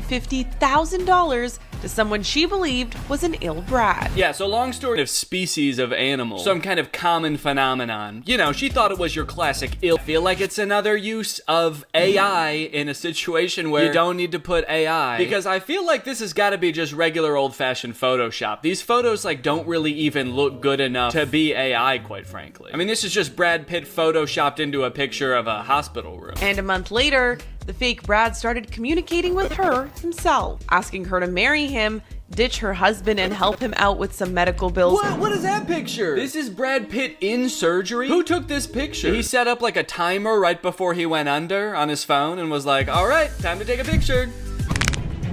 $50,000 to someone she believed was an ill brat. Yeah, so long story of species of animal, some kind of common phenomenon. You know, she thought it was your classic ill. I feel like it's another use of AI in a situation where you don't need to put AI, because I feel like this has got to be just regular old-fashioned Photoshop. These photos like don't really even look good enough to be AI, quite frankly. I mean, this is just Brad Pitt photoshopped into a picture of a hospital room. And a month later, the fake Brad started communicating with her himself, asking her to marry him, ditch her husband, and help him out with some medical bills. What is that picture? This is Brad Pitt in surgery? Who took this picture? He set up like a timer right before he went under on his phone and was like, all right, time to take a picture.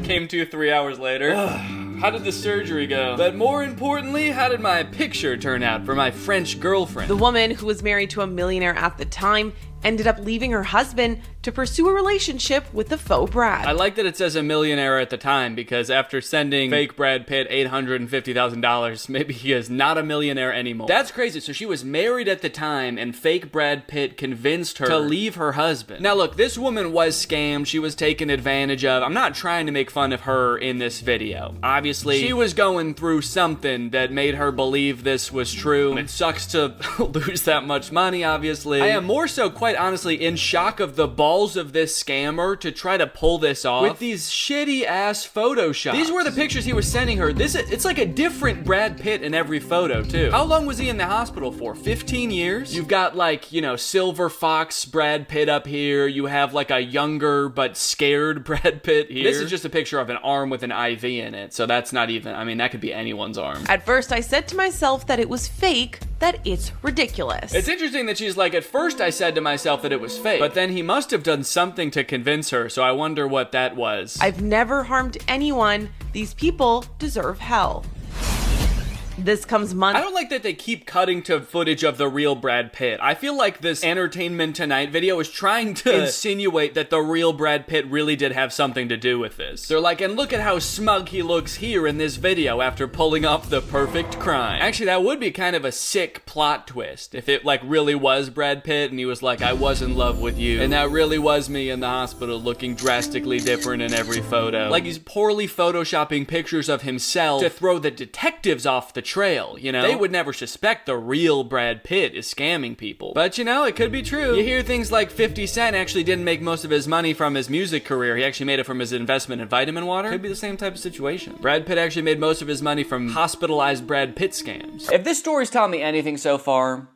Came to 3 hours later. How did the surgery go? But more importantly, how did my picture turn out for my French girlfriend? The woman, who was married to a millionaire at the time, ended up leaving her husband to pursue a relationship with the faux Brad. I like that it says a millionaire at the time, because after sending fake Brad Pitt $850,000, maybe he is not a millionaire anymore. That's crazy. So she was married at the time, and fake Brad Pitt convinced her to leave her husband. Now look, this woman was scammed. She was taken advantage of. I'm not trying to make fun of her in this video. Obviously, she was going through something that made her believe this was true. It sucks to lose that much money, obviously. I am more so, quite honestly, in shock of the balls of this scammer to try to pull this off with these shitty ass Photoshops. These were the pictures he was sending her. It's like a different Brad Pitt in every photo too. How long was he in the hospital for? 15 years? You've got like, you know, silver fox Brad Pitt up here. You have like a younger but scared Brad Pitt here. This is just a picture of an arm with an IV in it. So that's not even, I mean, that could be anyone's arm. At first, I said to myself that it was fake, that it's ridiculous. It's interesting that she's like, at first I said to myself that it was fake, but then he must have done something to convince her, so I wonder what that was. I've never harmed anyone. These people deserve hell. This comes months. I don't like that they keep cutting to footage of the real Brad Pitt. I feel like this Entertainment Tonight video is trying to insinuate that the real Brad Pitt really did have something to do with this. They're like, and look at how smug he looks here in this video after pulling off the perfect crime. Actually, that would be kind of a sick plot twist if it like really was Brad Pitt and he was like, I was in love with you, and that really was me in the hospital looking drastically different in every photo. Like he's poorly photoshopping pictures of himself to throw the detectives off the trail, you know? They would never suspect the real Brad Pitt is scamming people. But you know, it could be true. You hear things like 50 Cent actually didn't make most of his money from his music career. He actually made it from his investment in vitamin water. Could be the same type of situation. Brad Pitt actually made most of his money from hospitalized Brad Pitt scams. If this story's taught me anything so far,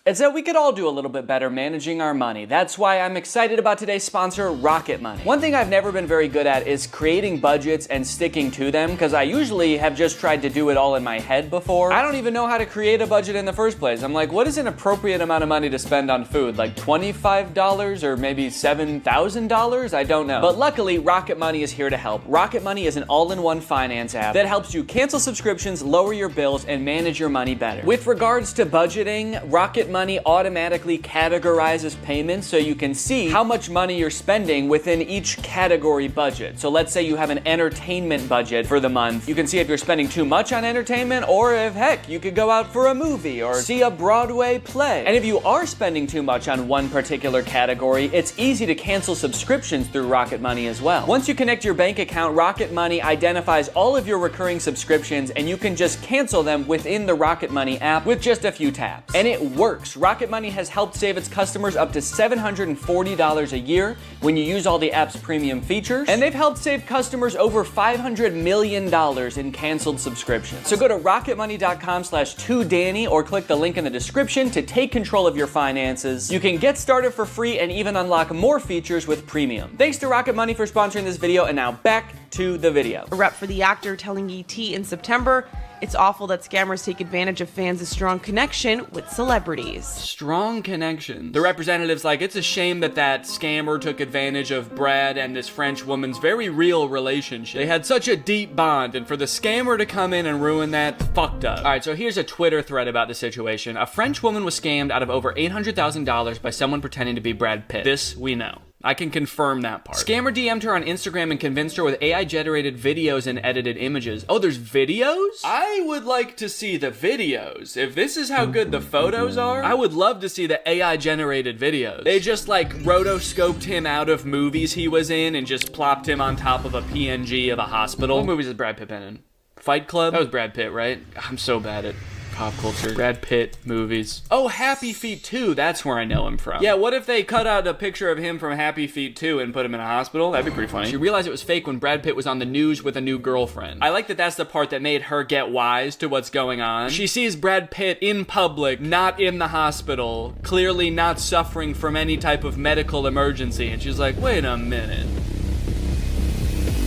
it's that we could all do a little bit better managing our money. That's why I'm excited about today's sponsor, Rocket Money. One thing I've never been very good at is creating budgets and sticking to them, because I usually have just tried to do it all in my head before. I don't even know how to create a budget in the first place. I'm like, what is an appropriate amount of money to spend on food? Like $25 or maybe $7,000? I don't know. But luckily, Rocket Money is here to help. Rocket Money is an all-in-one finance app that helps you cancel subscriptions, lower your bills, and manage your money better. With regards to budgeting, Rocket Money automatically categorizes payments so you can see how much money you're spending within each category budget. So let's say you have an entertainment budget for the month. You can see if you're spending too much on entertainment, or if heck, you could go out for a movie or see a Broadway play. And if you are spending too much on one particular category, it's easy to cancel subscriptions through Rocket Money as well. Once you connect your bank account, Rocket Money identifies all of your recurring subscriptions, and you can just cancel them within the Rocket Money app with just a few taps. And it works. Rocket Money has helped save its customers up to $740 a year when you use all the app's premium features, and they've helped save customers over $500 million in canceled subscriptions. So go to rocketmoney.com/2Danny or click the link in the description to take control of your finances. You can get started for free and even unlock more features with premium. Thanks to Rocket Money for sponsoring this video, and now back to the video. A rep for the actor telling ET in September, it's awful that scammers take advantage of fans' strong connection with celebrities. Strong connection. The representative's like, it's a shame that that scammer took advantage of Brad and this French woman's very real relationship. They had such a deep bond, and for the scammer to come in and ruin that, fucked up. Alright, so here's a Twitter thread about the situation. A French woman was scammed out of over $800,000 by someone pretending to be Brad Pitt. This we know. I can confirm that part. Scammer DM'd her on Instagram and convinced her with AI-generated videos and edited images. Oh, there's videos? I would like to see the videos. If this is how good the photos are, I would love to see the AI-generated videos. They just like rotoscoped him out of movies he was in and just plopped him on top of a PNG of a hospital. What movies has Brad Pitt been in? Fight Club? That was Brad Pitt, right? I'm so bad at pop culture. Brad Pitt movies. Oh, Happy Feet 2. That's where I know him from. Yeah, what if they cut out a picture of him from Happy Feet 2 and put him in a hospital? That'd be pretty funny. She realized it was fake when Brad Pitt was on the news with a new girlfriend. I like that that's the part that made her get wise to what's going on. She sees Brad Pitt in public, not in the hospital, clearly not suffering from any type of medical emergency, and she's like, wait a minute.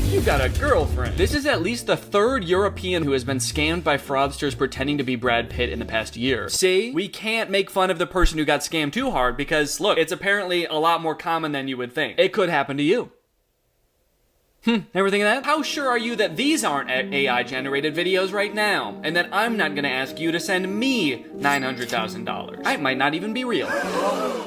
You got a girlfriend. This is at least the third European who has been scammed by fraudsters pretending to be Brad Pitt in the past year. See? We can't make fun of the person who got scammed too hard because, look, it's apparently a lot more common than you would think. It could happen to you. Ever think of that? How sure are you that these aren't AI-generated videos right now? And that I'm not gonna ask you to send me $900,000. I might not even be real.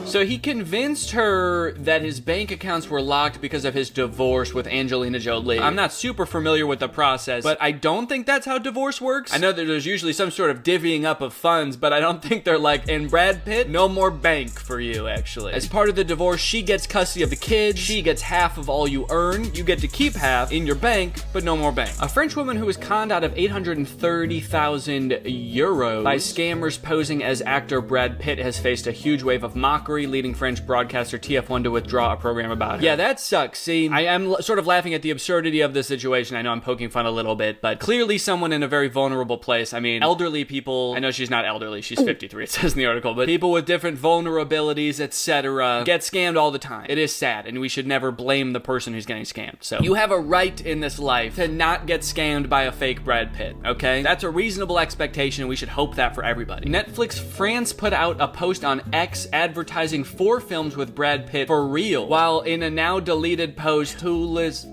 So he convinced her that his bank accounts were locked because of his divorce with Angelina Jolie. I'm not super familiar with the process, but I don't think that's how divorce works. I know that there's usually some sort of divvying up of funds, but I don't think they're like, in Brad Pitt, no more bank for you, actually. As part of the divorce, she gets custody of the kids, she gets half of all you earn, you get to keep half in your bank, but no more bank. A French woman who was conned out of 830,000 euros by scammers posing as actor Brad Pitt has faced a huge wave of mockery, leading French broadcaster TF1 to withdraw a program about her. Yeah, that sucks. See, I am sort of laughing at the absurdity of the situation. I know I'm poking fun a little bit, but clearly someone in a very vulnerable place. I mean, elderly people, I know she's not elderly, she's 53, it says in the article, but people with different vulnerabilities, etc., get scammed all the time. It is sad, and we should never blame the person who's getting scammed. So, you have a right in this life to not get scammed by a fake Brad Pitt, okay? That's a reasonable expectation, and we should hope that for everybody. Netflix France put out a post on X advertising 4 films with Brad Pitt for real, while in a now deleted post, Toulouse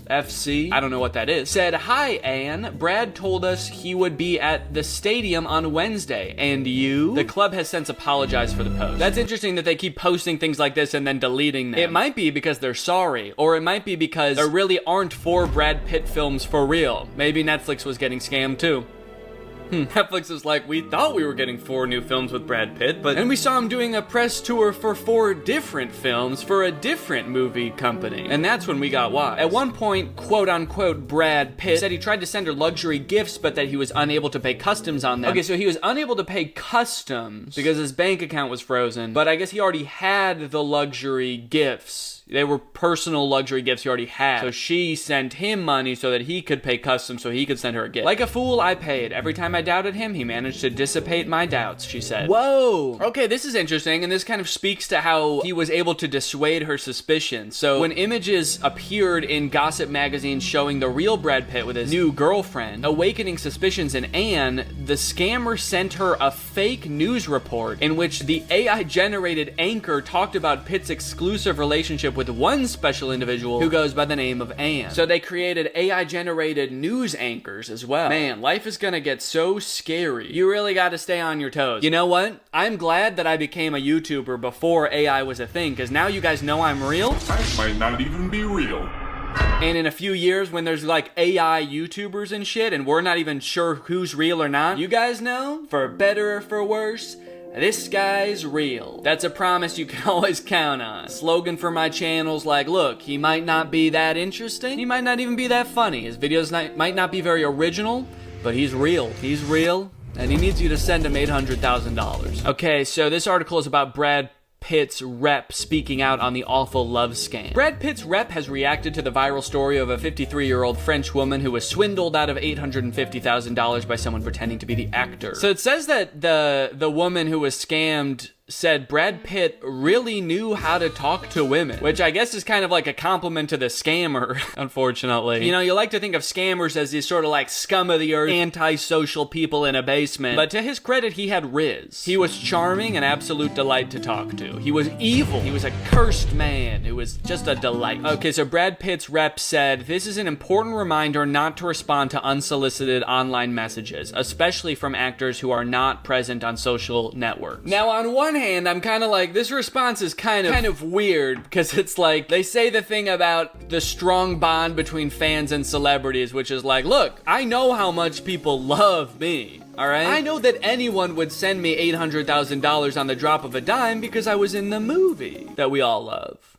FC, I don't know what that is, said, "Hi, Anne. Brad told us he would be at the stadium on Wednesday. And you?" The club has since apologized for the post. That's interesting that they keep posting things like this and then deleting them. It might be because they're sorry, or it might be because there really aren't 4 Brad Pitt films for real. Maybe Netflix was getting scammed too. Netflix is like, we thought we were getting 4 new films with Brad Pitt, but then we saw him doing a press tour for 4 different films for a different movie company. And that's when we got wise. At one point, quote unquote, Brad Pitt said he tried to send her luxury gifts, but that he was unable to pay customs on them. Okay, so he was unable to pay customs because his bank account was frozen, but I guess he already had the luxury gifts. They were personal luxury gifts he already had. So she sent him money so that he could pay customs so he could send her a gift. Like a fool, I paid. Every time I doubted him, he managed to dissipate my doubts, she said. Whoa! Okay, this is interesting, and this kind of speaks to how he was able to dissuade her suspicions. So when images appeared in gossip magazines showing the real Brad Pitt with his new girlfriend, awakening suspicions in Anne, the scammer sent her a fake news report in which the AI-generated anchor talked about Pitt's exclusive relationship with one special individual who goes by the name of Anne. So they created AI-generated news anchors as well. Man, life is gonna get so scary. You really gotta stay on your toes. You know what? I'm glad that I became a YouTuber before AI was a thing, because now you guys know I'm real. I might not even be real. And in a few years, when there's like AI YouTubers and shit, and we're not even sure who's real or not, you guys know, for better or for worse, this guy's real. That's a promise you can always count on. Slogan for my channel's like, look, he might not be that interesting, he might not even be that funny, his videos might not be very original, but he's real. He's real, and he needs you to send him $800,000. Okay, so this article is about Brad Pitt's rep speaking out on the awful love scam. Brad Pitt's rep has reacted to the viral story of a 53-year-old French woman who was swindled out of $850,000 by someone pretending to be the actor. So it says that the woman who was scammed said Brad Pitt really knew how to talk to women, which I guess is kind of like a compliment to the scammer, unfortunately. You know, you like to think of scammers as these sort of like scum of the earth, antisocial people in a basement, but to his credit, he had riz. He was charming, an absolute delight to talk to. He was evil. He was a cursed man. It was just a delight. Okay, so Brad Pitt's rep said, this is an important reminder not to respond to unsolicited online messages, especially from actors who are not present on social networks. Now, on one hand, I'm kind of like, this response is kind of weird, because it's like, they say the thing about the strong bond between fans and celebrities, which is like, look, I know how much people love me. All right? I know that anyone would send me $800,000 on the drop of a dime because I was in the movie that we all love.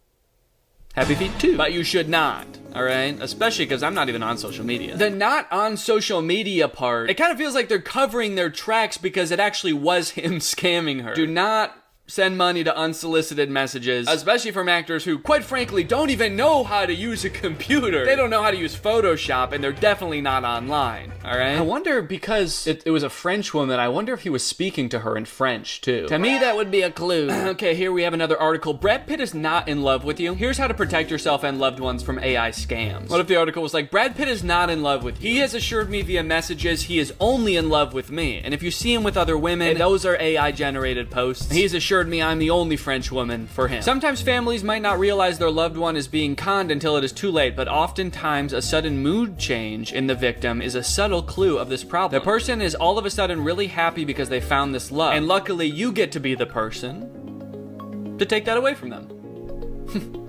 Happy Feet 2. But you should not, all right? Especially because I'm not even on social media. The not on social media part, it kind of feels like they're covering their tracks because it actually was him scamming her. Do not send money to unsolicited messages, especially from actors who, quite frankly, don't even know how to use a computer. They don't know how to use Photoshop, and they're definitely not online, all right? I wonder, because it was a French woman, I wonder if he was speaking to her in French, too. To me, that would be a clue. Okay, here we have another article. Brad Pitt is not in love with you. Here's how to protect yourself and loved ones from AI scams. What if the article was like, Brad Pitt is not in love with you. He has assured me via messages he is only in love with me. And if you see him with other women, those are AI-generated posts. He's assured me I'm the only French woman for him. Sometimes families might not realize their loved one is being conned until it is too late, but oftentimes a sudden mood change in the victim is a subtle clue of this problem. The person is all of a sudden really happy because they found this love, and luckily you get to be the person to take that away from them.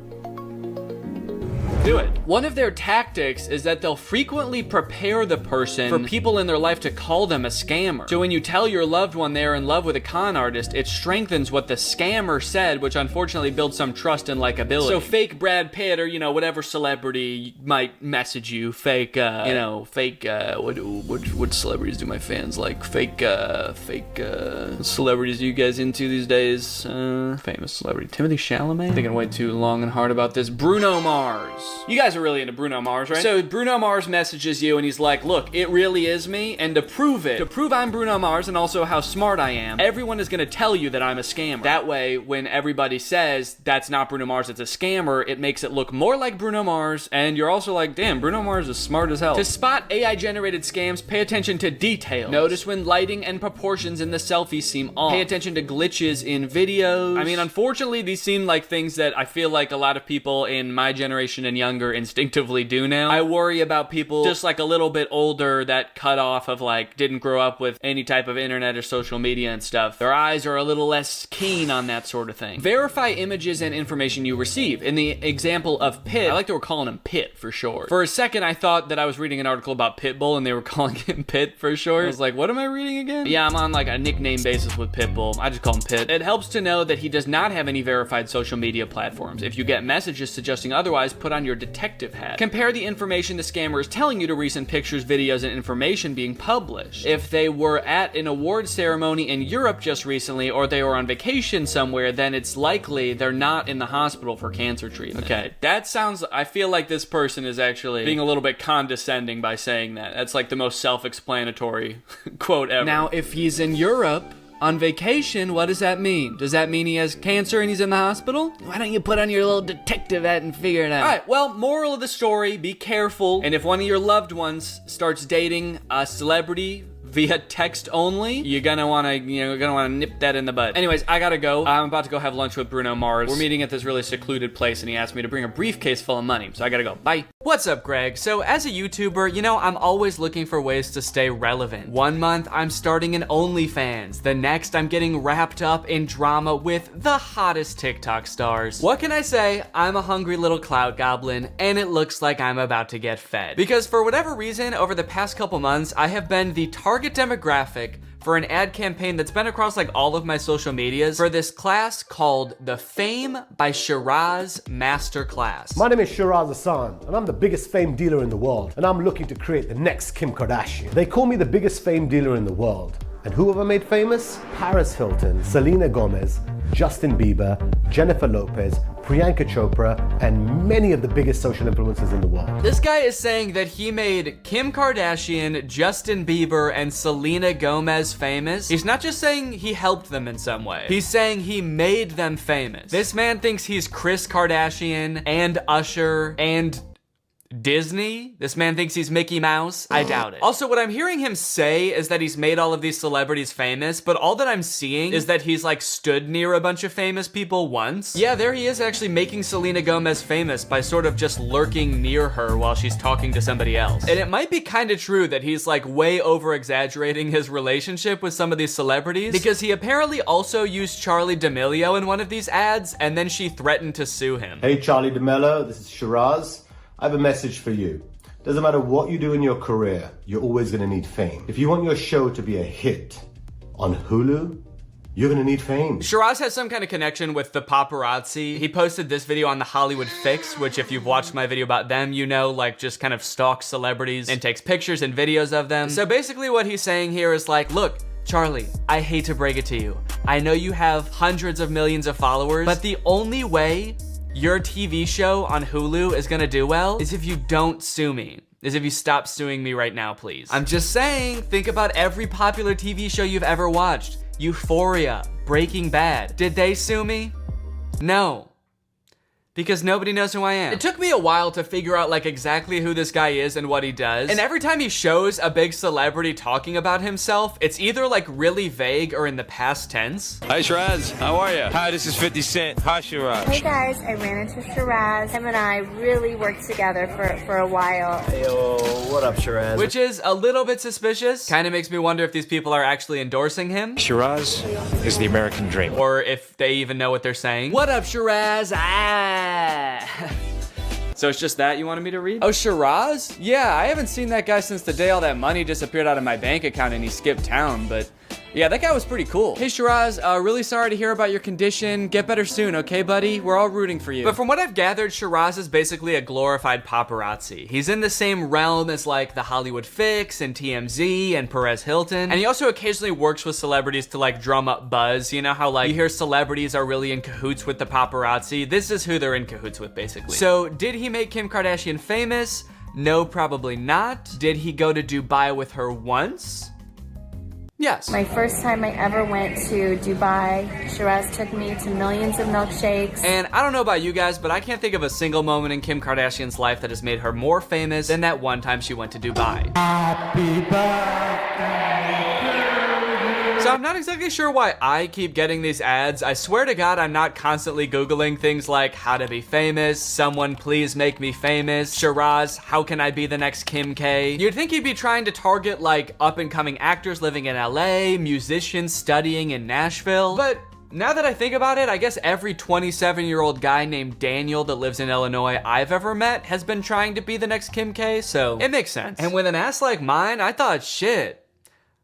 Do it. One of their tactics is that they'll frequently prepare the person for people in their life to call them a scammer. So when you tell your loved one they're in love with a con artist, it strengthens what the scammer said, which unfortunately builds some trust and likability. So fake Brad Pitt or, whatever celebrity might message you, fake, what celebrities do my fans like? Fake celebrities are you guys into these days? Famous celebrity. Timothy Chalamet? Thinking way too long and hard about this. Bruno Mars. You guys are really into Bruno Mars, right? So Bruno Mars messages you and he's like, look, it really is me, and to prove I'm Bruno Mars and also how smart I am, everyone is gonna tell you that I'm a scammer. That way, when everybody says that's not Bruno Mars, it's a scammer, it makes it look more like Bruno Mars, and you're also like, damn, Bruno Mars is smart as hell. To spot AI-generated scams, pay attention to details. Notice when lighting and proportions in the selfie seem off. Pay attention to glitches in videos. I mean, unfortunately, these seem like things that I feel like a lot of people in my generation and younger instinctively do now. I worry about people just like a little bit older that cut off of didn't grow up with any type of internet or social media and stuff. Their eyes are a little less keen on that sort of thing. Verify images and information you receive. In the example of Pitt, I like that we're calling him Pitt for short. For a second, I thought that I was reading an article about Pitbull and they were calling him Pitt for short. I was like, what am I reading again? Yeah, I'm on a nickname basis with Pitbull. I just call him Pitt. It helps to know that he does not have any verified social media platforms. If you get messages suggesting otherwise, put on your detective hat. Compare the information the scammer is telling you to recent pictures, videos, and information being published. If they were at an award ceremony in Europe just recently, or they were on vacation somewhere, then it's likely they're not in the hospital for cancer treatment. Okay, I feel like this person is actually being a little bit condescending by saying that. That's like the most self-explanatory quote ever. Now, if he's in Europe on vacation, what does that mean? Does that mean he has cancer and he's in the hospital? Why don't you put on your little detective hat and figure it out? All right, well, moral of the story, be careful. And if one of your loved ones starts dating a celebrity via text only, you're gonna wanna nip that in the bud. Anyways, I gotta go. I'm about to go have lunch with Bruno Mars. We're meeting at this really secluded place and he asked me to bring a briefcase full of money, so I gotta go. Bye. What's up, Greg? So as a YouTuber, I'm always looking for ways to stay relevant. One month, I'm starting an OnlyFans. The next, I'm getting wrapped up in drama with the hottest TikTok stars. What can I say? I'm a hungry little cloud goblin, and it looks like I'm about to get fed. Because for whatever reason, over the past couple months, I have been the target demographic for an ad campaign that's been across all of my social medias for this class called the Fame by Shiraz Masterclass. My name is Shiraz Hassan, and I'm the biggest fame dealer in the world, and I'm looking to create the next Kim Kardashian. They call me the biggest fame dealer in the world. And who have I made famous? Paris Hilton, Selena Gomez, Justin Bieber, Jennifer Lopez, Priyanka Chopra, and many of the biggest social influencers in the world. This guy is saying that he made Kim Kardashian, Justin Bieber, and Selena Gomez famous. He's not just saying he helped them in some way. He's saying he made them famous. This man thinks he's Kris Kardashian and Usher and Disney? This man thinks he's Mickey Mouse? I doubt it. Also, what I'm hearing him say is that he's made all of these celebrities famous, but all that I'm seeing is that he's like stood near a bunch of famous people once. Yeah, there he is actually making Selena Gomez famous by sort of just lurking near her while she's talking to somebody else. And it might be kind of true that he's like way over exaggerating his relationship with some of these celebrities, because he apparently also used Charli D'Amelio in one of these ads, and then she threatened to sue him. Hey Charli D'Amelio, this is Shiraz. I have a message for you. Doesn't matter what you do in your career, you're always gonna need fame. If you want your show to be a hit on Hulu, you're gonna need fame. Shiraz has some kind of connection with the paparazzi. He posted this video on the Hollywood Fix, which if you've watched my video about them, you know, like just kind of stalks celebrities and takes pictures and videos of them. So basically what he's saying here is like, look, Charli, I hate to break it to you. I know you have hundreds of millions of followers, but the only way your TV show on Hulu is gonna do well is if you don't sue me. Is if you stop suing me right now, please. I'm just saying, think about every popular TV show you've ever watched. Euphoria, Breaking Bad. Did they sue me? No. Because nobody knows who I am. It took me a while to figure out like exactly who this guy is and what he does. And every time he shows a big celebrity talking about himself, it's either like really vague or in the past tense. Hi Shiraz, how are you? Hi, this is 50 Cent. Hi Shiraz. Hey guys, I ran into Shiraz. Him and I really worked together for a while. Hey, yo, what up, Shiraz? Which is a little bit suspicious. Kind of makes me wonder if these people are actually endorsing him. Shiraz is the American dream. Or if they even know what they're saying. What up, Shiraz? So it's just that you wanted me to read? Oh, Shiraz? Yeah, I haven't seen that guy since the day all that money disappeared out of my bank account and he skipped town, but yeah, that guy was pretty cool. Hey Shiraz, really sorry to hear about your condition. Get better soon, okay buddy? We're all rooting for you. But from what I've gathered, Shiraz is basically a glorified paparazzi. He's in the same realm as like the Hollywood Fix and TMZ and Perez Hilton. And he also occasionally works with celebrities to like drum up buzz. You know how like you hear celebrities are really in cahoots with the paparazzi? This is who they're in cahoots with basically. So did he make Kim Kardashian famous? No, probably not. Did he go to Dubai with her once? Yes. My first time I ever went to Dubai, Shiraz took me to millions of milkshakes. And I don't know about you guys, but I can't think of a single moment in Kim Kardashian's life that has made her more famous than that one time she went to Dubai. Happy birthday. So I'm not exactly sure why I keep getting these ads. I swear to God, I'm not constantly Googling things like how to be famous, someone please make me famous, Shiraz, how can I be the next Kim K? You'd think he'd be trying to target like up and coming actors living in LA, musicians studying in Nashville, but now that I think about it, I guess every 27-year-old guy named Daniel that lives in Illinois I've ever met has been trying to be the next Kim K, so it makes sense. And with an ass like mine, I thought, shit,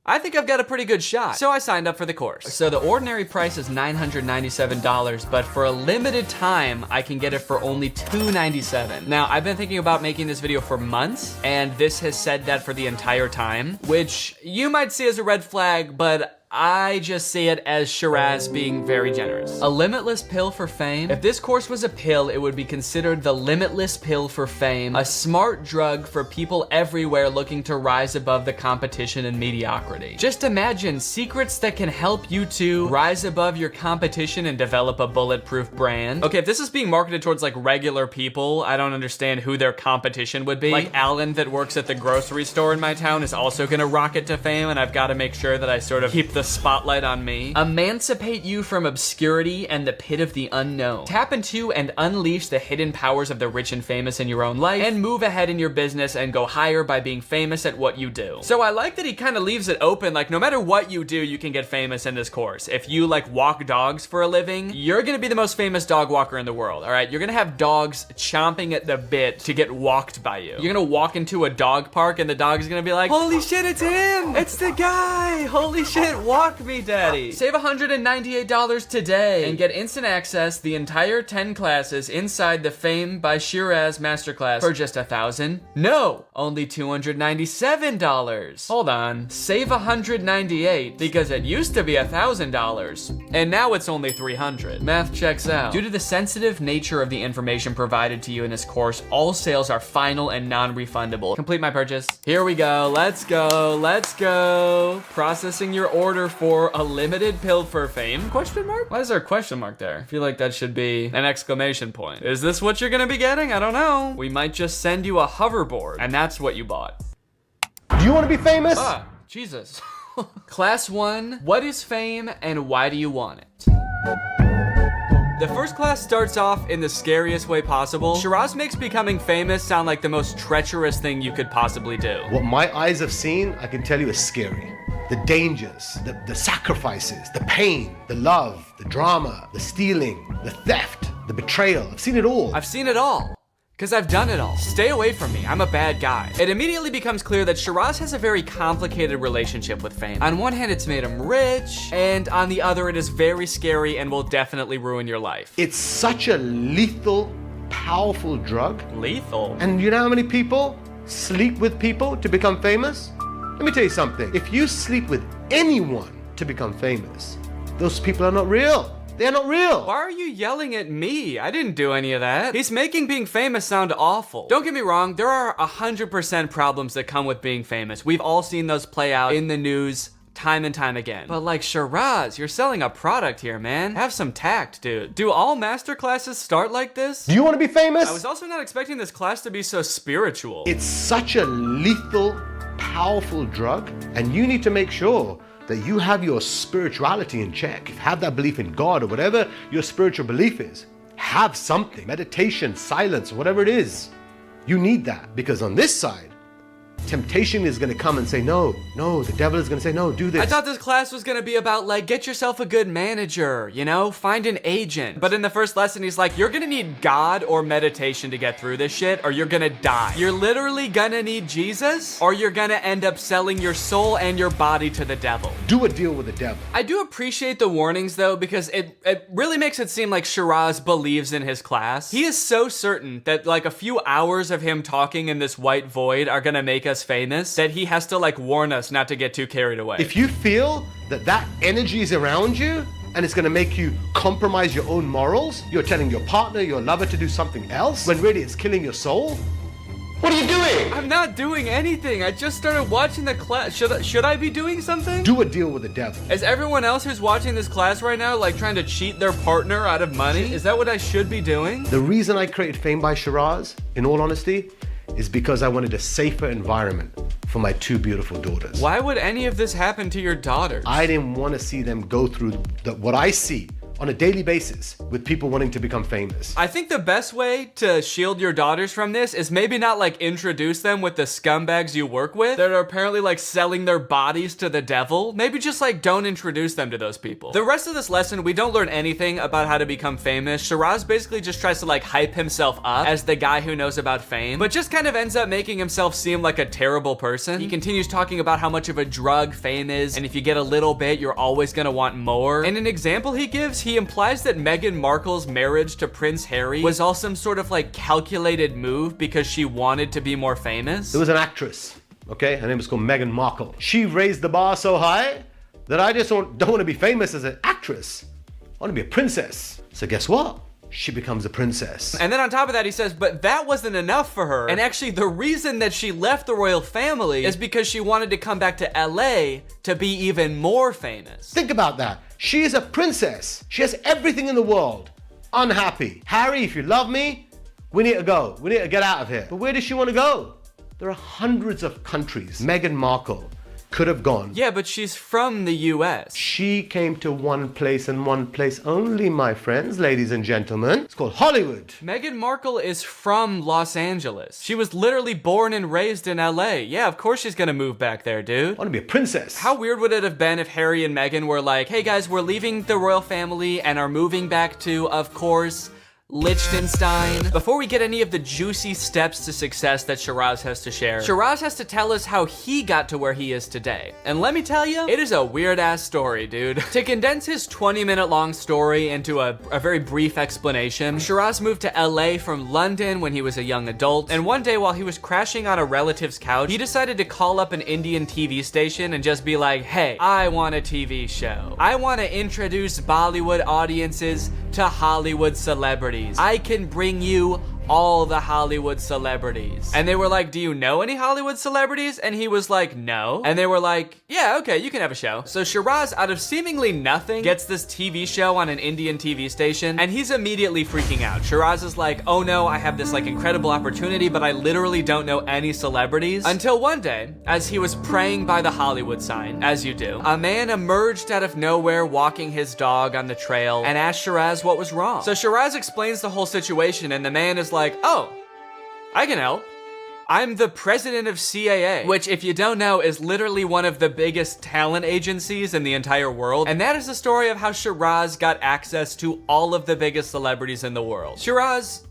I think I've got a pretty good shot. So I signed up for the course. So the ordinary price is $997, but for a limited time, I can get it for only $297. Now, I've been thinking about making this video for months, and this has said that for the entire time, which you might see as a red flag, but I just see it as Shiraz being very generous. A limitless pill for fame? If this course was a pill, it would be considered the limitless pill for fame, a smart drug for people everywhere looking to rise above the competition and mediocrity. Just imagine secrets that can help you to rise above your competition and develop a bulletproof brand. Okay, if this is being marketed towards like regular people, I don't understand who their competition would be. Like Alan that works at the grocery store in my town is also gonna rocket to fame, and I've gotta make sure that I sort of keep the spotlight on me. Emancipate you from obscurity and the pit of the unknown. Tap into and unleash the hidden powers of the rich and famous in your own life, and move ahead in your business and go higher by being famous at what you do. So I like that he kind of leaves it open, like no matter what you do, you can get famous in this course. If you like walk dogs for a living, you're gonna be the most famous dog walker in the world, all right? You're gonna have dogs chomping at the bit to get walked by you. You're gonna walk into a dog park and the dog is gonna be like, holy shit, it's him! It's the guy! Holy shit, walk me, daddy. Save $198 today and get instant access the entire 10 classes inside the Fame by Shiraz Masterclass for just $1,000. No, only $297. Hold on, save $198 because it used to be $1,000 and now it's only $300. Math checks out. Due to the sensitive nature of the information provided to you in this course, all sales are final and non-refundable. Complete my purchase. Here we go. Let's go. Let's go. Processing your order. order for a limited pill for fame? Question mark? Why is there a question mark there? I feel like that should be an exclamation point. Is this what you're gonna be getting? I don't know. We might just send you a hoverboard, and that's what you bought. Do you want to be famous? Ah, Jesus. Class 1, what is fame and why do you want it? The first class starts off in the scariest way possible. Shiraz makes becoming famous sound like the most treacherous thing you could possibly do. What my eyes have seen, I can tell you, is scary. The dangers, the sacrifices, the pain, the love, the drama, the stealing, the theft, the betrayal. I've seen it all. I've seen it all. Because I've done it all. Stay away from me, I'm a bad guy. It immediately becomes clear that Shiraz has a very complicated relationship with fame. On one hand, it's made him rich, and on the other, it is very scary and will definitely ruin your life. It's such a lethal, powerful drug. Lethal? And you know how many people sleep with people to become famous? Let me tell you something. If you sleep with anyone to become famous, those people are not real. They're not real. Why are you yelling at me? I didn't do any of that. He's making being famous sound awful. Don't get me wrong, there are 100% problems that come with being famous. We've all seen those play out in the news time and time again. But like, Shiraz, you're selling a product here, man. Have some tact, dude. Do all master classes start like this? Do you want to be famous? I was also not expecting this class to be so spiritual. It's such a lethal, powerful drug, and you need to make sure that you have your spirituality in check. Have that belief in God or whatever your spiritual belief is. Have something, meditation, silence, whatever it is. You need that, because on this side, temptation is gonna come and say, no, the devil is gonna say, no, do this. I thought this class was gonna be about like, get yourself a good manager, you know, find an agent. But in the first lesson, he's like, you're gonna need God or meditation to get through this shit, or you're gonna die. You're literally gonna need Jesus, or you're gonna end up selling your soul and your body to the devil. Do a deal with the devil. I do appreciate the warnings though, because it really makes it seem like Shiraz believes in his class. He is so certain that like a few hours of him talking in this white void are gonna make us famous that he has to like warn us not to get too carried away. If you feel that energy is around you and it's gonna make you compromise your own morals, you're telling your partner, your lover to do something else when really it's killing your soul, what are you doing? I'm not doing anything. I just started watching the class. Should I be doing something? Do a deal with the devil. Is everyone else who's watching this class right now like trying to cheat their partner out of money? Is that what I should be doing? The reason I created Fame by Shiraz, in all honesty, is because I wanted a safer environment for my two beautiful daughters. Why would any of this happen to your daughters? I didn't want to see them go through what I see on a daily basis with people wanting to become famous. I think the best way to shield your daughters from this is maybe not like introduce them with the scumbags you work with that are apparently like selling their bodies to the devil. Maybe just like don't introduce them to those people. The rest of this lesson, we don't learn anything about how to become famous. Shiraz basically just tries to like hype himself up as the guy who knows about fame, but just kind of ends up making himself seem like a terrible person. He continues talking about how much of a drug fame is, and if you get a little bit, you're always gonna want more. And an example he gives, he implies that Meghan Markle's marriage to Prince Harry was all some sort of like calculated move because she wanted to be more famous. There was an actress, okay? Her name was called Meghan Markle. She raised the bar so high that I just don't want to be famous as an actress. I want to be a princess. So guess what? She becomes a princess. And then on top of that, he says, but that wasn't enough for her. And actually, the reason that she left the royal family is because she wanted to come back to LA to be even more famous. Think about that. She is a princess. She has everything in the world. Unhappy. Harry, if you love me, we need to go. We need to get out of here. But where does she want to go? There are hundreds of countries Meghan Markle could have gone. Yeah, but she's from the US. She came to one place and one place only, my friends, ladies and gentlemen. It's called Hollywood. Meghan Markle is from Los Angeles. She was literally born and raised in LA. Yeah, of course she's gonna move back there, dude. I want to be a princess. How weird would it have been if Harry and Meghan were like, hey guys, we're leaving the royal family and are moving back to, of course, Liechtenstein. Before we get any of the juicy steps to success that Shiraz has to share, Shiraz has to tell us how he got to where he is today. And let me tell you, it is a weird ass story, dude. To condense his 20-minute long story into a very brief explanation, Shiraz moved to LA from London when he was a young adult, and one day while he was crashing on a relative's couch, he decided to call up an Indian TV station and just be like, hey, I want a TV show. I want to introduce Bollywood audiences to Hollywood celebrities. I can bring you all the Hollywood celebrities. And they were like, do you know any Hollywood celebrities? And he was like, no. And they were like, yeah, okay, you can have a show. So Shiraz, out of seemingly nothing, gets this TV show on an Indian TV station, and he's immediately freaking out. Shiraz is like, oh no, I have this like incredible opportunity, but I literally don't know any celebrities. Until one day, as he was praying by the Hollywood sign, as you do, a man emerged out of nowhere walking his dog on the trail and asked Shiraz what was wrong. So Shiraz explains the whole situation, and the man is like, oh, I can help. I'm the president of CAA, which, if you don't know, is literally one of the biggest talent agencies in the entire world. And that is the story of how Shiraz got access to all of the biggest celebrities in the world. Shiraz,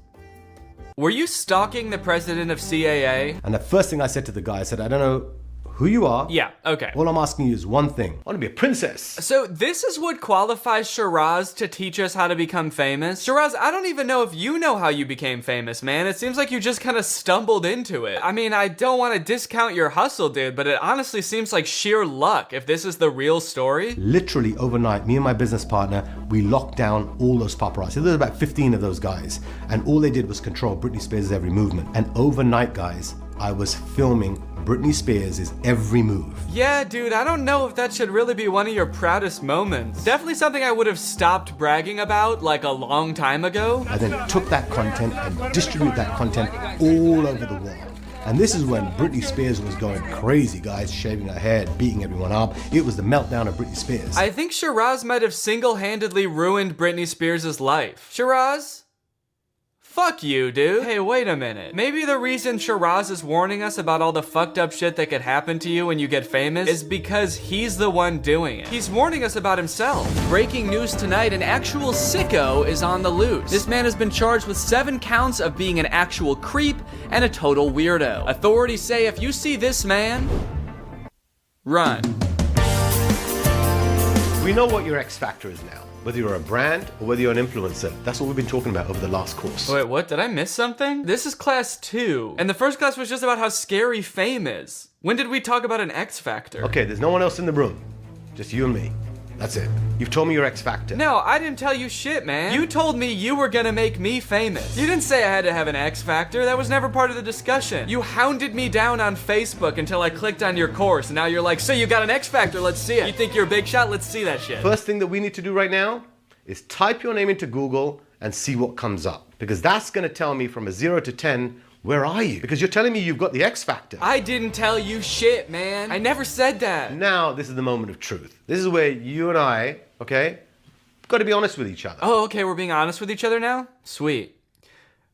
were you stalking the president of CAA? And the first thing I said to the guy, I said, I don't know who you are. Yeah, okay. All I'm asking you is one thing. I want to be a princess. So this is what qualifies Shiraz to teach us how to become famous? Shiraz, I don't even know if you know how you became famous, man. It seems like you just kind of stumbled into it. I mean, I don't want to discount your hustle, dude, but it honestly seems like sheer luck if this is the real story. Literally overnight, me and my business partner, we locked down all those paparazzi. There was about 15 of those guys. And all they did was control Britney Spears' every movement. And overnight, guys, I was filming Britney Spears' every move. Yeah, dude, I don't know if that should really be one of your proudest moments. Definitely something I would have stopped bragging about like a long time ago. I then took that content and distributed that content all over the world. And this is when Britney Spears was going crazy, guys, shaving her head, beating everyone up. It was the meltdown of Britney Spears. I think Shiraz might have single-handedly ruined Britney Spears' life. Shiraz? Fuck you, dude. Hey, wait a minute. Maybe the reason Shiraz is warning us about all the fucked up shit that could happen to you when you get famous is because he's the one doing it. He's warning us about himself. Breaking news tonight, an actual sicko is on the loose. This man has been charged with 7 counts of being an actual creep and a total weirdo. Authorities say if you see this man, run. We know what your X factor is now. Whether you're a brand or whether you're an influencer. That's what we've been talking about over the last course. Wait, what? Did I miss something? This is class 2. And the first class was just about how scary fame is. When did we talk about an X factor? Okay, there's no one else in the room. Just you and me. That's it. You've told me your X factor. No, I didn't tell you shit, man. You told me you were gonna make me famous. You didn't say I had to have an X factor. That was never part of the discussion. You hounded me down on Facebook until I clicked on your course. And now you're like, so you got an X factor, let's see it. You think you're a big shot? Let's see that shit. First thing that we need to do right now is type your name into Google and see what comes up. Because that's gonna tell me from a 0 to 10, where are you? Because you're telling me you've got the X factor. I didn't tell you shit, man. I never said that. Now, this is the moment of truth. This is where you and I, okay, got to be honest with each other. Oh, okay, we're being honest with each other now? Sweet.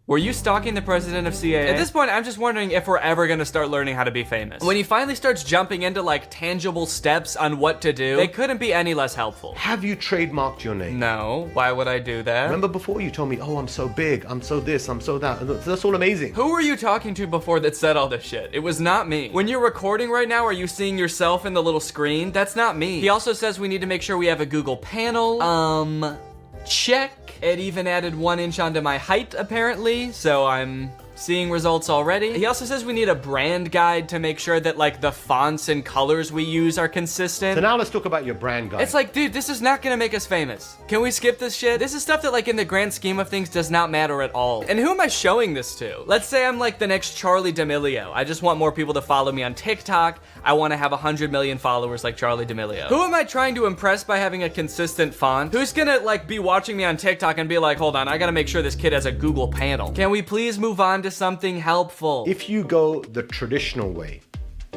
Were you stalking the president of CAA? At this point, I'm just wondering if we're ever gonna start learning how to be famous. When he finally starts jumping into like tangible steps on what to do, they couldn't be any less helpful. Have you trademarked your name? No, why would I do that? Remember before you told me, oh, I'm so big, I'm so this, I'm so that. That's all amazing. Who were you talking to before that said all this shit? It was not me. When you're recording right now, are you seeing yourself in the little screen? That's not me. He also says we need to make sure we have a Google panel. Check. It even added 1 inch onto my height, apparently, so I'm seeing results already. He also says we need a brand guide to make sure that like the fonts and colors we use are consistent. So now let's talk about your brand guide. It's like, dude, this is not gonna make us famous. Can we skip this shit? This is stuff that like in the grand scheme of things does not matter at all. And who am I showing this to? Let's say I'm like the next Charlie D'Amelio. I just want more people to follow me on TikTok. I want to have 100 million followers like Charlie D'Amelio. Who am I trying to impress by having a consistent font? Who's gonna like be watching me on TikTok and be like, hold on, I gotta make sure this kid has a Google panel. Can we please move on to something helpful? If you go the traditional way,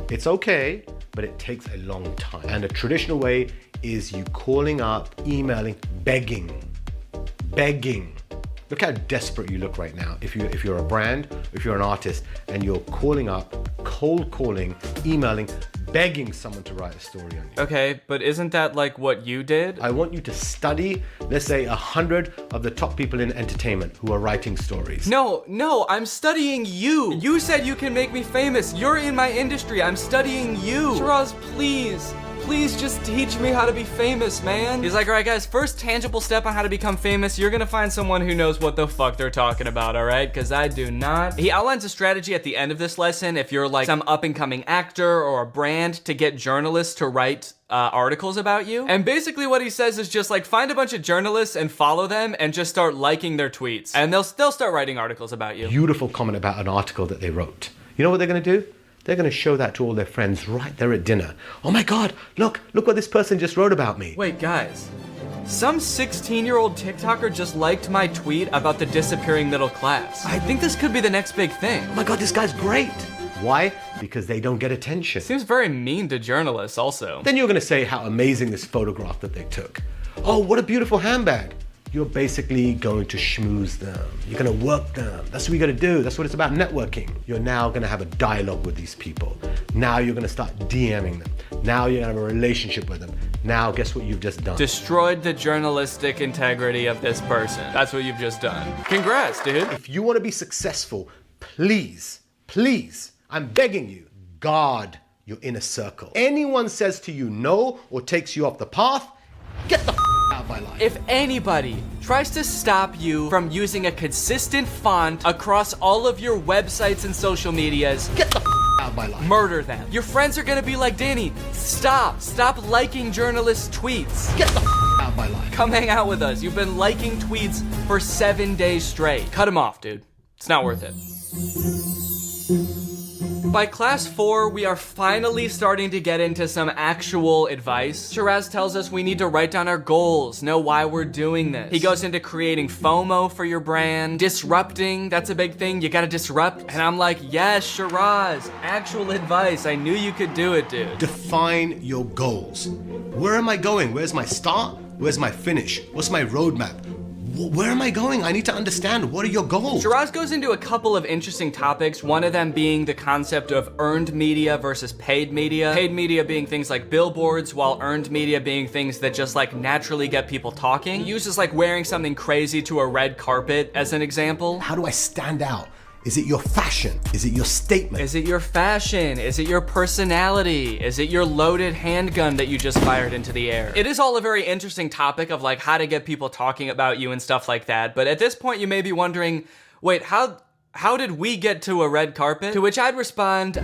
it's okay, but it takes a long time. And the traditional way is you calling up, emailing, begging. Look how desperate you look right now. If you're a brand, if you're an artist, and you're calling up, cold calling, emailing, begging someone to write a story on you. Okay, but isn't that like what you did? I want you to study, let's say 100 of the top people in entertainment who are writing stories. No, I'm studying you. You said you can make me famous. You're in my industry. I'm studying you. Shiraz, please. please just teach me how to be famous, man. He's like, all right, guys, first tangible step on how to become famous, you're gonna find someone who knows what the fuck they're talking about, all right? Because I do not. He outlines a strategy at the end of this lesson if you're like some up-and-coming actor or a brand to get journalists to write articles about you. And basically what he says is just like find a bunch of journalists and follow them and just start liking their tweets. And they'll start writing articles about you. Beautiful comment about an article that they wrote. You know what they're going to do? They're going to show that to all their friends right there at dinner. Oh my God, look what this person just wrote about me. Wait, guys. Some 16-year-old TikToker just liked my tweet about the disappearing middle class. I think this could be the next big thing. Oh my God, this guy's great. Why? Because they don't get attention. Seems very mean to journalists also. Then you're going to say how amazing this photograph that they took. Oh, what a beautiful handbag. You're basically going to schmooze them. You're going to work them. That's what you got to do. That's what it's about, networking. You're now going to have a dialogue with these people. Now you're going to start DMing them. Now you're going to have a relationship with them. Now guess what you've just done? Destroyed the journalistic integrity of this person. That's what you've just done. Congrats, dude. If you want to be successful, please, I'm begging you, guard your inner circle. Anyone says to you no or takes you off the path, get the out of my life. If anybody tries to stop you from using a consistent font across all of your websites and social medias, get the out of my life. Murder them. Your friends are gonna be like, Danny, stop liking journalists' tweets. Get the out of my life. Come hang out with us. You've been liking tweets for 7 days straight. Cut them off, dude. It's not worth it. By class 4, we are finally starting to get into some actual advice. Shiraz tells us we need to write down our goals, know why we're doing this. He goes into creating FOMO for your brand, disrupting, that's a big thing, you gotta disrupt. And I'm like, yes, Shiraz, actual advice. I knew you could do it, dude. Define your goals. Where am I going? Where's my start? Where's my finish? What's my roadmap? Where am I going? I need to understand. What are your goals? Shiraz goes into a couple of interesting topics, one of them being the concept of earned media versus paid media. Paid media being things like billboards, while earned media being things that just like naturally get people talking. He uses like wearing something crazy to a red carpet as an example. How do I stand out? Is it your fashion? Is it your statement? Is it your fashion? Is it your personality? Is it your loaded handgun that you just fired into the air? It is all a very interesting topic of like how to get people talking about you and stuff like that. But at this point you may be wondering, wait, how did we get to a red carpet? To which I'd respond,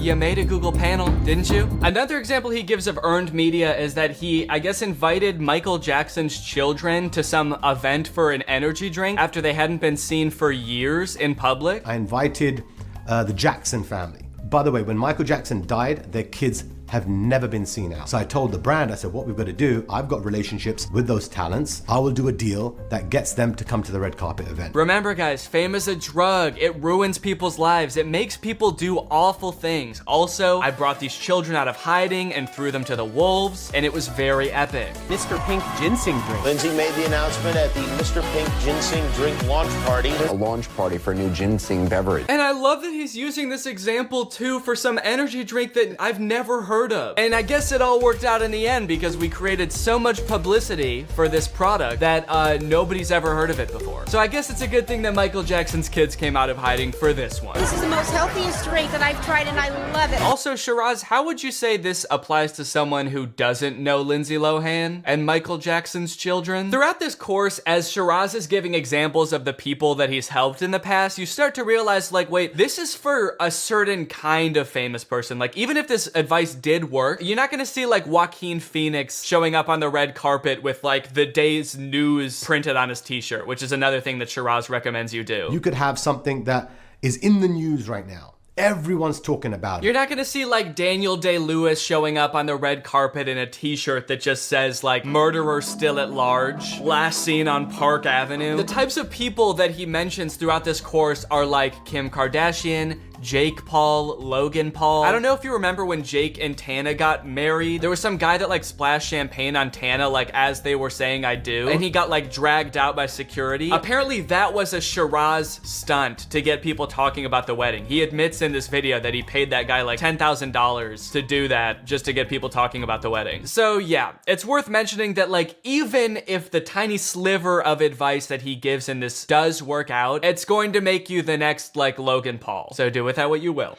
you made a Google panel, didn't you? Another example he gives of earned media is that he, I guess, invited Michael Jackson's children to some event for an energy drink after they hadn't been seen for years in public. I invited the Jackson family. By the way, when Michael Jackson died, their kids have never been seen out. So I told the brand, I said, what we've got to do, I've got relationships with those talents. I will do a deal that gets them to come to the red carpet event. Remember guys, fame is a drug. It ruins people's lives. It makes people do awful things. Also, I brought these children out of hiding and threw them to the wolves, and it was very epic. Mr. Pink ginseng drink. Lindsay made the announcement at the Mr. Pink ginseng drink launch party. A launch party for a new ginseng beverage. And I love that he's using this example too for some energy drink that I've never heard of. And I guess it all worked out in the end because we created so much publicity for this product that nobody's ever heard of it before. So I guess it's a good thing that Michael Jackson's kids came out of hiding for this one. This is the most healthiest drink that I've tried and I love it. Also, Shiraz, how would you say this applies to someone who doesn't know Lindsay Lohan and Michael Jackson's children? Throughout this course, as Shiraz is giving examples of the people that he's helped in the past, you start to realize like, wait, this is for a certain kind of famous person. Like even if this advice did work, you're not gonna see like Joaquin Phoenix showing up on the red carpet with like the day's news printed on his t-shirt, which is another thing that Shiraz recommends you do. You could have something that is in the news right now. Everyone's talking about it. You're not gonna see like Daniel Day-Lewis showing up on the red carpet in a t-shirt that just says like murderer still at large, last seen on Park Avenue. The types of people that he mentions throughout this course are like Kim Kardashian, Jake Paul, Logan Paul. I don't know if you remember when Jake and Tana got married. There was some guy that like splashed champagne on Tana like as they were saying I do, and he got like dragged out by security. Apparently that was a Shiraz stunt to get people talking about the wedding. He admits in this video that he paid that guy like $10,000 to do that just to get people talking about the wedding. So yeah, it's worth mentioning that like even if the tiny sliver of advice that he gives in this does work out, it's going to make you the next like Logan Paul. So do with that what you will.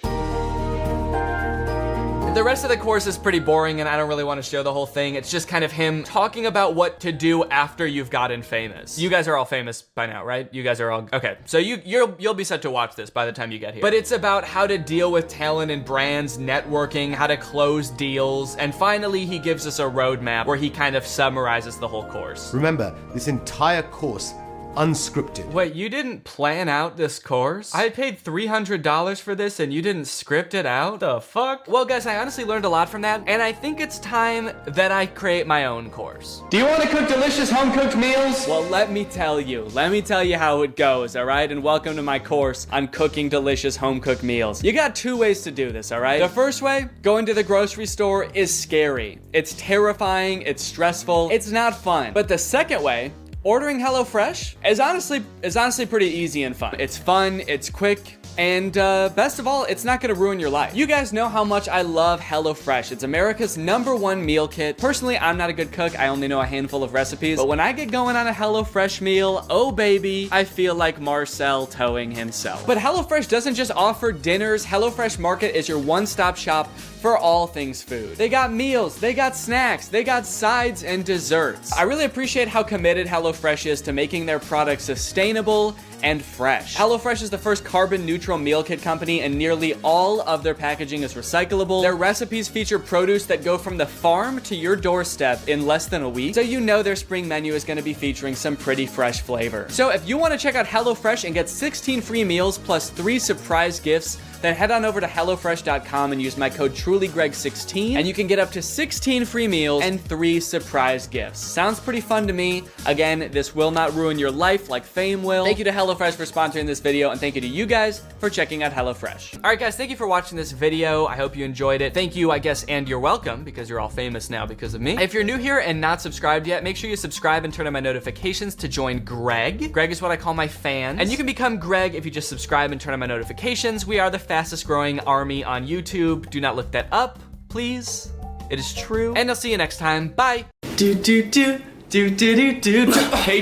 The rest of the course is pretty boring and I don't really want to show the whole thing. It's just kind of him talking about what to do after you've gotten famous. You guys are all famous by now, right? You guys are all, okay. So you'll be set to watch this by the time you get here. But it's about how to deal with talent and brands, networking, how to close deals, and finally he gives us a roadmap where he kind of summarizes the whole course. Remember, this entire course, unscripted. Wait, you didn't plan out this course? I paid $300 for this and you didn't script it out? The fuck? Well guys, I honestly learned a lot from that and I think it's time that I create my own course. Do you want to cook delicious home-cooked meals? Well, let me tell you how it goes, all right? And welcome to my course on cooking delicious home-cooked meals. You got two ways to do this, all right? The first way, going to the grocery store, is scary. It's terrifying, it's stressful, it's not fun. But the second way, ordering HelloFresh is honestly pretty easy and fun. It's fun, it's quick, and best of all, it's not gonna ruin your life. You guys know how much I love HelloFresh. It's America's #1 meal kit. Personally, I'm not a good cook. I only know a handful of recipes. But when I get going on a HelloFresh meal, oh baby, I feel like Marcel towing himself. But HelloFresh doesn't just offer dinners. HelloFresh Market is your one-stop shop for all things food. They got meals, they got snacks, they got sides and desserts. I really appreciate how committed HelloFresh is to making their products sustainable and fresh. HelloFresh is the first carbon neutral meal kit company and nearly all of their packaging is recyclable. Their recipes feature produce that go from the farm to your doorstep in less than a week. So you know their spring menu is gonna be featuring some pretty fresh flavor. So if you wanna check out HelloFresh and get 16 free meals plus 3 surprise gifts, then head on over to HelloFresh.com and use my code TrulyGreg16 and you can get up to 16 free meals and 3 surprise gifts. Sounds pretty fun to me. Again, this will not ruin your life like fame will. Thank you to HelloFresh for sponsoring this video and thank you to you guys for checking out HelloFresh. All right guys, thank you for watching this video. I hope you enjoyed it. Thank you, I guess, and you're welcome because you're all famous now because of me. If you're new here and not subscribed yet, make sure you subscribe and turn on my notifications to join Greg. Greg is what I call my fans. And you can become Greg if you just subscribe and turn on my notifications. We are the fastest growing army on YouTube. Do not look that up, please. It is true. And I'll see you next time. Bye. Hey,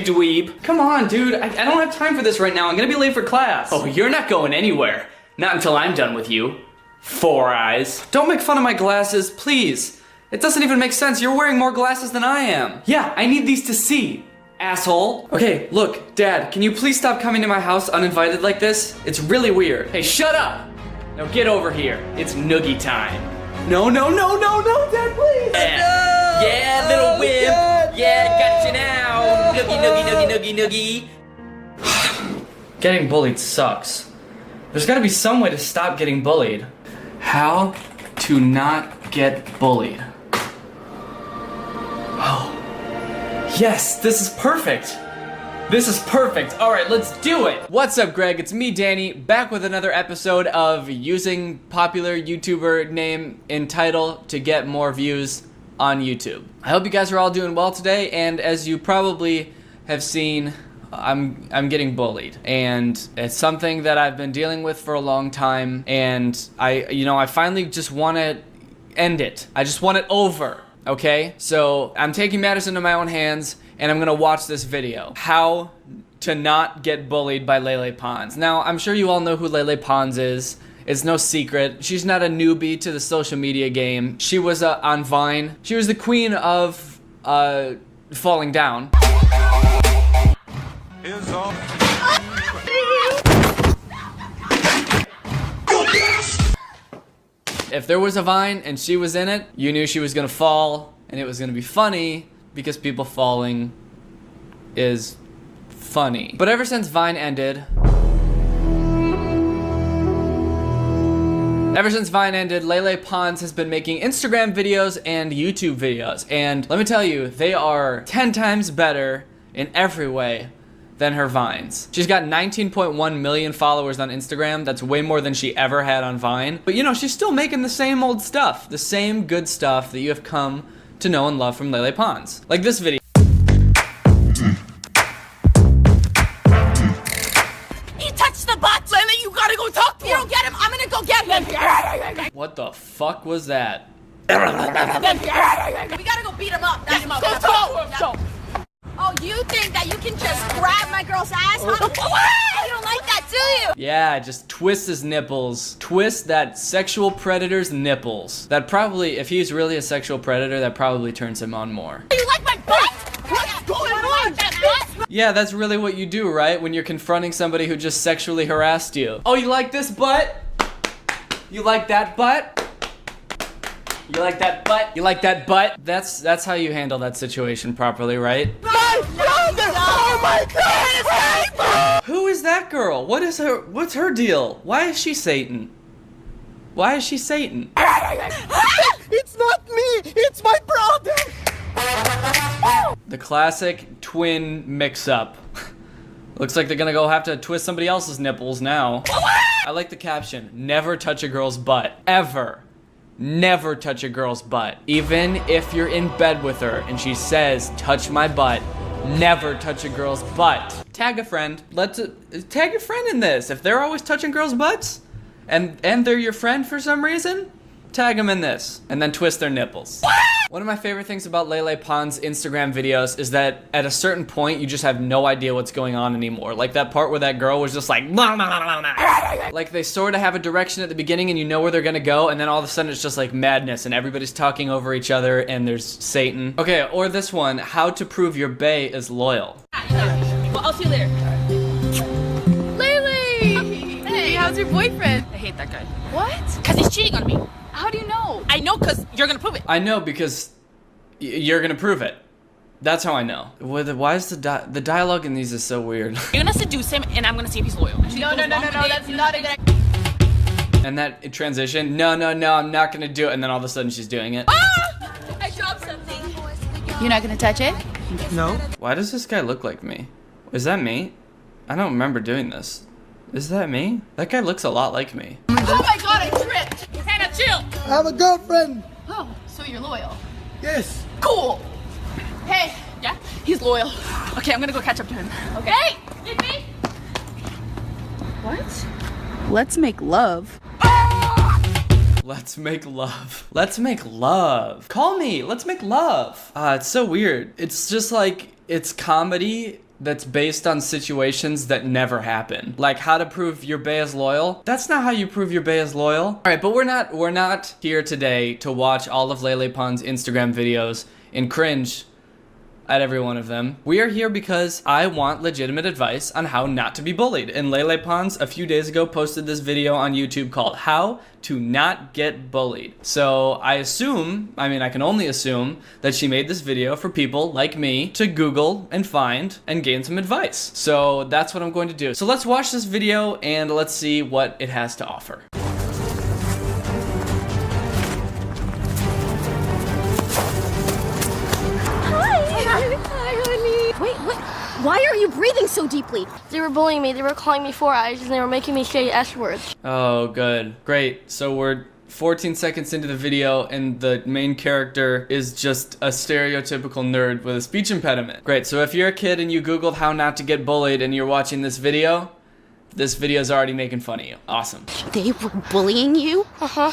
dweeb. Come on, dude. I don't have time for this right now. I'm gonna be late for class. Oh, you're not going anywhere. Not until I'm done with you. 4 eyes. Don't make fun of my glasses, please. It doesn't even make sense. You're wearing more glasses than I am. Yeah, I need these to see. Asshole. Okay, look, Dad, can you please stop coming to my house uninvited like this? It's really weird. Hey, shut up! Now get over here. It's noogie time. No, Dad, please! Yeah, little wimp. Dad, yeah, gotcha now. Noogie. Getting bullied sucks. There's gotta be some way to stop getting bullied. How to not get bullied. Oh. Yes, this is perfect. This is perfect. All right, let's do it. What's up, Greg? It's me, Danny, back with another episode of using popular YouTuber name and title to get more views on YouTube. I hope you guys are all doing well today, and as you probably have seen, I'm getting bullied, and it's something that I've been dealing with for a long time, and I finally just want to end it. I just want it over. Okay, so I'm taking matters into my own hands and I'm gonna watch this video. How to not get bullied by Lele Pons. Now, I'm sure you all know who Lele Pons is. It's no secret. She's not a newbie to the social media game. She was on Vine. She was the queen of falling down. If there was a Vine and she was in it, you knew she was gonna fall and it was gonna be funny because people falling is funny. But ever since Vine ended, Lele Pons has been making Instagram videos and YouTube videos. And let me tell you, they are 10 times better in every way than her Vines. She's got 19.1 million followers on Instagram. That's way more than she ever had on Vine. But you know, she's still making the same old stuff, the same good stuff that you have come to know and love from Lele Pons. Like this video. He touched the butt! Lele, you gotta go talk to him! You don't get him, I'm gonna go get him! What the fuck was that? We gotta go beat him up. That's go talk to him! Oh, you think that you can just grab my girl's ass, huh? You don't like that, do you? Yeah, just twist his nipples. Twist that sexual predator's nipples. That probably, if he's really a sexual predator, that probably turns him on more. You like my butt? What's going on? That butt? Yeah, that's really what you do, right? When you're confronting somebody who just sexually harassed you. Oh, you like this butt? You like that butt? You like that butt? You like that butt? That's how you handle that situation properly, right? My brother! Oh my God! Who is that girl? What's her deal? Why is she Satan? Why is she Satan? It's not me! It's my brother! The classic twin mix-up. Looks like they're gonna go have to twist somebody else's nipples now. I like the caption, never touch a girl's butt, ever. Never touch a girl's butt. Even if you're in bed with her and she says, touch my butt, never touch a girl's butt. Tag a friend. Tag your friend in this. If they're always touching girls' butts and they're your friend for some reason, tag them in this and then twist their nipples. One of my favorite things about Lele Pons Instagram videos is that at a certain point you just have no idea what's going on anymore. Like that part where that girl was just like like they sort of have a direction at the beginning and you know where they're gonna go, and then all of a sudden it's just like madness and everybody's talking over each other and there's Satan. Okay, or this one, how to prove your bae is loyal. Well, I'll see you later. Lele! Hey, how's your boyfriend? I hate that guy. What? Because he's cheating on me. How do you know? I know because you're going to prove it. I know because you're gonna prove it. That's how I know. Why is the dialogue in these is so weird? You're going to seduce him and I'm going to see if he's loyal. No, that's not a good. And that transition, no, I'm not gonna do it, and then all of a sudden she's doing it. Ah! I dropped something. You're not gonna touch it? No. Why does this guy look like me? Is that me? I don't remember doing this. Is that me? That guy looks a lot like me. Oh my God, I tripped. Hannah, chill. I have a girlfriend. Oh, so you're loyal. Yes. Cool. Hey. Yeah, he's loyal. Okay, I'm going to go catch up to him. Okay. Hey, it's me. What? Let's make love. Let's make love. Let's make love. Call me. Let's make love. It's so weird. It's just like, it's comedy that's based on situations that never happen. Like how to prove your bae is loyal. That's not how you prove your bae is loyal. All right, but we're not here today to watch all of Lele Pons Instagram videos and cringe at every one of them. We are here because I want legitimate advice on how not to be bullied. And Lele Pons a few days ago posted this video on YouTube called How to Not Get Bullied. So I can only assume that she made this video for people like me to Google and find and gain some advice. So that's what I'm going to do. So let's watch this video and let's see what it has to offer. Wait, what? Why are you breathing so deeply? They were bullying me. They were calling me Four Eyes, and they were making me say S words. Oh, good. Great. So we're 14 seconds into the video, and the main character is just a stereotypical nerd with a speech impediment. Great. So if you're a kid and you Googled how not to get bullied and you're watching this video's already making fun of you. Awesome. They were bullying you? Uh-huh.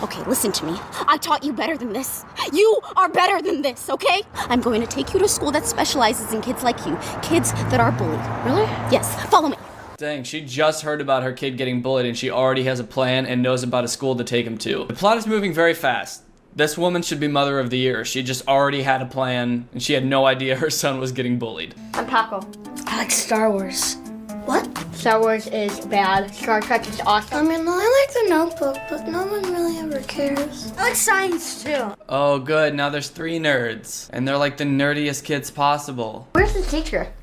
Okay, listen to me. I taught you better than this. You are better than this, okay? I'm going to take you to a school that specializes in kids like you. Kids that are bullied. Really? Yes. Follow me. Dang, she just heard about her kid getting bullied and she already has a plan and knows about a school to take him to. The plot is moving very fast. This woman should be Mother of the Year. She just already had a plan and she had no idea her son was getting bullied. I'm Paco. I like Star Wars. What? Star Wars is bad. Star Trek is awesome. I like The Notebook, but no one really ever cares. I like science too. Oh, good. Now there's 3 nerds. And they're like the nerdiest kids possible. Where's the teacher?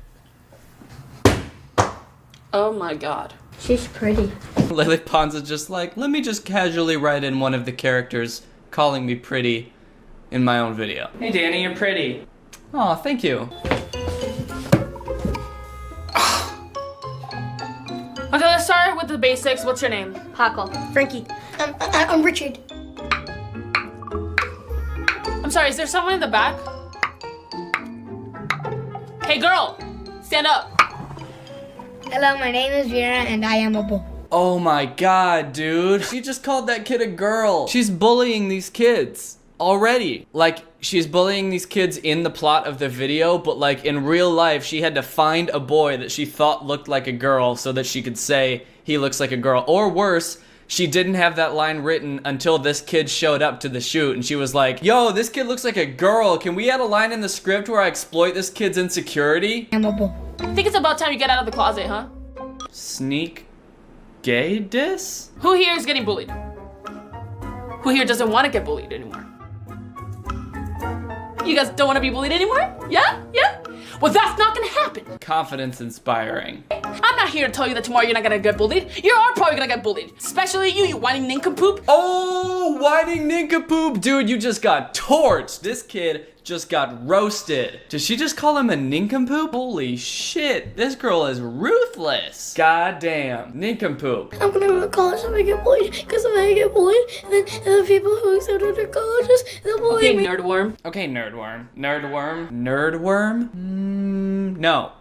Oh my God. She's pretty. Lele Pons is just like, let me just casually write in one of the characters calling me pretty in my own video. Hey Danny, you're pretty. Aw, thank you. Okay, let's start with the basics. What's your name? Paco. Frankie. I'm Richard. I'm sorry, is there someone in the back? Hey girl, stand up. Hello, my name is Vera and I am a bull. Oh my God, dude. She just called that kid a girl. She's bullying these kids. already. Like, she's bullying these kids in the plot of the video, but like in real life, she had to find a boy that she thought looked like a girl so that she could say he looks like a girl. Or worse, she didn't have that line written until this kid showed up to the shoot and she was like, yo, this kid looks like a girl. Can we add a line in the script where I exploit this kid's insecurity? I think it's about time you get out of the closet, huh? Sneak gay diss? Who here is getting bullied? Who here doesn't want to get bullied anymore? You guys don't want to be bullied anymore? Yeah? Yeah? Well, that's not gonna happen. Confidence inspiring. I'm not here to tell you that tomorrow you're not gonna get bullied. You are probably gonna get bullied. Especially you whining nincompoop. Oh, whining nincompoop. Dude, you just got torched. This kid just got roasted. Did she just call him a nincompoop? Holy shit, this girl is ruthless. Goddamn, nincompoop. I'm gonna go to college if I get bullied, because if I get bullied, then the people who accepted to colleges, they'll bully me. Nerdworm. Okay, nerdworm. Nerdworm? Nerdworm? No.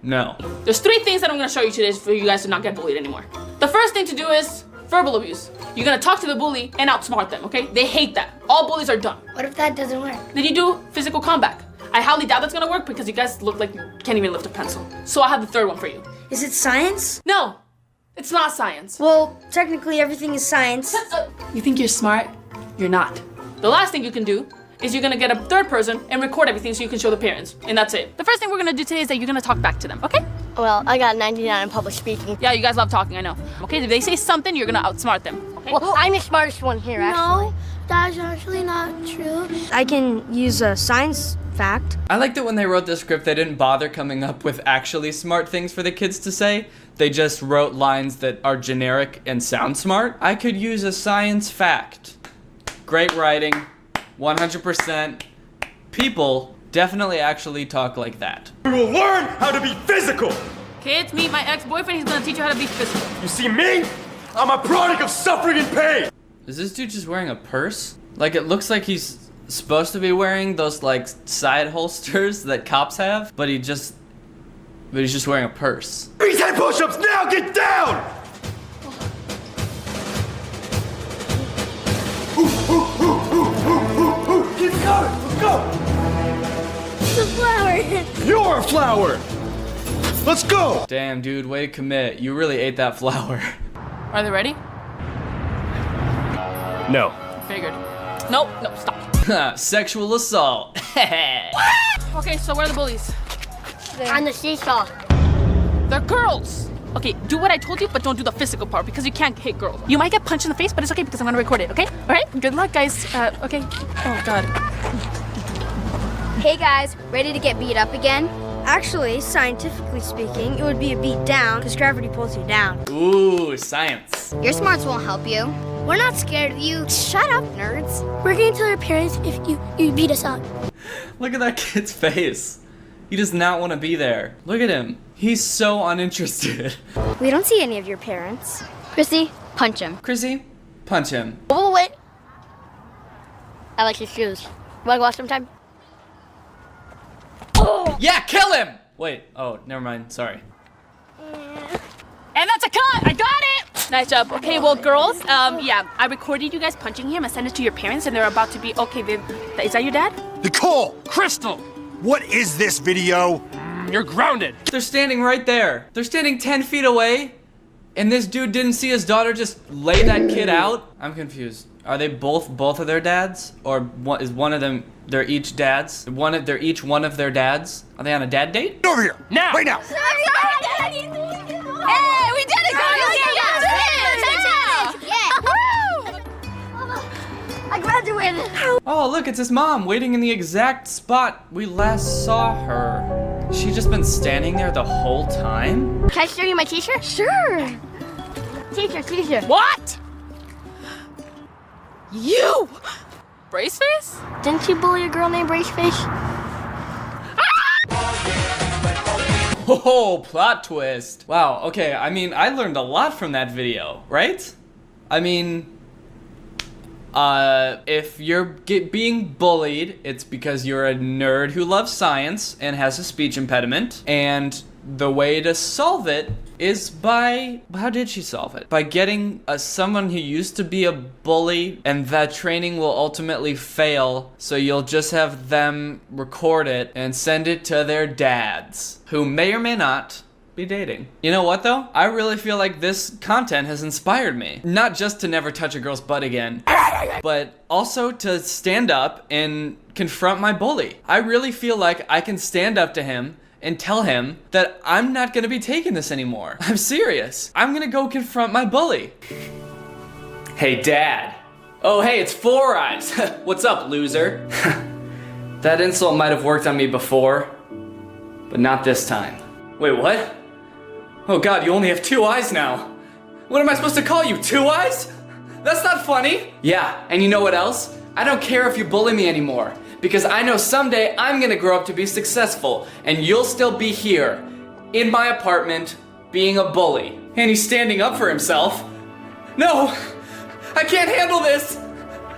No. There's 3 things that I'm gonna show you today for you guys to not get bullied anymore. The first thing to do is verbal abuse. You're gonna talk to the bully and outsmart them, okay? They hate that. All bullies are dumb. What if that doesn't work? Then you do physical combat. I highly doubt that's gonna work because you guys look like you can't even lift a pencil. So I have the third one for you. Is it science? No, it's not science. Well, technically everything is science. You think you're smart? You're not. The last thing you can do is you're gonna get a third person and record everything so you can show the parents. And that's it. The first thing we're gonna do today is that you're gonna talk back to them, okay? Well, I got 99 in public speaking. Yeah, you guys love talking, I know. Okay, if they say something, you're gonna outsmart them. Okay? Well, I'm the smartest one here, actually. No, that's actually not true. I can use a science fact. I like that when they wrote the script, they didn't bother coming up with actually smart things for the kids to say. They just wrote lines that are generic and sound smart. I could use a science fact. Great writing, 100%. People definitely actually talk like that. We will learn how to be physical. Kids, meet my ex-boyfriend. He's gonna teach you how to be physical. You see me? I'm a product of suffering and pain. Is this dude just wearing a purse? Like, it looks like he's supposed to be wearing those, like, side holsters that cops have, but he's just wearing a purse. 10 push-ups now, get down! Keep going, let's go! The flower. You're a flower! Let's go! Damn, dude, way to commit. You really ate that flower. Are they ready? No. Figured. Nope, stop. Sexual assault. Okay, so where are the bullies? On the seesaw. They're girls. Okay, do what I told you, but don't do the physical part because you can't hit girls. You might get punched in the face, but it's okay because I'm gonna record it, okay? All right, good luck, guys. Okay. Oh, God. Hey, guys, ready to get beat up again? Actually, scientifically speaking, it would be a beat down because gravity pulls you down. Ooh, science. Your smarts won't help you. We're not scared of you. Shut up, nerds. We're going to tell our parents if you beat us up. Look at that kid's face. He does not want to be there. Look at him. He's so uninterested. We don't see any of your parents. Chrissy, punch him. Chrissy, punch him. Oh, wait. I like his shoes. Want to go out sometime? Oh! Yeah, kill him! Wait, oh, never mind, sorry. And that's a cut! I got it! Nice job. Okay, well, girls, yeah, I recorded you guys punching him. I sent it to your parents, and they're about to be, okay, is that your dad? Nicole! Crystal! What is this video? You're grounded. They're standing right there. They're standing 10 feet away, and this dude didn't see his daughter just lay that kid out? I'm confused. Are they both of their dads? Or is one of them, they're each dads? They're each one of their dads? Are they on a dad date? Over here! Now! Right now! Hey, we did it, I graduated. Oh, look, it's his mom waiting in the exact spot we last saw her. She just been standing there the whole time? Can I show you my t-shirt? Sure. T-shirt. What? You! Braceface? Didn't you bully a girl named Braceface? Oh, plot twist. Wow, okay, I mean, I learned a lot from that video, right? I mean, if you're being bullied, it's because you're a nerd who loves science and has a speech impediment, and the way to solve it is by, how did she solve it? By getting someone who used to be a bully, and that training will ultimately fail, so you'll just have them record it and send it to their dads, who may or may not be dating. You know what though? I really feel like this content has inspired me. Not just to never touch a girl's butt again, but also to stand up and confront my bully. I really feel like I can stand up to him and tell him that I'm not gonna be taking this anymore. I'm serious. I'm gonna go confront my bully. Hey, Dad. Oh, hey, it's Four Eyes. What's up, loser? That insult might have worked on me before, but not this time. Wait, what? Oh God, you only have 2 eyes now. What am I supposed to call you, 2 eyes? That's not funny. Yeah, and you know what else? I don't care if you bully me anymore, because I know someday I'm gonna grow up to be successful, and you'll still be here, in my apartment, being a bully. And he's standing up for himself. No, I can't handle this.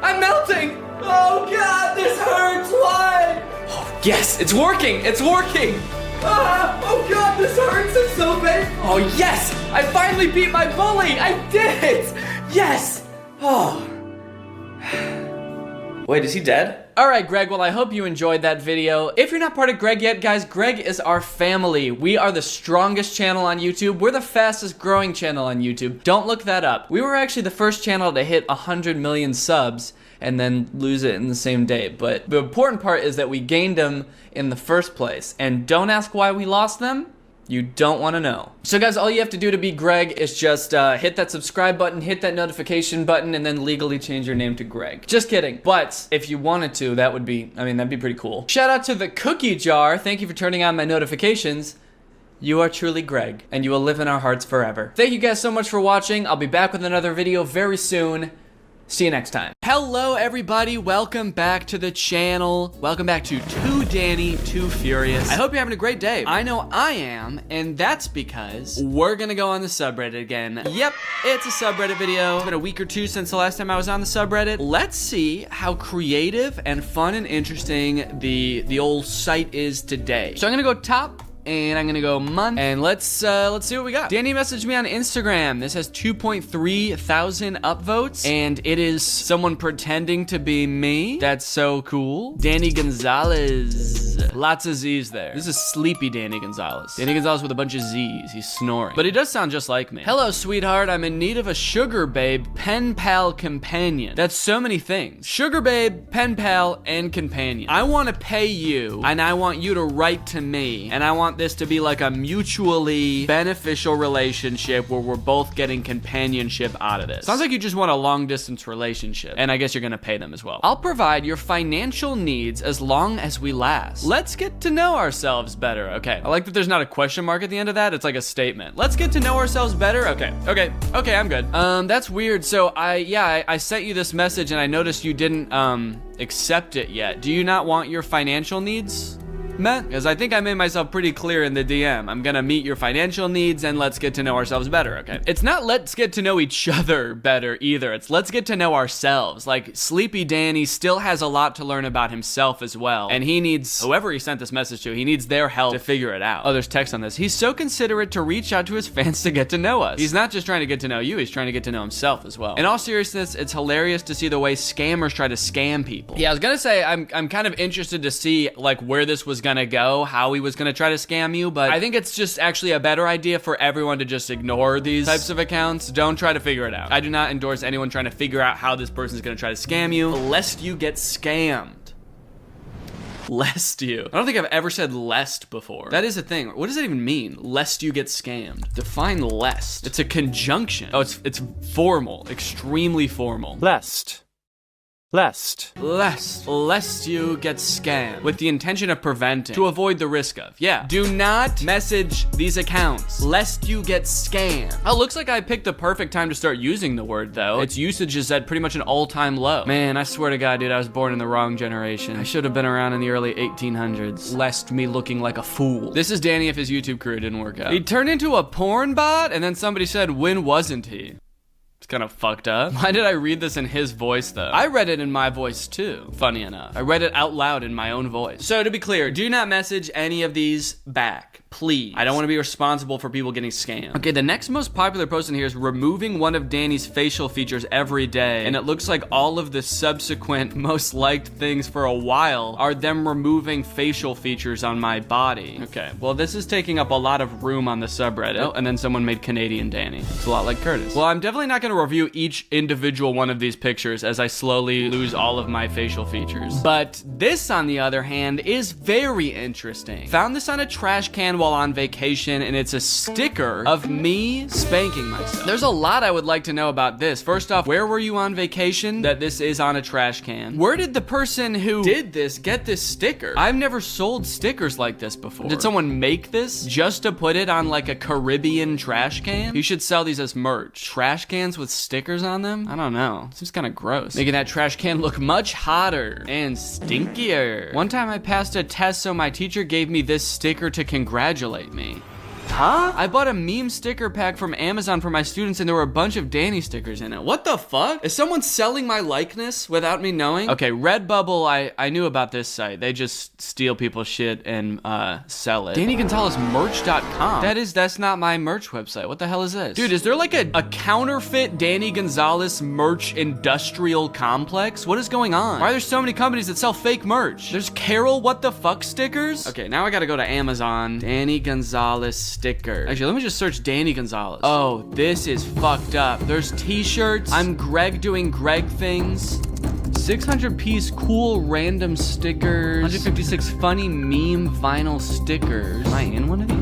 I'm melting. Oh God, this hurts, why? Oh, yes, it's working, it's working. Oh God, this hurts, it's so painful. Oh yes, I finally beat my bully, I did it. Yes. Oh. Wait, is he dead? Alright, Greg, well, I hope you enjoyed that video. If you're not part of Greg yet, guys, Greg is our family. We are the strongest channel on YouTube. We're the fastest growing channel on YouTube. Don't look that up. We were actually the first channel to hit 100 million subs and then lose it in the same day. But the important part is that we gained them in the first place. And don't ask why we lost them. You don't want to know. So guys, all you have to do to be Greg is just hit that subscribe button, hit that notification button, and then legally change your name to Greg. Just kidding. But if you wanted to, that would be, I mean, that'd be pretty cool. Shout out to the cookie jar. Thank you for turning on my notifications. You are truly Greg, and you will live in our hearts forever. Thank you guys so much for watching. I'll be back with another video very soon. See you next time. Hello everybody, welcome back to the channel. Welcome back to Too Danny, Too Furious. I hope you're having a great day. I know I am, and that's because we're gonna go on the subreddit again. Yep, it's a subreddit video. It's been a week or two since the last time I was on the subreddit. Let's see how creative and fun and interesting the old site is today. So I'm gonna go top, and I'm gonna go month, and let's see what we got. Danny messaged me on Instagram. This has 2.3 thousand upvotes, and it is someone pretending to be me. That's so cool. Danny Gonzalez. Lots of Z's there. This is sleepy Danny Gonzalez. Danny Gonzalez with a bunch of Z's. He's snoring. But he does sound just like me. Hello, sweetheart. I'm in need of a sugar babe, pen pal, companion. That's so many things. Sugar babe, pen pal, and companion. I want to pay you, and I want you to write to me, and I want this to be like a mutually beneficial relationship where we're both getting companionship out of this. Sounds like you just want a long distance relationship, and I guess you're gonna pay them as well. I'll provide your financial needs as long as we last. Let's get to know ourselves better. Okay, I like that there's not a question mark at the end of that. It's like a statement. Let's get to know ourselves better. Okay, I'm good. That's weird. So I sent you this message and I noticed you didn't accept it yet. Do you not want your financial needs met? Because I think I made myself pretty clear in the DM. I'm gonna meet your financial needs and let's get to know ourselves better, okay? It's not let's get to know each other better either. It's let's get to know ourselves. Like, Sleepy Danny still has a lot to learn about himself as well. And he needs, whoever he sent this message to, he needs their help to figure it out. Oh, there's text on this. He's so considerate to reach out to his fans to get to know us. He's not just trying to get to know you, he's trying to get to know himself as well. In all seriousness, it's hilarious to see the way scammers try to scam people. Yeah, I was gonna say, I'm kind of interested to see like where this was gonna go, how he was gonna try to scam you, but I think it's just actually a better idea for everyone to just ignore these types of accounts. Don't try to figure it out. I do not endorse anyone trying to figure out how this person's gonna try to scam you, lest you get scammed. Lest you. I don't think I've ever said lest before. That is a thing. What does that even mean? Lest you get scammed. Define lest. It's a conjunction. Oh, it's formal, extremely formal. Lest you get scammed with the intention of preventing, to avoid the risk of. Yeah. Do not message these accounts lest you get scammed. Oh, looks like I picked the perfect time to start using the word though. Its usage is at pretty much an all-time low. Man, I swear to God, dude, I was born in the wrong generation. I should have been around in the early 1800s. Lest me looking like a fool. This is Danny if his YouTube career didn't work out. He turned into a porn bot and then somebody said, when wasn't he? It's kind of fucked up. Why did I read this in his voice though? I read it in my voice too, funny enough. I read it out loud in my own voice. So to be clear, do not message any of these back, please. I don't want to be responsible for people getting scammed. Okay, the next most popular post in here is removing one of Danny's facial features every day, and it looks like all of the subsequent most liked things for a while are them removing facial features on my body. Okay, well this is taking up a lot of room on the subreddit. Oh, and then someone made Canadian Danny. It's a lot like Curtis. Well, I'm definitely not going to review each individual one of these pictures as I slowly lose all of my facial features. But this, on the other hand, is very interesting. Found this on a trash can while on vacation, and it's a sticker of me spanking myself. There's a lot I would like to know about this. First off, where were you on vacation that this is on a trash can? Where did the person who did this get this sticker? I've never sold stickers like this before. Did someone make this just to put it on like a Caribbean trash can? You should sell these as merch. Trash cans with stickers on them? I don't know. Seems kind of gross. Making that trash can look much hotter and stinkier. One time I passed a test, so my teacher gave me this sticker to congratulate me. Huh? I bought a meme sticker pack from Amazon for my students, and there were a bunch of Danny stickers in it. What the fuck? Is someone selling my likeness without me knowing? Okay, Redbubble, I knew about this site. They just steal people's shit and sell it. Danny Gonzalez merch.com. That's not my merch website. What the hell is this? Dude, is there like a counterfeit Danny Gonzalez merch industrial complex? What is going on? Why are there so many companies that sell fake merch? There's Carol what the fuck stickers? Okay, now I gotta go to Amazon. Danny Gonzalez sticker. Actually, let me just search Danny Gonzalez. Oh, this is fucked up. There's t-shirts. I'm Greg doing Greg things. 600 piece cool random stickers. 156 funny meme vinyl stickers. Am I in one of these?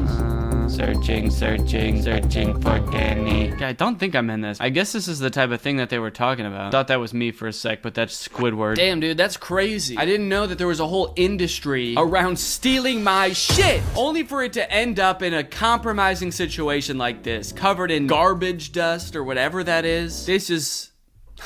Searching for Danny. Okay, I don't think I'm in this. I guess this is the type of thing that they were talking about. Thought that was me for a sec, but that's Squidward. Damn, dude, that's crazy. I didn't know that there was a whole industry around stealing my shit, only for it to end up in a compromising situation like this, covered in garbage dust or whatever that is. This is...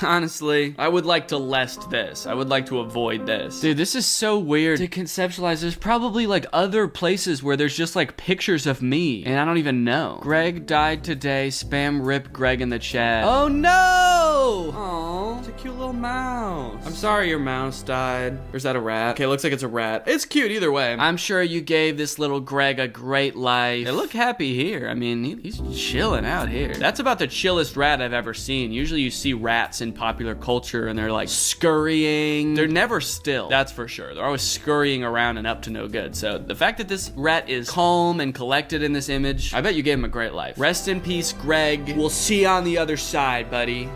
Honestly, I would like to lest this. I would like to avoid this. Dude, this is so weird to conceptualize. There's probably like other places where there's just like pictures of me and I don't even know. Greg died today. Spam rip Greg in the chat. Oh no! Aw, it's a cute little mouse. I'm sorry your mouse died. Or is that a rat? Okay, looks like it's a rat. It's cute either way. I'm sure you gave this little Greg a great life. They look happy here. I mean, he's chilling out here. That's about the chillest rat I've ever seen. Usually you see rats in popular culture and they're like scurrying. They're never still, that's for sure. They're always scurrying around and up to no good. So the fact that this rat is calm and collected in this image, I bet you gave him a great life. Rest in peace, Greg. We'll see you on the other side, buddy.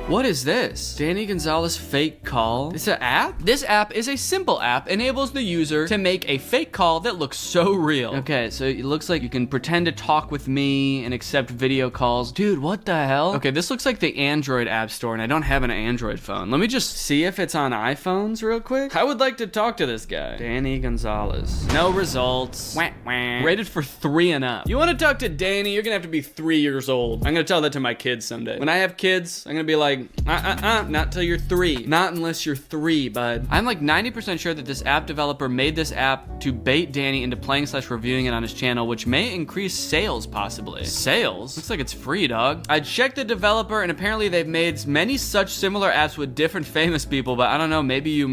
What is this? Danny Gonzalez fake call? It's an app? This app is a simple app, enables the user to make a fake call that looks so real. Okay, so it looks like you can pretend to talk with me and accept video calls. Dude, what the hell? Okay, this looks like the Android app store and I don't have an Android phone. Let me just see if it's on iPhones real quick. I would like to talk to this guy. Danny Gonzalez. No results. Wah, wah. Rated for 3 and up. You want to talk to Danny? You're gonna have to be 3 years old. I'm gonna tell that to my kids someday. When I have kids, I'm gonna be like, not till you're 3. Not unless you're 3, bud. I'm like 90% sure that this app developer made this app to bait Danny into playing/reviewing it on his channel, which may increase sales possibly. Sales? Looks like it's free, dog. I checked the developer and apparently they've made many such similar apps with different famous people, but I don't know, maybe you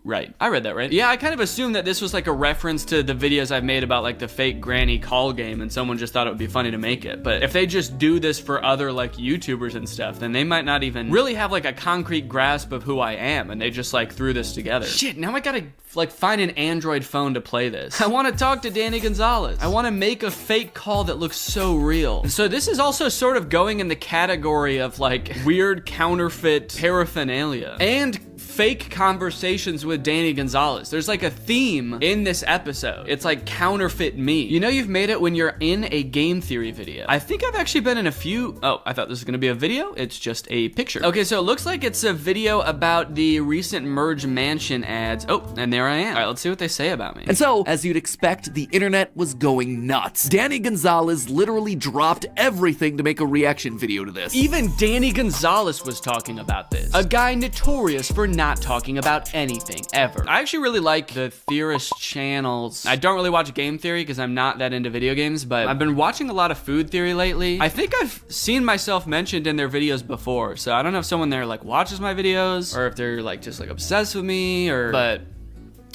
right. I read that right. Yeah, I kind of assumed that this was like a reference to the videos I've made about like the fake granny call game and someone just thought it would be funny to make it. But if they just do this for other like YouTubers and stuff, then they might not even really have like a concrete grasp of who I am and they just like threw this together. Shit, now I gotta like find an Android phone to play this. I want to talk to Danny Gonzalez. I want to make a fake call that looks so real. And so this is also sort of going in the category of like weird counterfeit paraphernalia and fake conversations with Danny Gonzalez. There's like a theme in this episode. It's like counterfeit me. You know you've made it when you're in a game theory video. I think I've actually been in a few. Oh, I thought this was gonna be a video. It's just a picture. Okay, so it looks like it's a video about the recent Merge Mansion ads. Oh, and there I am. All right, let's see what they say about me. And so, as you'd expect, the internet was going nuts. Danny Gonzalez literally dropped everything to make a reaction video to this. Even Danny Gonzalez was talking about this. A guy notorious for not talking about anything, ever. I actually really like the theorist channels. I don't really watch game theory because I'm not that into video games, but I've been watching a lot of food theory lately. I think I've seen myself mentioned in their videos before, so I don't know if someone there like watches my videos or if they're like just like obsessed with me but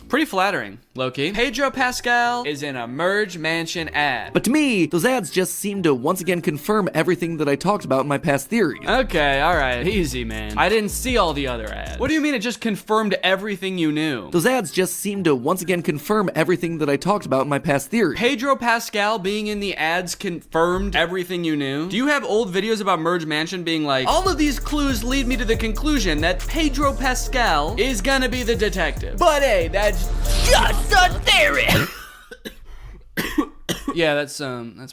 pretty flattering, low-key. Pedro Pascal is in a Merge Mansion ad. But to me, those ads just seem to once again confirm everything that I talked about in my past theory. Okay, all right, easy, man. I didn't see all the other ads. What do you mean it just confirmed everything you knew? Those ads just seem to once again confirm everything that I talked about in my past theory. Pedro Pascal being in the ads confirmed everything you knew? Do you have old videos about Merge Mansion being like, all of these clues lead me to the conclusion that Pedro Pascal is gonna be the detective. But hey, that's just a theory. Yeah, that's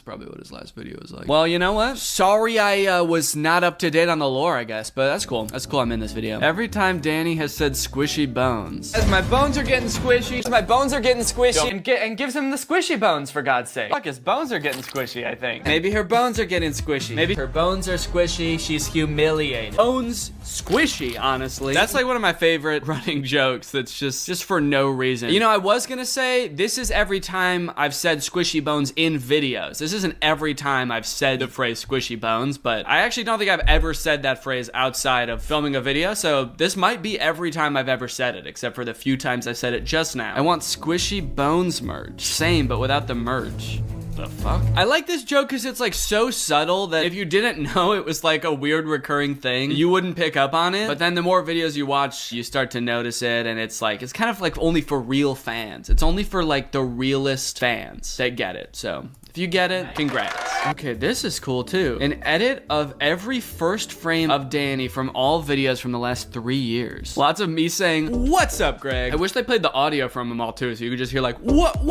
probably what his last video was like. Well, you know what? Sorry I was not up to date on the lore, I guess, but that's cool. That's cool I'm in this video. Every time Danny has said squishy bones. As my bones are getting squishy. My bones are getting squishy. And gives him the squishy bones, for God's sake. Fuck, his bones are getting squishy, I think. Maybe her bones are getting squishy. Maybe her bones are squishy. She's humiliated. Bones squishy, honestly. That's like one of my favorite running jokes that's just for no reason. You know, I was gonna say, this is every time I've said squishy bones in videos. This isn't every time I've said the phrase squishy bones, but I actually don't think I've ever said that phrase outside of filming a video, so this might be every time I've ever said it, except for the few times I said it just now. I want squishy bones merge. Same, but without the merge. The fuck? I like this joke because it's like so subtle that if you didn't know it was like a weird recurring thing, you wouldn't pick up on it. But then the more videos you watch, you start to notice it, and it's kind of like only for real fans. It's only for like the realest fans that get it. So if you get it, congrats. Okay, this is cool too. An edit of every first frame of Danny from all videos from the last 3 years. Lots of me saying, "What's up, Greg?" I wish they played the audio from them all too, so you could just hear like, what.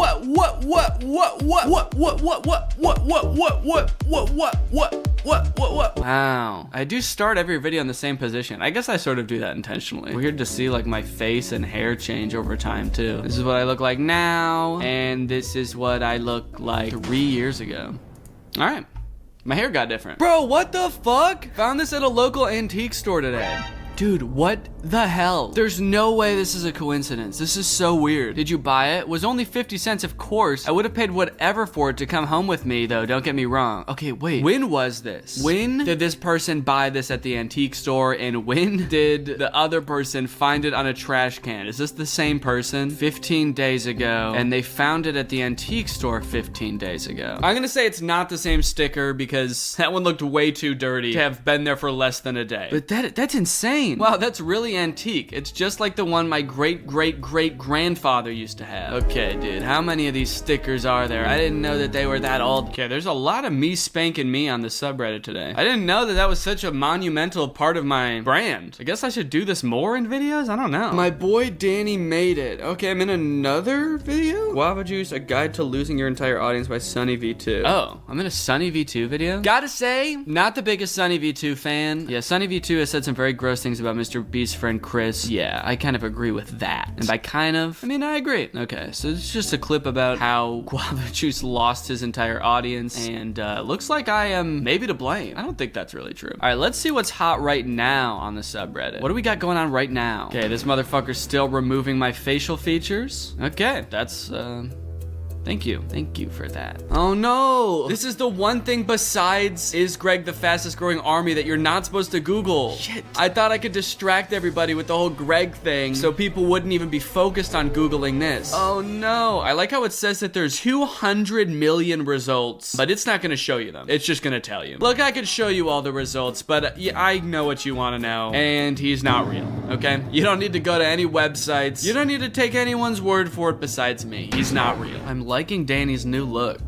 Wow. I do start every video in the same position. I guess I sort of do that intentionally. Weird to see like my face and hair change over time too. This is what I look like now, and this is what I look like 3 years ago. All right. My hair got different. Bro, what the fuck? Found this at a local antique store today. Dude, what the hell? There's no way this is a coincidence. This is so weird. Did you buy it? It was only 50 cents, of course. I would have paid whatever for it to come home with me, though. Don't get me wrong. Okay, wait. When was this? When did this person buy this at the antique store, and when did the other person find it on a trash can? Is this the same person? 15 days ago, and they found it at the antique store 15 days ago. I'm gonna say it's not the same sticker because that one looked way too dirty to have been there for less than a day. But that's insane. Wow, that's really antique. It's just like the one my great-great-great-grandfather used to have. Okay, dude, how many of these stickers are there? I didn't know that they were that old. Okay, there's a lot of me spanking me on the subreddit today. I didn't know that was such a monumental part of my brand. I guess I should do this more in videos? I don't know. My boy Danny made it. Okay, I'm in another video? Guava Juice, a guide to losing your entire audience by Sunny V2. Oh, I'm in a Sunny V2 video? Gotta say, not the biggest Sunny V2 fan. Yeah, Sunny V2 has said some very gross things about Mr. Beast's friend Chris. Yeah, I kind of agree with that. And by kind of, I mean I agree. Okay, so it's just a clip about how Guava Juice lost his entire audience, and looks like I am maybe to blame. I don't think that's really true. All right, let's see what's hot right now on the subreddit. What do we got going on right now? Okay, this motherfucker's still removing my facial features. Okay, that's Thank you for that. Oh no, this is the one thing besides is Greg the fastest growing army that you're not supposed to Google. Shit. I thought I could distract everybody with the whole Greg thing so people wouldn't even be focused on Googling this. Oh no, I like how it says that there's 200 million results, but it's not gonna show you them. It's just gonna tell you. Look, I could show you all the results, but I know what you wanna know, and he's not real, okay? You don't need to go to any websites. You don't need to take anyone's word for it besides me. He's not real. I'm liking Danny's new look.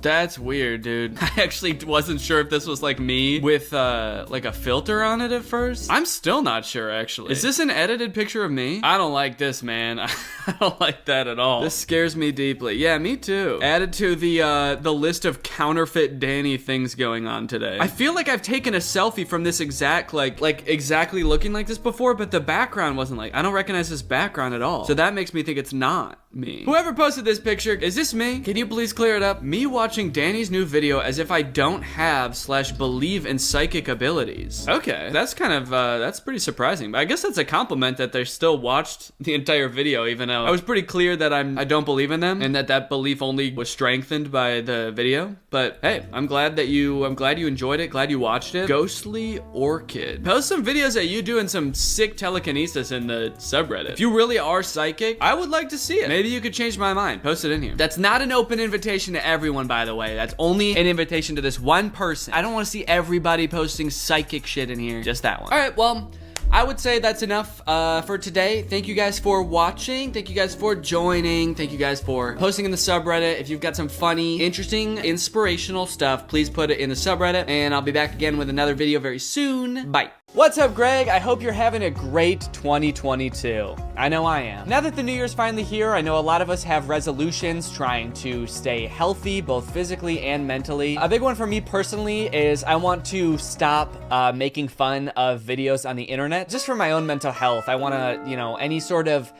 That's weird, dude. I actually wasn't sure if this was like me with like a filter on it at first. I'm still not sure, actually. Is this an edited picture of me? I don't like this, man. I don't like that at all. This scares me deeply. Yeah, me too. Added to the list of counterfeit Danny things going on today. I feel like I've taken a selfie from this exact, like exactly looking like this before, but the background wasn't like, I don't recognize this background at all. So that makes me think it's not. me. Whoever posted this picture, is this me? Can you please clear it up? Me watching Danny's new video as if I don't have / believe in psychic abilities. Okay, that's kind of, that's pretty surprising. But I guess that's a compliment that they still watched the entire video, even though I was pretty clear that I don't believe in them and that belief only was strengthened by the video. But hey, I'm glad you enjoyed it, glad you watched it. Ghostly Orchid. Post some videos that you doing some sick telekinesis in the subreddit. If you really are psychic, I would like to see it. Maybe you could change my mind. Post it in here. That's not an open invitation to everyone, by the way. That's only an invitation to this one person. I don't want to see everybody posting psychic shit in here. Just that one. All right, well, I would say that's enough for today. Thank you guys for watching. Thank you guys for joining. Thank you guys for posting in the subreddit. If you've got some funny, interesting, inspirational stuff, please put it in the subreddit. And I'll be back again with another video very soon. Bye. What's up, Greg? I hope you're having a great 2022. I know I am. Now that the new year's finally here, I know a lot of us have resolutions trying to stay healthy, both physically and mentally. A big one for me personally is I want to stop making fun of videos on the internet, just for my own mental health. I want to, you know, any sort of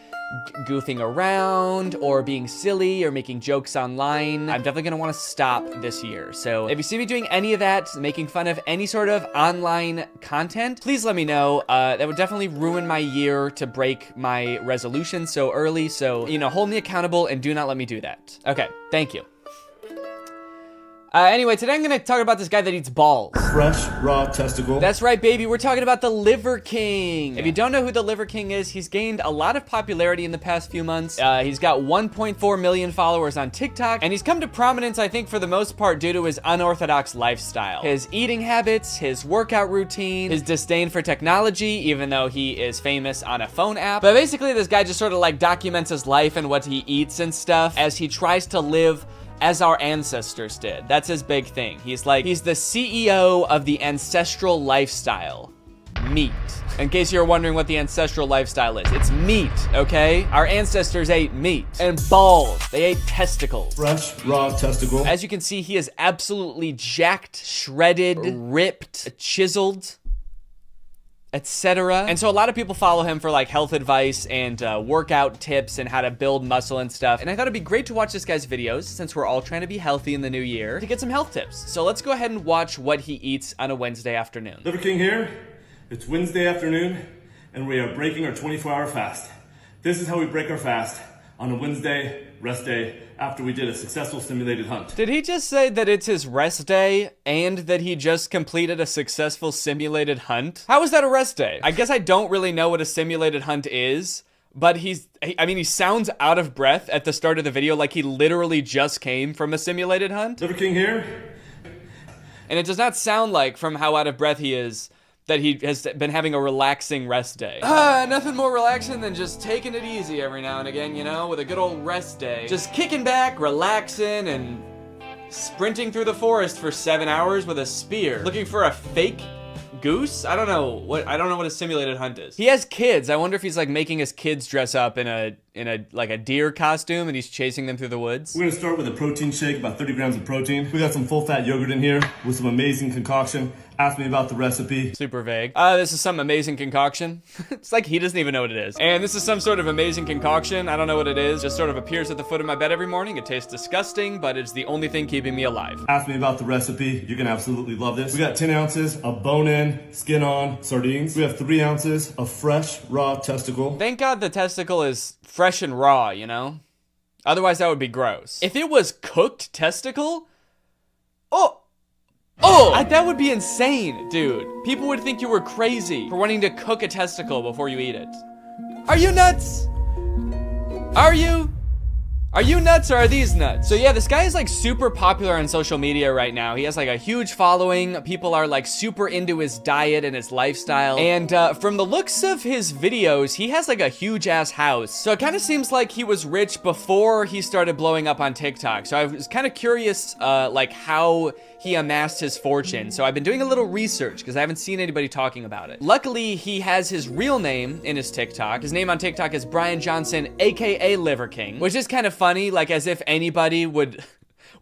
goofing around or being silly or making jokes online, I'm definitely gonna want to stop this year. So if you see me doing any of that, making fun of any sort of online content, please let me know. That would definitely ruin my year to break my resolution so early. So, you know, hold me accountable and do not let me do that. Okay, thank you. Anyway, today I'm gonna talk about this guy that eats balls. Fresh, raw testicle. That's right, baby. We're talking about the Liver King. If you don't know who the Liver King is, he's gained a lot of popularity in the past few months. He's got 1.4 million followers on TikTok, and he's come to prominence, I think, for the most part due to his unorthodox lifestyle. His eating habits, his workout routine, his disdain for technology, even though he is famous on a phone app. But basically, this guy just sort of like documents his life and what he eats and stuff as he tries to live as our ancestors did. That's his big thing. He's the CEO of the ancestral lifestyle. Meat. In case you're wondering what the ancestral lifestyle is, it's meat, okay? Our ancestors ate meat and balls. They ate testicles. Fresh, raw testicle. As you can see, he is absolutely jacked, shredded, ripped, chiseled, etc. And so a lot of people follow him for like health advice and workout tips and how to build muscle and stuff. And I thought it'd be great to watch this guy's videos since we're all trying to be healthy in the new year to get some health tips. So let's go ahead and watch what he eats on a Wednesday afternoon. Liver King here. It's Wednesday afternoon and we are breaking our 24-hour fast. This is how we break our fast on a Wednesday rest day after we did a successful simulated hunt. Did he just say that it's his rest day and that he just completed a successful simulated hunt? How is that a rest day? I guess I don't really know what a simulated hunt is, but he sounds out of breath at the start of the video like he literally just came from a simulated hunt. Liver King here. And it does not sound like, from how out of breath he is, that he has been having a relaxing rest day. Nothing more relaxing than just taking it easy every now and again, you know, with a good old rest day. Just kicking back, relaxing, and sprinting through the forest for 7 hours with a spear. Looking for a fake goose? I don't know what a simulated hunt is. He has kids. I wonder if he's like making his kids dress up in a deer costume and he's chasing them through the woods. We're gonna start with a protein shake, about 30 grams of protein. We got some full fat yogurt in here with some amazing concoction. Ask me about the recipe. Super vague. This is some amazing concoction. It's like he doesn't even know what it is. And this is some sort of amazing concoction. I don't know what it is. Just sort of appears at the foot of my bed every morning. It tastes disgusting, but it's the only thing keeping me alive. Ask me about the recipe. You're gonna absolutely love this. We got 10 ounces of bone-in, skin-on sardines. We have 3 ounces of fresh, raw testicle. Thank God the testicle is fresh and raw, you know? Otherwise, that would be gross. If it was cooked testicle, that would be insane, dude. People would think you were crazy for wanting to cook a testicle before you eat it. Are you nuts? Are you? Are you nuts or are these nuts? So yeah, this guy is like super popular on social media right now. He has like a huge following. People are like super into his diet and his lifestyle. And from the looks of his videos, he has like a huge ass house. So it kind of seems like he was rich before he started blowing up on TikTok. So I was kind of curious like how he amassed his fortune. So I've been doing a little research because I haven't seen anybody talking about it. Luckily, he has his real name in his TikTok. His name on TikTok is Brian Johnson, aka Liver King, which is kind of funny, like as if anybody would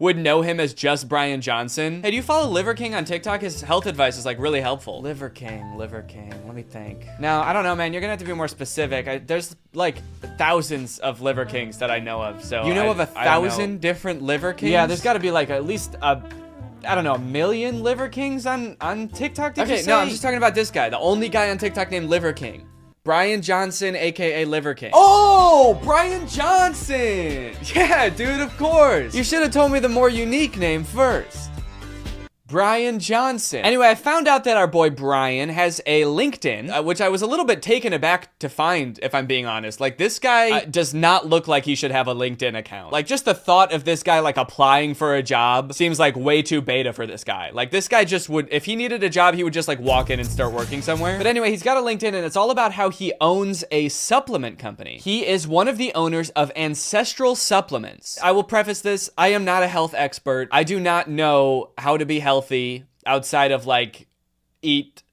would know him as just Brian Johnson. Hey, do you follow Liver King on TikTok? His health advice is like really helpful. Liver King, let me think. Now, I don't know, man, you're gonna have to be more specific. There's like thousands of Liver Kings that I know of, so. You know of 1,000 different Liver Kings? Yeah, there's gotta be like at least I don't know, 1 million Liver Kings on TikTok, did you say? No, I'm just talking about this guy, the only guy on TikTok named Liver King. Brian Johnson, aka Liver King. Oh, Brian Johnson! Yeah, dude, of course. You should have told me the more unique name first. Brian Johnson. Anyway, I found out that our boy Brian has a LinkedIn, which I was a little bit taken aback to find, if I'm being honest. Like, this guy does not look like he should have a LinkedIn account. Like, just the thought of this guy, like, applying for a job seems like way too beta for this guy. Like, this guy just would, if he needed a job, he would just, like, walk in and start working somewhere. But anyway, he's got a LinkedIn, and it's all about how he owns a supplement company. He is one of the owners of Ancestral Supplements. I will preface this, I am not a health expert. I do not know how to be healthy outside of like eat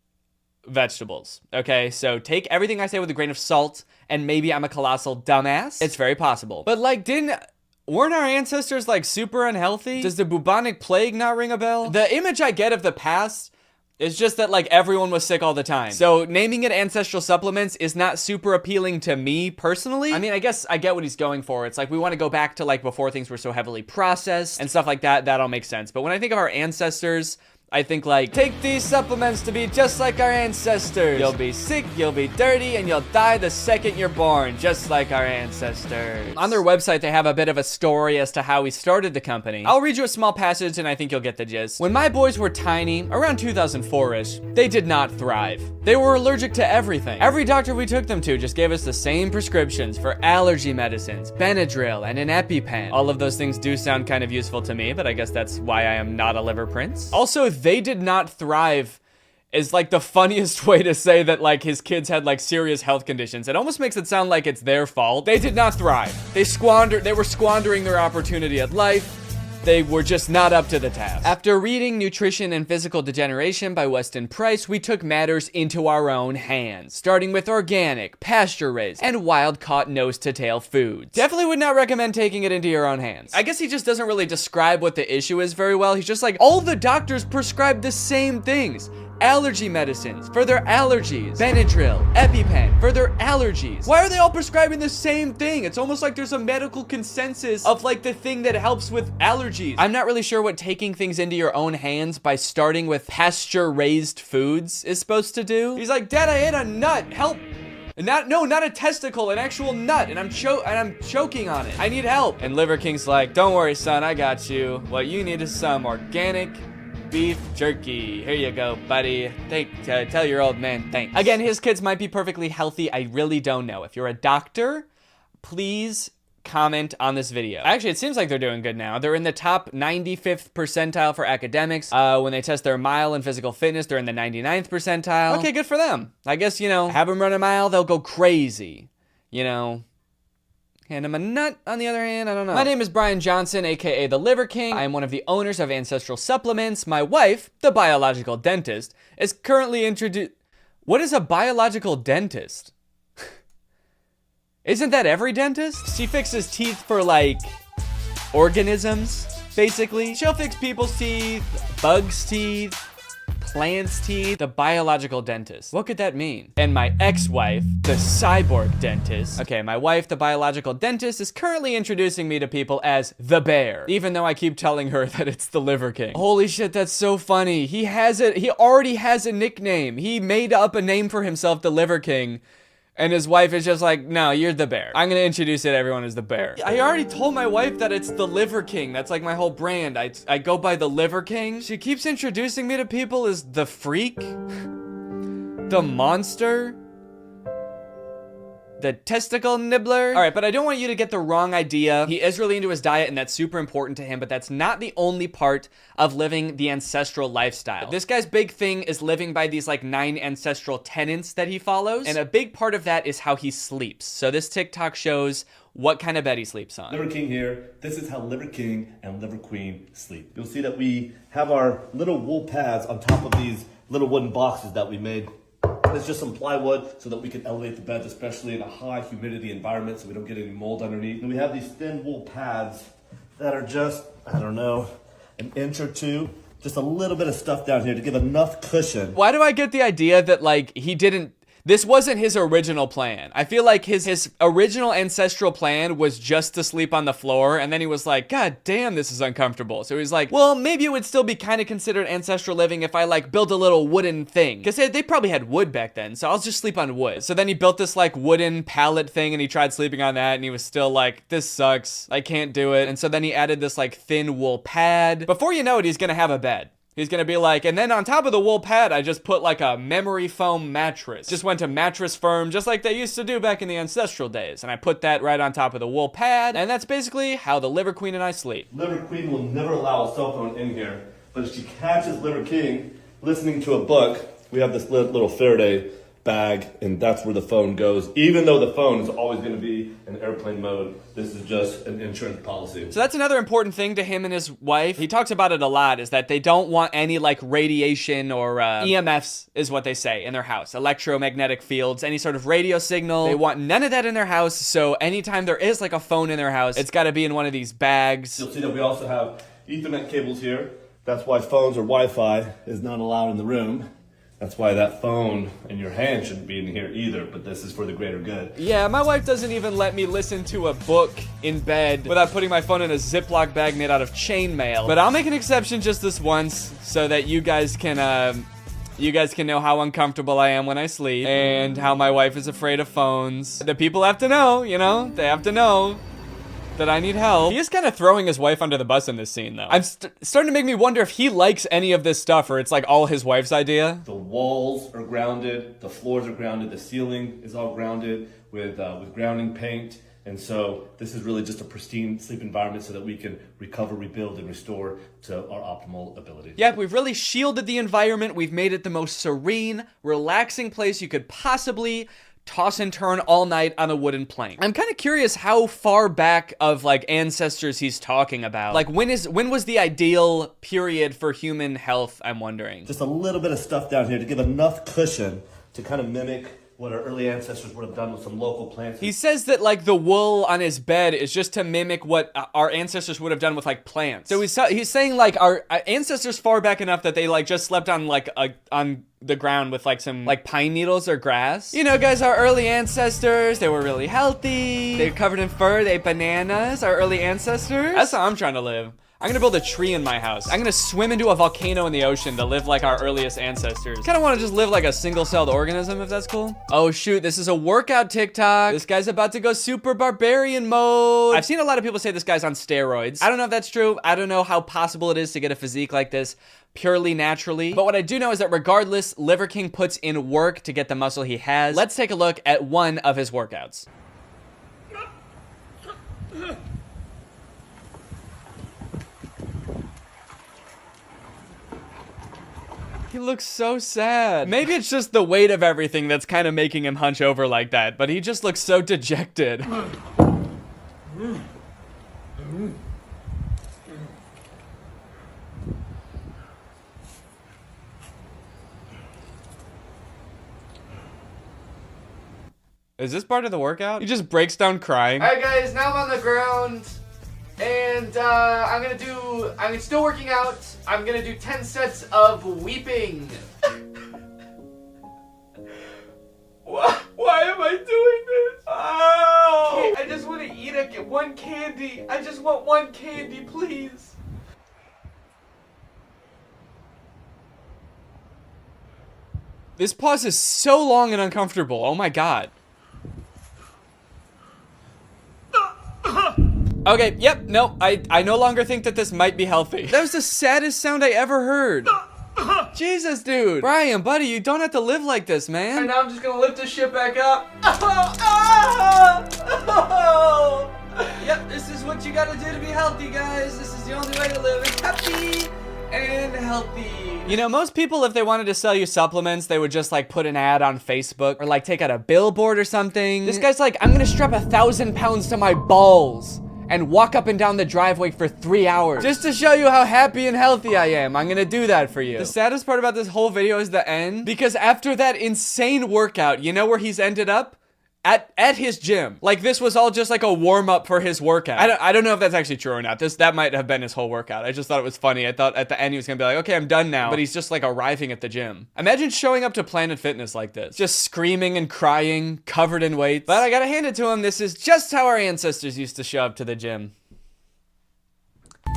vegetables. Okay, so take everything I say with a grain of salt, and maybe I'm a colossal dumbass. It's very possible. But like, weren't our ancestors like super unhealthy? Does the bubonic plague not ring a bell? The image I get of the past is just that like everyone was sick all the time. So naming it Ancestral Supplements is not super appealing to me personally. I mean, I guess I get what he's going for. It's like we want to go back to like before things were so heavily processed and stuff like that. That all makes sense. But when I think of our ancestors, I think like, take these supplements to be just like our ancestors. You'll be sick, you'll be dirty, and you'll die the second you're born, just like our ancestors. On their website, they have a bit of a story as to how he started the company. I'll read you a small passage and I think you'll get the gist. When my boys were tiny, around 2004-ish, they did not thrive. They were allergic to everything. Every doctor we took them to just gave us the same prescriptions for allergy medicines, Benadryl, and an EpiPen. All of those things do sound kind of useful to me, but I guess that's why I am not a liver prince. Also, they did not thrive is like the funniest way to say that like his kids had like serious health conditions. It almost makes it sound like it's their fault. They did not thrive. They were squandering their opportunity at life. They were just not up to the task. After reading Nutrition and Physical Degeneration by Weston Price, we took matters into our own hands, starting with organic, pasture-raised, and wild-caught nose-to-tail foods. Definitely would not recommend taking it into your own hands. I guess he just doesn't really describe what the issue is very well. He's just like, all the doctors prescribe the same things. Allergy medicines for their allergies, Benadryl, EpiPen for their allergies. Why are they all prescribing the same thing? It's almost like there's a medical consensus of like the thing that helps with allergies. I'm not really sure what taking things into your own hands by starting with pasture-raised foods is supposed to do. He's like, Dad, I ate a nut, help. Not a testicle, an actual nut, and I'm choking on it. I need help. And Liver King's like, don't worry, son, I got you. What you need is some organic beef jerky. Here you go, buddy. Tell your old man thanks. Again, his kids might be perfectly healthy. I really don't know. If you're a doctor, please comment on this video. Actually, it seems like they're doing good now. They're in the top 95th percentile for academics. When they test their mile and physical fitness, they're in the 99th percentile. Okay, good for them. I guess, you know, have them run a mile, they'll go crazy. You know, hand him a nut, on the other hand, I don't know. My name is Brian Johnson, aka the Liver King. I am one of the owners of Ancestral Supplements. My wife, the biological dentist, is currently introduced. What is a biological dentist? Isn't that every dentist? She fixes teeth for like organisms, basically. She'll fix people's teeth, bugs' teeth, plants' teeth. The biological dentist. What could that mean? And my ex-wife, the cyborg dentist. Okay, my wife, the biological dentist, is currently introducing me to people as the Bear, even though I keep telling her that it's the Liver King. Holy shit, that's so funny. He already has a nickname. He made up a name for himself, the Liver King. And his wife is just like, no, you're the Bear. I'm gonna introduce it to everyone as the Bear. I already told my wife that it's the Liver King. That's like my whole brand. I go by the Liver King. She keeps introducing me to people as the Freak, the Monster, the Testicle Nibbler. All right, but I don't want you to get the wrong idea. He is really into his diet, and that's super important to him, but that's not the only part of living the ancestral lifestyle. This guy's big thing is living by these like 9 ancestral tenets that he follows, and a big part of that is how he sleeps. So this TikTok shows what kind of bed he sleeps on. Liver King here. This is how Liver King and Liver Queen sleep. You'll see that we have our little wool pads on top of these little wooden boxes that we made. It's just some plywood so that we can elevate the beds, especially in a high humidity environment so we don't get any mold underneath. And we have these thin wool pads that are just, I don't know, an inch or two. Just a little bit of stuff down here to give enough cushion. Why do I get the idea that, like, this wasn't his original plan? I feel like his original ancestral plan was just to sleep on the floor, and then he was like, God damn, this is uncomfortable. So he's like, well, maybe it would still be kind of considered ancestral living if I, like, built a little wooden thing. Because they probably had wood back then, so I'll just sleep on wood. So then he built this, like, wooden pallet thing, and he tried sleeping on that, and he was still like, this sucks. I can't do it. And so then he added this, like, thin wool pad. Before you know it, he's gonna have a bed. He's gonna be like, and then on top of the wool pad, I just put like a memory foam mattress. Just went to Mattress Firm, just like they used to do back in the ancestral days. And I put that right on top of the wool pad. And that's basically how the Liver Queen and I sleep. Liver Queen will never allow a cell phone in here. But if she catches Liver King listening to a book, we have this little Faraday bag, and that's where the phone goes. Even though the phone is always going to be in airplane mode, this is just an insurance policy. So that's another important thing to him and his wife. He talks about it a lot, is that they don't want any like radiation or EMFs is what they say in their house. Electromagnetic fields, any sort of radio signal. They want none of that in their house. So anytime there is like a phone in their house, it's got to be in one of these bags. You'll see that we also have Ethernet cables here. That's why phones or Wi-Fi is not allowed in the room. That's why that phone in your hand shouldn't be in here either, but this is for the greater good. Yeah, my wife doesn't even let me listen to a book in bed without putting my phone in a Ziploc bag made out of chainmail. But I'll make an exception just this once so that you guys can know how uncomfortable I am when I sleep and how my wife is afraid of phones. The people have to know, you know? They have to know that I need help. He is kind of throwing his wife under the bus in this scene, though. I'm starting to make me wonder if he likes any of this stuff, or it's like all his wife's idea. The walls are grounded, the floors are grounded, the ceiling is all grounded with grounding paint. And so this is really just a pristine sleep environment so that we can recover, rebuild, and restore to our optimal ability. Yeah, we've really shielded the environment. We've made it the most serene, relaxing place you could possibly toss and turn all night on a wooden plank. I'm kind of curious how far back of like ancestors he's talking about. Like when was the ideal period for human health, I'm wondering. Just a little bit of stuff down here to give enough cushion to kind of mimic what our early ancestors would have done with some local plants. He says that like the wool on his bed is just to mimic what our ancestors would have done with like plants. So he's saying like our ancestors far back enough that they like just slept on like on the ground with like some like pine needles or grass. You know, guys, our early ancestors, they were really healthy. They were covered in fur, they ate bananas, our early ancestors. That's how I'm trying to live. I'm gonna build a tree in my house. I'm gonna swim into a volcano in the ocean to live like our earliest ancestors. Kinda wanna just live like a single-celled organism, if that's cool. Oh shoot, this is a workout TikTok. This guy's about to go super barbarian mode. I've seen a lot of people say this guy's on steroids. I don't know if that's true. I don't know how possible it is to get a physique like this purely naturally. But what I do know is that regardless, Liver King puts in work to get the muscle he has. Let's take a look at one of his workouts. He looks so sad. Maybe it's just the weight of everything that's kind of making him hunch over like that, but he just looks so dejected. Is this part of the workout? He just breaks down crying. All right, guys, now I'm on the ground. And I'm still working out. I'm gonna do 10 sets of weeping. Why am I doing this? Oh! I just want to eat one candy. I just want one candy, please. This pause is so long and uncomfortable. Oh my god. Okay, yep, no, I no longer think that this might be healthy. That was the saddest sound I ever heard. Jesus, dude. Brian, buddy, you don't have to live like this, man. And now I'm just gonna lift this shit back up. Yep, this is what you gotta do to be healthy, guys. This is the only way to live happy and healthy. You know, most people, if they wanted to sell you supplements, they would just like put an ad on Facebook or like take out a billboard or something. This guy's like, I'm gonna strap 1,000 pounds to my balls and walk up and down the driveway for 3 hours just to show you how happy and healthy I am. I'm gonna do that for you. The saddest part about this whole video is the end, because after that insane workout, you know where he's ended up? at his gym. Like, this was all just like a warm-up for his workout. I don't know if that's actually true or not. That might have been his whole workout. I just thought it was funny. I thought at the end he was gonna be like, okay, I'm done now. But he's just like arriving at the gym. Imagine showing up to Planet Fitness like this. Just screaming and crying, covered in weights. But I gotta hand it to him. This is just how our ancestors used to show up to the gym.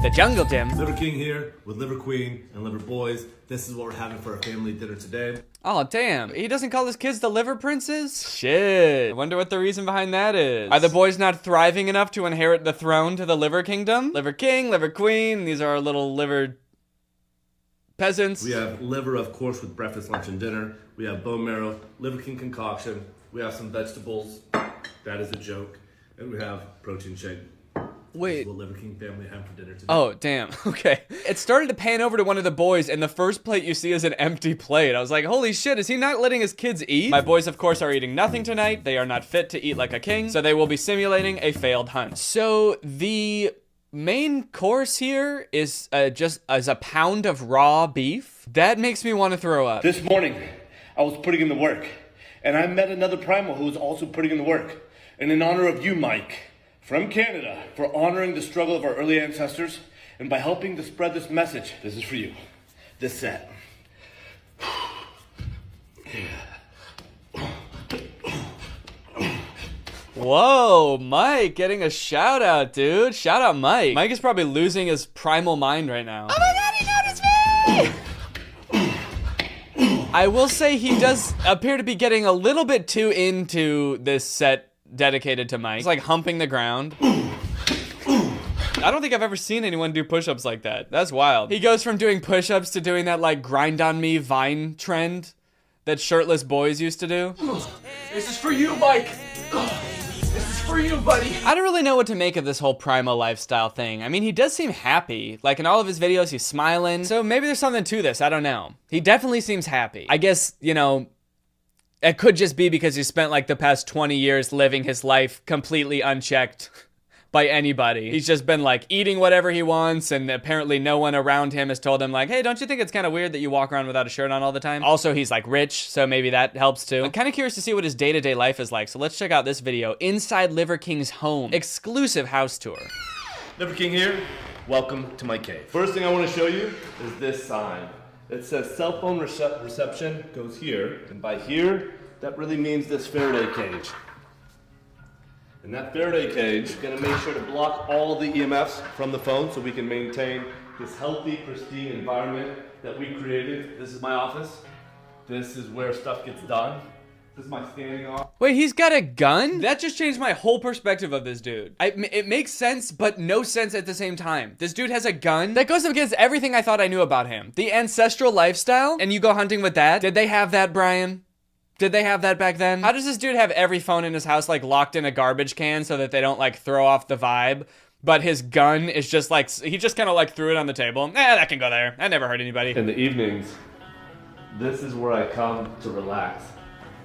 The jungle gym. Liver King here with Liver Queen and Liver Boys. This is what we're having for our family dinner today. Oh, damn. He doesn't call his kids the liver princes? Shit. I wonder what the reason behind that is. Are the boys not thriving enough to inherit the throne to the liver kingdom? Liver King, Liver Queen. These are our little liver peasants. We have liver, of course, with breakfast, lunch, and dinner. We have bone marrow, Liver King concoction. We have some vegetables. That is a joke. And we have protein shake. Wait. What Liver King family have for dinner today. Oh, damn. Okay. It started to pan over to one of the boys, and the first plate you see is an empty plate. I was like, holy shit, is he not letting his kids eat? My boys, of course, are eating nothing tonight. They are not fit to eat like a king, so they will be simulating a failed hunt. So the main course here is just as a pound of raw beef. That makes me want to throw up. This morning, I was putting in the work, and I met another primal who was also putting in the work. And in honor of you, Mike, from Canada, for honoring the struggle of our early ancestors, and by helping to spread this message, this is for you. This set. Whoa, Mike getting a shout out, dude. Shout out, Mike. Mike is probably losing his primal mind right now. Oh my god, he noticed me! I will say he does appear to be getting a little bit too into this set dedicated to Mike. He's like humping the ground. I don't think I've ever seen anyone do push-ups like that. That's wild. He goes from doing push-ups to doing that like grind on me Vine trend that shirtless boys used to do. This is for you, Mike. This is for you, buddy. I don't really know what to make of this whole primal lifestyle thing. I mean, he does seem happy. Like in all of his videos, he's smiling. So maybe there's something to this. I don't know. He definitely seems happy. I guess, you know, it could just be because he spent like the past 20 years living his life completely unchecked by anybody. He's just been like eating whatever he wants, and apparently no one around him has told him like, hey, don't you think it's kind of weird that you walk around without a shirt on all the time? Also, he's like rich, so maybe that helps too. I'm kind of curious to see what his day-to-day life is like, so let's check out this video inside Liver King's home. Exclusive house tour. Liver King here. Welcome to my cave. First thing I want to show you is this sign. It says cell phone reception goes here, and by here, that really means this Faraday cage. And that Faraday cage is gonna make sure to block all the EMFs from the phone so we can maintain this healthy, pristine environment that we created. This is my office. This is where stuff gets done. This is my standing off. Wait, he's got a gun? That just changed my whole perspective of this dude. It makes sense, but no sense at the same time. This dude has a gun? That goes against everything I thought I knew about him. The ancestral lifestyle? And you go hunting with that? Did they have that, Brian? Did they have that back then? How does this dude have every phone in his house like locked in a garbage can so that they don't like throw off the vibe? But his gun is just like, he just kind of like threw it on the table. That can go there. That never hurt anybody. In the evenings, this is where I come to relax.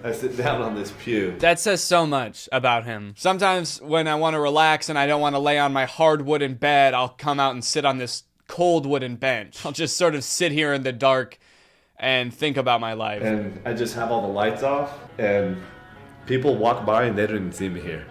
I sit down on this pew. That says so much about him. Sometimes when I want to relax and I don't want to lay on my hard wooden bed, I'll come out and sit on this cold wooden bench. I'll just sort of sit here in the dark and think about my life. And I just have all the lights off, and people walk by and they don't even see me here.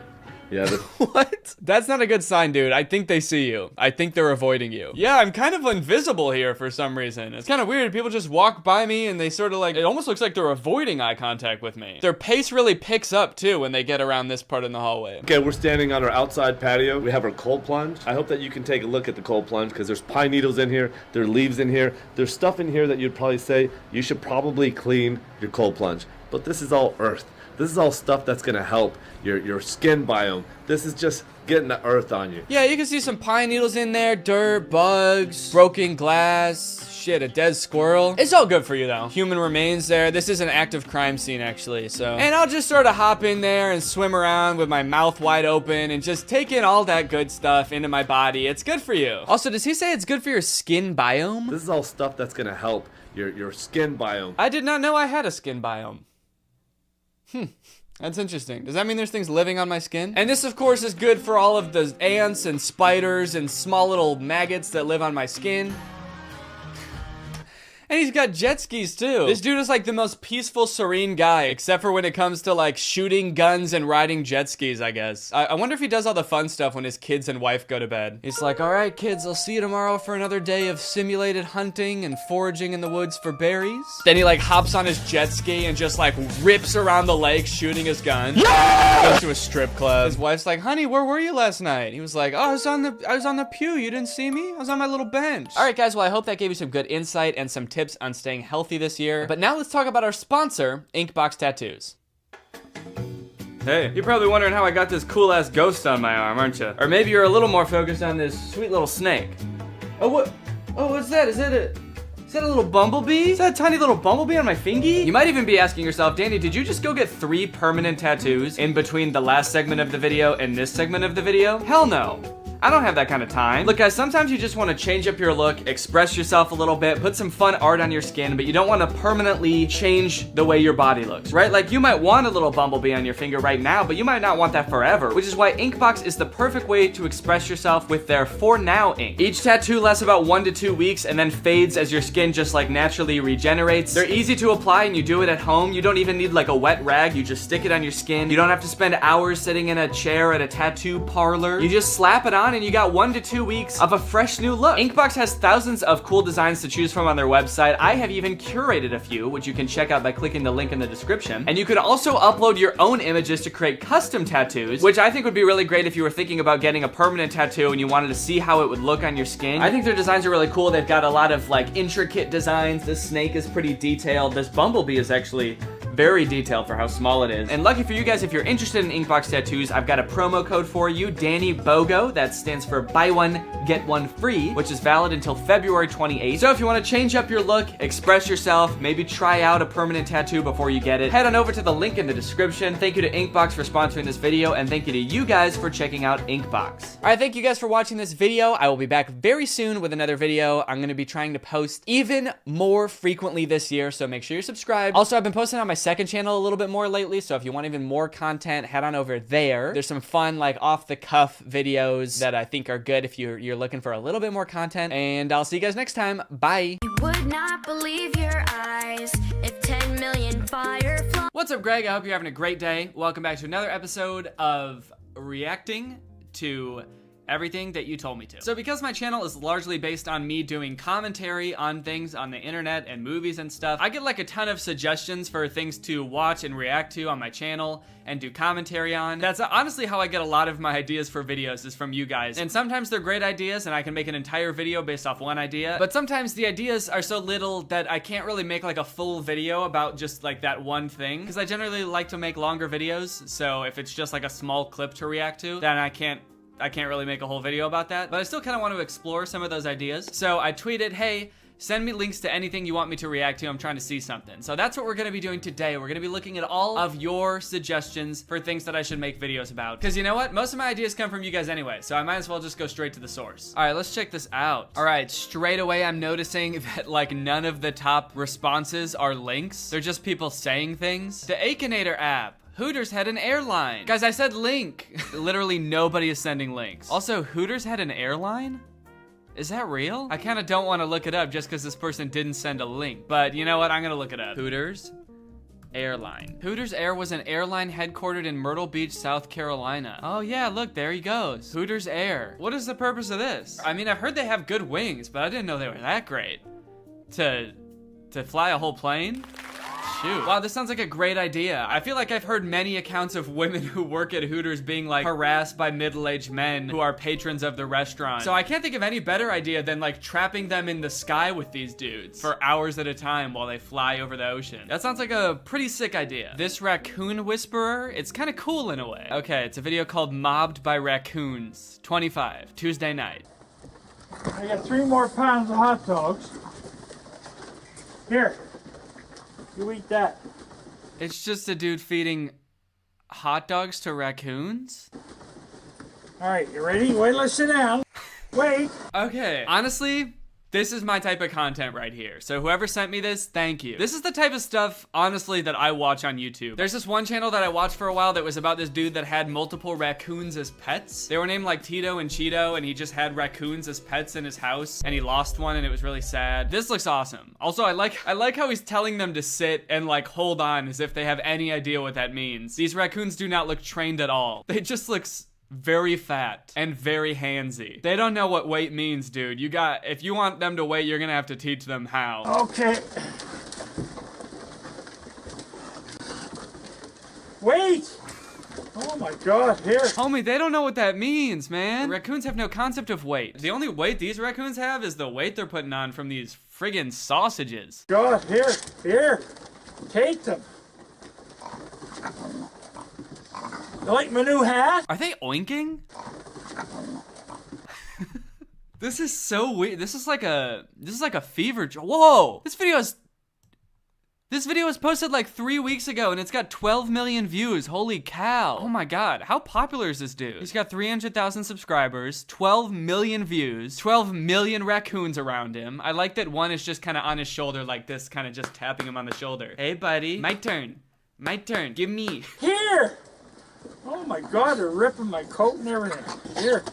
Yeah. What? That's not a good sign, dude. I think they see you. I think they're avoiding you. Yeah, I'm kind of invisible here for some reason. It's kind of weird. People just walk by me and they sort of like, it almost looks like they're avoiding eye contact with me. Their pace really picks up too when they get around this part in the hallway. Okay, we're standing on our outside patio. We have our cold plunge. I hope that you can take a look at the cold plunge because there's pine needles in here. There are leaves in here. There's stuff in here that you'd probably say you should probably clean your cold plunge. But this is all earth. This is all stuff that's gonna help your skin biome. This is just getting the earth on you. Yeah, you can see some pine needles in there, dirt, bugs, broken glass, shit, a dead squirrel. It's all good for you though. Human remains there. This is an active crime scene actually, so. And I'll just sort of hop in there and swim around with my mouth wide open and just take in all that good stuff into my body. It's good for you. Also, does he say it's good for your skin biome? This is all stuff that's gonna help your skin biome. I did not know I had a skin biome. That's interesting. Does that mean there's things living on my skin? And this, of course, is good for all of the ants and spiders and small little maggots that live on my skin. And he's got jet skis too. This dude is like the most peaceful, serene guy, except for when it comes to like shooting guns and riding jet skis, I guess. I wonder if he does all the fun stuff when his kids and wife go to bed. He's like, all right, kids, I'll see you tomorrow for another day of simulated hunting and foraging in the woods for berries. Then he like hops on his jet ski and just like rips around the lake shooting his gun. Yeah! Goes to a strip club. His wife's like, honey, where were you last night? He was like, oh, I was on the pew. You didn't see me? I was on my little bench. All right, guys, well, I hope that gave you some good insight and some tips on staying healthy this year. But now let's talk about our sponsor, Inkbox Tattoos. Hey, you're probably wondering how I got this cool-ass ghost on my arm, aren't you? Or maybe you're a little more focused on this sweet little snake. Oh, what? Oh, what's that? Is that a little bumblebee? Is that a tiny little bumblebee on my fingy? You might even be asking yourself, Danny, did you just go get 3 permanent tattoos in between the last segment of the video and this segment of the video? Hell no. I don't have that kind of time. Look, guys, sometimes you just want to change up your look, express yourself a little bit, put some fun art on your skin, but you don't want to permanently change the way your body looks, right? Like, you might want a little bumblebee on your finger right now, but you might not want that forever, which is why Inkbox is the perfect way to express yourself with their For Now ink. Each tattoo lasts about 1 to 2 weeks and then fades as your skin just like naturally regenerates. They're easy to apply and you do it at home. You don't even need like a wet rag. You just stick it on your skin. You don't have to spend hours sitting in a chair at a tattoo parlor. You just slap it on and you got 1 to 2 weeks of a fresh new look. Inkbox has thousands of cool designs to choose from on their website. I have even curated a few, which you can check out by clicking the link in the description. And you can also upload your own images to create custom tattoos, which I think would be really great if you were thinking about getting a permanent tattoo and you wanted to see how it would look on your skin. I think their designs are really cool. They've got a lot of like intricate designs. This snake is pretty detailed. This bumblebee is actually very detailed for how small it is. And lucky for you guys, if you're interested in Inkbox tattoos, I've got a promo code for you, Danny BOGO. That stands for buy one, get one free, which is valid until February 28th. So if you want to change up your look, express yourself, maybe try out a permanent tattoo before you get it, head on over to the link in the description. Thank you to Inkbox for sponsoring this video, and thank you to you guys for checking out Inkbox. All right, thank you guys for watching this video. I will be back very soon with another video. I'm going to be trying to post even more frequently this year, so make sure you're subscribed. Also, I've been posting on my second channel a little bit more lately, so if you want even more content, head on over there. There's some fun, like, off-the-cuff videos that I think are good if you're looking for a little bit more content, and I'll see you guys next time. Bye. You would not believe your eyes if 10 million fireflies. What's up, Greg? I hope you're having a great day. Welcome back to another episode of reacting to everything that you told me to. So because my channel is largely based on me doing commentary on things on the internet and movies and stuff, I get like a ton of suggestions for things to watch and react to on my channel and do commentary on. That's honestly how I get a lot of my ideas for videos, is from you guys. And sometimes they're great ideas and I can make an entire video based off one idea, but sometimes the ideas are so little that I can't really make like a full video about just like that one thing, because I generally like to make longer videos. So if it's just like a small clip to react to, then I can't really make a whole video about that, but I still kind of want to explore some of those ideas. So I tweeted, hey, send me links to anything you want me to react to. I'm trying to see something. So that's what we're going to be doing today. We're going to be looking at all of your suggestions for things that I should make videos about. Because you know what? Most of my ideas come from you guys anyway, so I might as well just go straight to the source. All right, let's check this out. All right, straight away I'm noticing that like none of the top responses are links. They're just people saying things. The Akinator app. Hooters had an airline. Guys, I said link. Literally nobody is sending links. Also, Hooters had an airline? Is that real? I kind of don't want to look it up just because this person didn't send a link. But you know what? I'm going to look it up. Hooters airline. Hooters Air was an airline headquartered in Myrtle Beach, South Carolina. Oh yeah, look, there he goes. Hooters Air. What is the purpose of this? I mean, I've heard they have good wings, but I didn't know they were that great. To fly a whole plane? Shoot. Wow, this sounds like a great idea. I feel like I've heard many accounts of women who work at Hooters being like harassed by middle-aged men who are patrons of the restaurant. So I can't think of any better idea than like trapping them in the sky with these dudes for hours at a time while they fly over the ocean. That sounds like a pretty sick idea. This Raccoon Whisperer, it's kind of cool in a way. Okay, it's a video called Mobbed by Raccoons. 25, Tuesday night. I got 3 more pounds of hot dogs. Here. You eat that. It's just a dude feeding hot dogs to raccoons? All right, you ready? Wait, let's sit down. Wait. Okay, honestly, This is my type of content right here. So whoever sent me this, thank you. This is the type of stuff, honestly, that I watch on YouTube. There's this one channel that I watched for a while that was about this dude that had multiple raccoons as pets. They were named like Tito and Cheeto, and he just had raccoons as pets in his house, and he lost one, and it was really sad. This looks awesome. Also, I like how he's telling them to sit and like hold on as if they have any idea what that means. These raccoons do not look trained at all. They just look very fat and very handsy. They don't know what wait means, dude. If you want them to wait, you're gonna have to teach them how. Okay. Wait! Oh my god, here. Homie, they don't know what that means, man. Raccoons have no concept of weight. The only weight these raccoons have is the weight they're putting on from these friggin' sausages. God, here. Take them. You like my new hat? Are they oinking? This is so weird. This is like a fever dream. Whoa! This video was posted like 3 weeks ago and it's got 12 million views. Holy cow. Oh my god. How popular is this dude? He's got 300,000 subscribers, 12 million views, 12 million raccoons around him. I like that one is just kind of on his shoulder like this, kind of just tapping him on the shoulder. Hey buddy, my turn. My turn. Give me. Here! Oh my god, they're ripping my coat and everything. Here.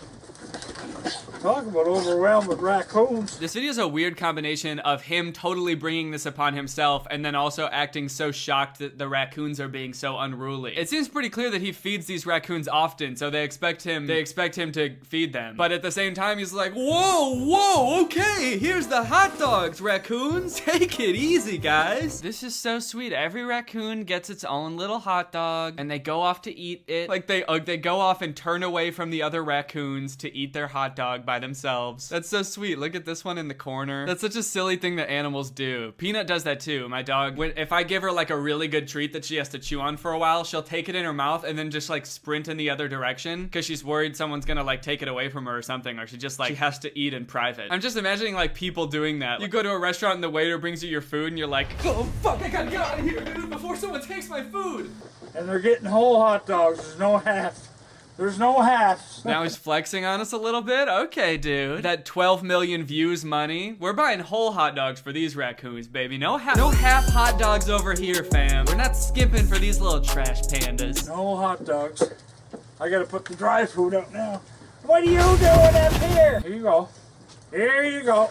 Talk about overwhelmed with raccoons. This video is a weird combination of him totally bringing this upon himself and then also acting so shocked that the raccoons are being so unruly. It seems pretty clear that he feeds these raccoons often, so they expect him to feed them. But at the same time, he's like, whoa, okay, here's the hot dogs, raccoons. Take it easy, guys. This is so sweet. Every raccoon gets its own little hot dog and they go off to eat it. Like they go off and turn away from the other raccoons to eat their hot dog by themselves. That's so sweet. Look at this one in the corner. That's such a silly thing that animals do. Peanut does that too. My dog, if I give her like a really good treat that she has to chew on for a while, she'll take it in her mouth and then just like sprint in the other direction because she's worried someone's gonna like take it away from her or something, or she has to eat in private. I'm just imagining like people doing that. You go to a restaurant and the waiter brings you your food and you're like, oh fuck, I gotta get out of here, dude, before someone takes my food. And they're getting whole hot dogs. There's no half. There's no halves. Now he's flexing on us a little bit? Okay, dude. That 12 million views money. We're buying whole hot dogs for these raccoons, baby. No half hot dogs over here, fam. We're not skimping for these little trash pandas. No hot dogs. I gotta put the dry food up now. What are you doing up here? Here you go. Here you go.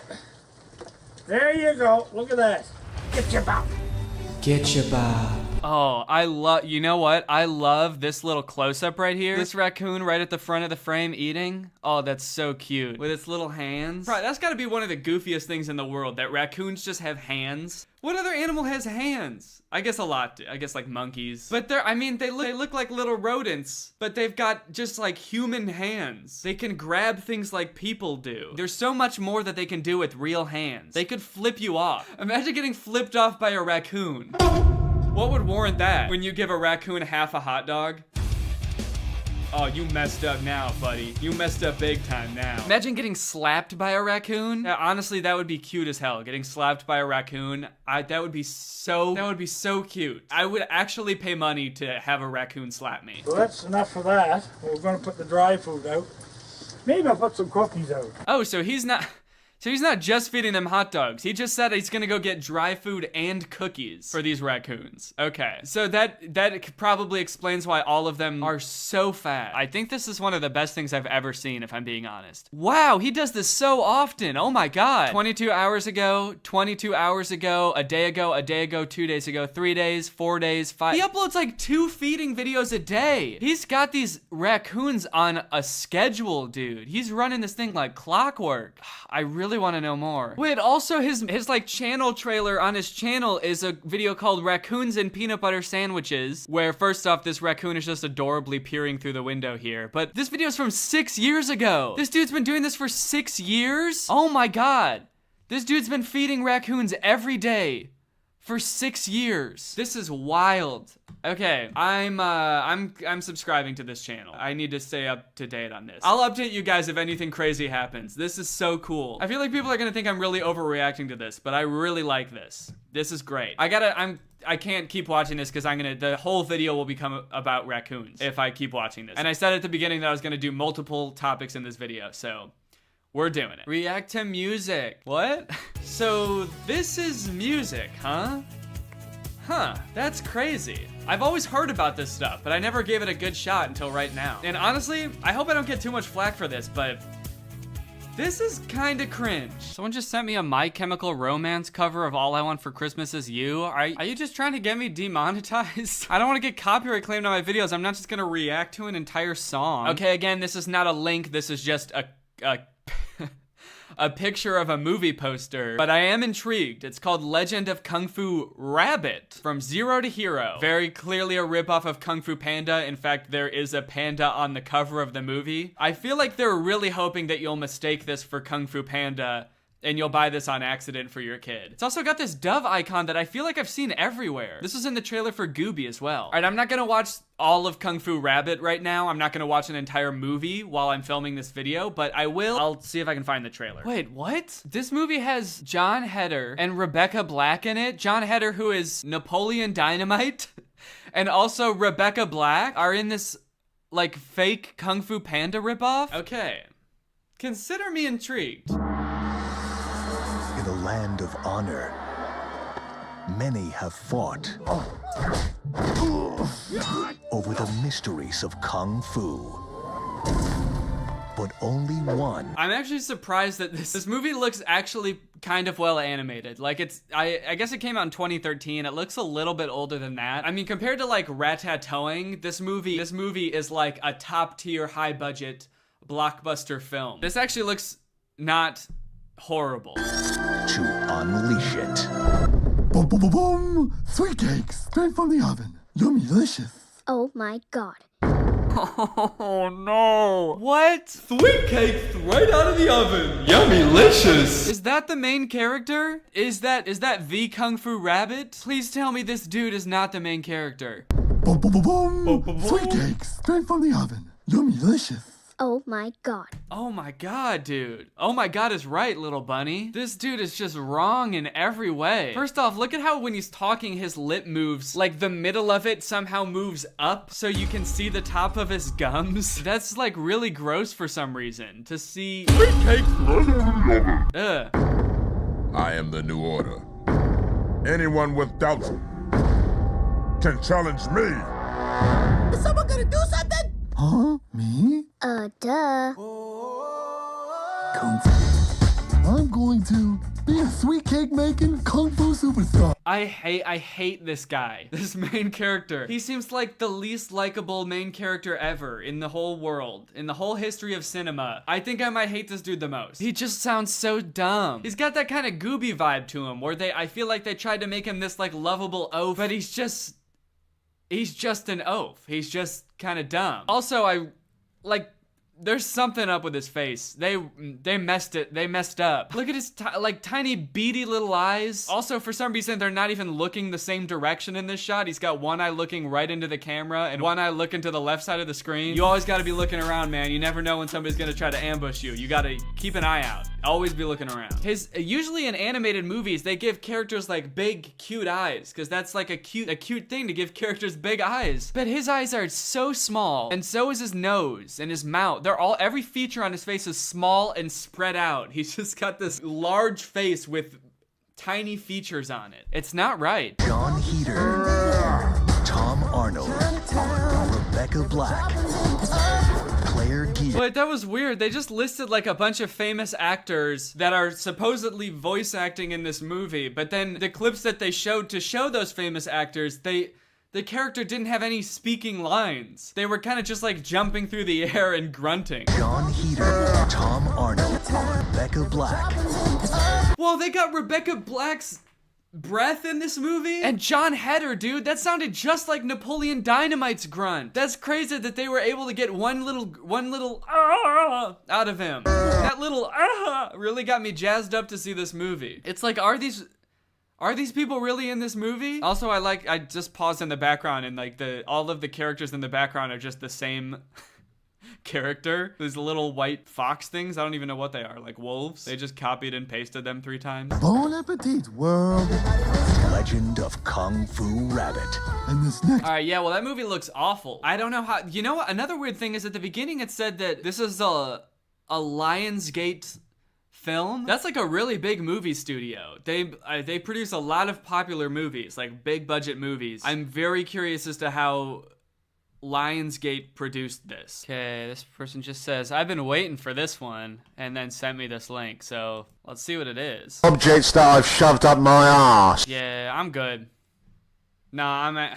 There you go. Look at that. Get your bob. Get your bob. Oh, you know what? I love this little close-up right here. This raccoon right at the front of the frame eating. Oh, that's so cute. With its little hands. Right, that's gotta be one of the goofiest things in the world, that raccoons just have hands. What other animal has hands? I guess a lot do. I guess like monkeys. But they look like little rodents, but they've got just like human hands. They can grab things like people do. There's so much more that they can do with real hands. They could flip you off. Imagine getting flipped off by a raccoon. What would warrant that? When you give a raccoon half a hot dog? Oh, you messed up now, buddy. You messed up big time now. Imagine getting slapped by a raccoon. Yeah, honestly, that would be cute as hell. Getting slapped by a raccoon, that would be so cute. I would actually pay money to have a raccoon slap me. Well, that's enough for that. We're gonna put the dry food out. Maybe I'll put some cookies out. Oh, so he's not just feeding them hot dogs. He just said he's gonna go get dry food and cookies for these raccoons. Okay, so that probably explains why all of them are so fat. I think this is one of the best things I've ever seen, if I'm being honest. Wow, he does this so often. Oh my god. 22 hours ago, 22 hours ago, a day ago, 2 days ago, 3 days, 4 days, 5. He uploads like 2 feeding videos a day. He's got these raccoons on a schedule, dude. He's running this thing like clockwork. I really want to know more. Wait, also his like channel trailer on his channel is a video called Raccoons and Peanut Butter Sandwiches, where first off, this raccoon is just adorably peering through the window here. But this video is from 6 years ago. This dude's been doing this for 6 years? Oh my god. This dude's been feeding raccoons every day for 6 years. This is wild. Okay, I'm subscribing to this channel. I need to stay up to date on this. I'll update you guys if anything crazy happens. This is so cool. I feel like people are gonna think I'm really overreacting to this, but I really like this. This is great. I can't keep watching this because the whole video will become about raccoons if I keep watching this. And I said at the beginning that I was gonna do multiple topics in this video, so We're doing it. React to music. What? So this is music, huh? Huh, that's crazy. I've always heard about this stuff, but I never gave it a good shot until right now. And honestly, I hope I don't get too much flack for this, but this is kinda cringe. Someone just sent me a My Chemical Romance cover of All I Want for Christmas Is You. Are you just trying to get me demonetized? I don't want to get copyright claimed on my videos. I'm not just gonna react to an entire song. Okay, again, this is not a link. This is just a picture of a movie poster, but I am intrigued. It's called Legend of Kung Fu Rabbit, From Zero to Hero. Very clearly a ripoff of Kung Fu Panda. In fact, there is a panda on the cover of the movie. I feel like they're really hoping that you'll mistake this for Kung Fu Panda and you'll buy this on accident for your kid. It's also got this dove icon that I feel like I've seen everywhere. This was in the trailer for Gooby as well. All right, I'm not gonna watch all of Kung Fu Rabbit right now. I'm not gonna watch an entire movie while I'm filming this video, but I will. I'll see if I can find the trailer. Wait, what? This movie has Jon Heder and Rebecca Black in it. Jon Heder, who is Napoleon Dynamite, and also Rebecca Black are in this like fake Kung Fu Panda ripoff. Okay, consider me intrigued. In a land of honor, many have fought over the mysteries of Kung Fu. But only one. I'm actually surprised that this movie looks actually kind of well animated. Like I guess it came out in 2013. It looks a little bit older than that. I mean, compared to like Ratatouille, this movie is like a top tier, high budget blockbuster film. This actually looks not horrible. To unleash it. Boom, boom, boom, boom! Sweet cakes, straight from the oven. Yummy, delicious. Oh my god. Oh no. What? Sweet cakes right out of the oven. Yummylicious. Is that the main character? Is that the Kung Fu Rabbit? Please tell me this dude is not the main character. Boom, boom, boom, boom! Boom, boom, boom. Sweet cakes, straight from the oven. Yummy, delicious. Oh my god. Oh my god, dude. Oh my god is right, little bunny. This dude is just wrong in every way. First off, look at how when he's talking, his lip moves. Like the middle of it somehow moves up so you can see the top of his gums. That's like really gross for some reason. To see cake. Ugh. I am the new order. Anyone with doubts can challenge me. Is someone gonna do something? Huh? Me? Duh. Kung Fu. I'm going to be a sweet cake making Kung Fu superstar. I hate this guy. This main character. He seems like the least likable main character ever in the whole world. In the whole history of cinema. I think I might hate this dude the most. He just sounds so dumb. He's got that kind of Gooby vibe to him where I feel like they tried to make him this like lovable oaf, but he's just an oaf. He's just kind of dumb. Also, there's something up with his face. They messed up. Look at his tiny beady little eyes. Also, for some reason, they're not even looking the same direction in this shot. He's got one eye looking right into the camera and one eye looking to the left side of the screen. You always gotta be looking around, man. You never know when somebody's gonna try to ambush you. You gotta keep an eye out. Always be looking around. Usually in animated movies, they give characters like big, cute eyes, because that's like a cute thing to give characters big eyes. But his eyes are so small, and so is his nose and his mouth. Every feature on his face is small and spread out. He's just got this large face with tiny features on it. It's not right. Jon Heder, Tom Arnold, Rebecca Black, Claire Gear. But that was weird. They just listed like a bunch of famous actors that are supposedly voice acting in this movie, but then the clips that they showed to show those famous actors, the character didn't have any speaking lines. They were kind of just like jumping through the air and grunting. Jon Heder, Tom Arnold, Rebecca Black. Whoa, they got Rebecca Black's breath in this movie? And Jon Heder, dude, that sounded just like Napoleon Dynamite's grunt. That's crazy that they were able to get one little out of him. That little really got me jazzed up to see this movie. It's like, are these people really in this movie? Also, I just paused in the background and like all of the characters in the background are just the same character. These little white fox things, I don't even know what they are, like wolves. They just copied and pasted them 3 times. Bon appetit, world. Legend of Kung Fu Rabbit. And this next. All right, yeah, well, that movie looks awful. I don't know how, you know what? Another weird thing is at the beginning it said that this is a a Lionsgate film? That's like a really big movie studio. They produce a lot of popular movies, like big budget movies. I'm very curious as to how Lionsgate produced this. Okay, this person just says, I've been waiting for this one, and then sent me this link, so let's see what it is. Objects that I've shoved up my ass. Yeah, I'm good. Nah,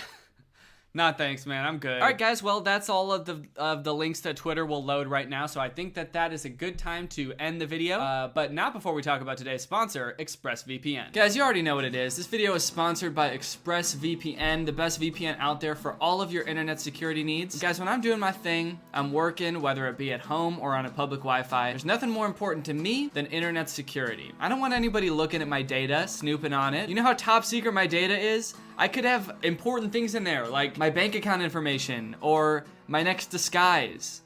Nah, thanks, man. I'm good. All right, guys. Well, that's all of the links to Twitter will load right now, so I think that is a good time to end the video. But not before we talk about today's sponsor, ExpressVPN. Guys, you already know what it is. This video is sponsored by ExpressVPN, the best VPN out there for all of your internet security needs. Guys, when I'm doing my thing, I'm working, whether it be at home or on a public Wi-Fi, there's nothing more important to me than internet security. I don't want anybody looking at my data, snooping on it. You know how top secret my data is? I could have important things in there, like my bank account information or my next disguise.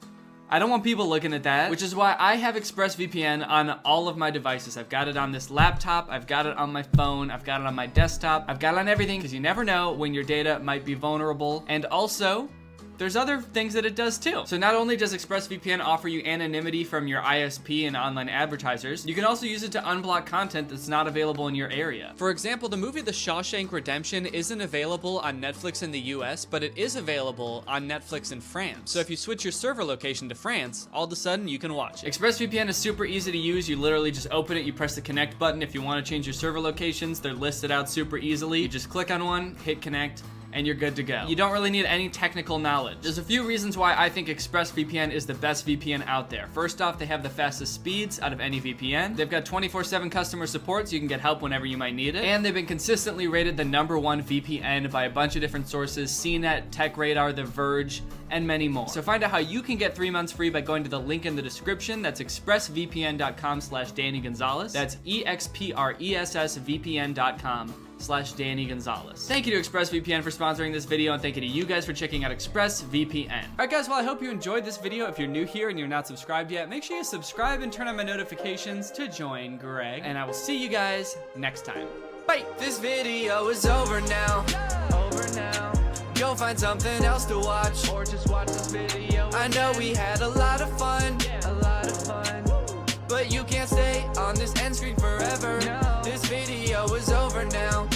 I don't want people looking at that, which is why I have ExpressVPN on all of my devices. I've got it on this laptop, I've got it on my phone, I've got it on my desktop, I've got it on everything, because you never know when your data might be vulnerable. And also, there's other things that it does too. So not only does ExpressVPN offer you anonymity from your ISP and online advertisers, you can also use it to unblock content that's not available in your area. For example, the movie The Shawshank Redemption isn't available on Netflix in the US, but it is available on Netflix in France. So if you switch your server location to France, all of a sudden you can watch it. ExpressVPN is super easy to use. You literally just open it, you press the connect button. If you want to change your server locations, they're listed out super easily. You just click on one, hit connect, and you're good to go. You don't really need any technical knowledge. There's a few reasons why I think ExpressVPN is the best VPN out there. First off, they have the fastest speeds out of any VPN. They've got 24/7 customer support, so you can get help whenever you might need it. And they've been consistently rated the #1 VPN by a bunch of different sources, CNET, TechRadar, The Verge, and many more. So find out how you can get 3 months free by going to the link in the description. That's expressvpn.com/Danny Gonzalez. That's expressvpn.com/Danny Gonzalez. Thank you to ExpressVPN for sponsoring this video, and thank you to you guys for checking out ExpressVPN. All right, guys, well, I hope you enjoyed this video. If you're new here and you're not subscribed yet, make sure you subscribe and turn on my notifications to join Greg, and I will see you guys next time. Bye. This video is over now. Go find something else to watch, or just watch this video. I know we had a lot of fun, but you can't stay on this end screen forever. This video is over now.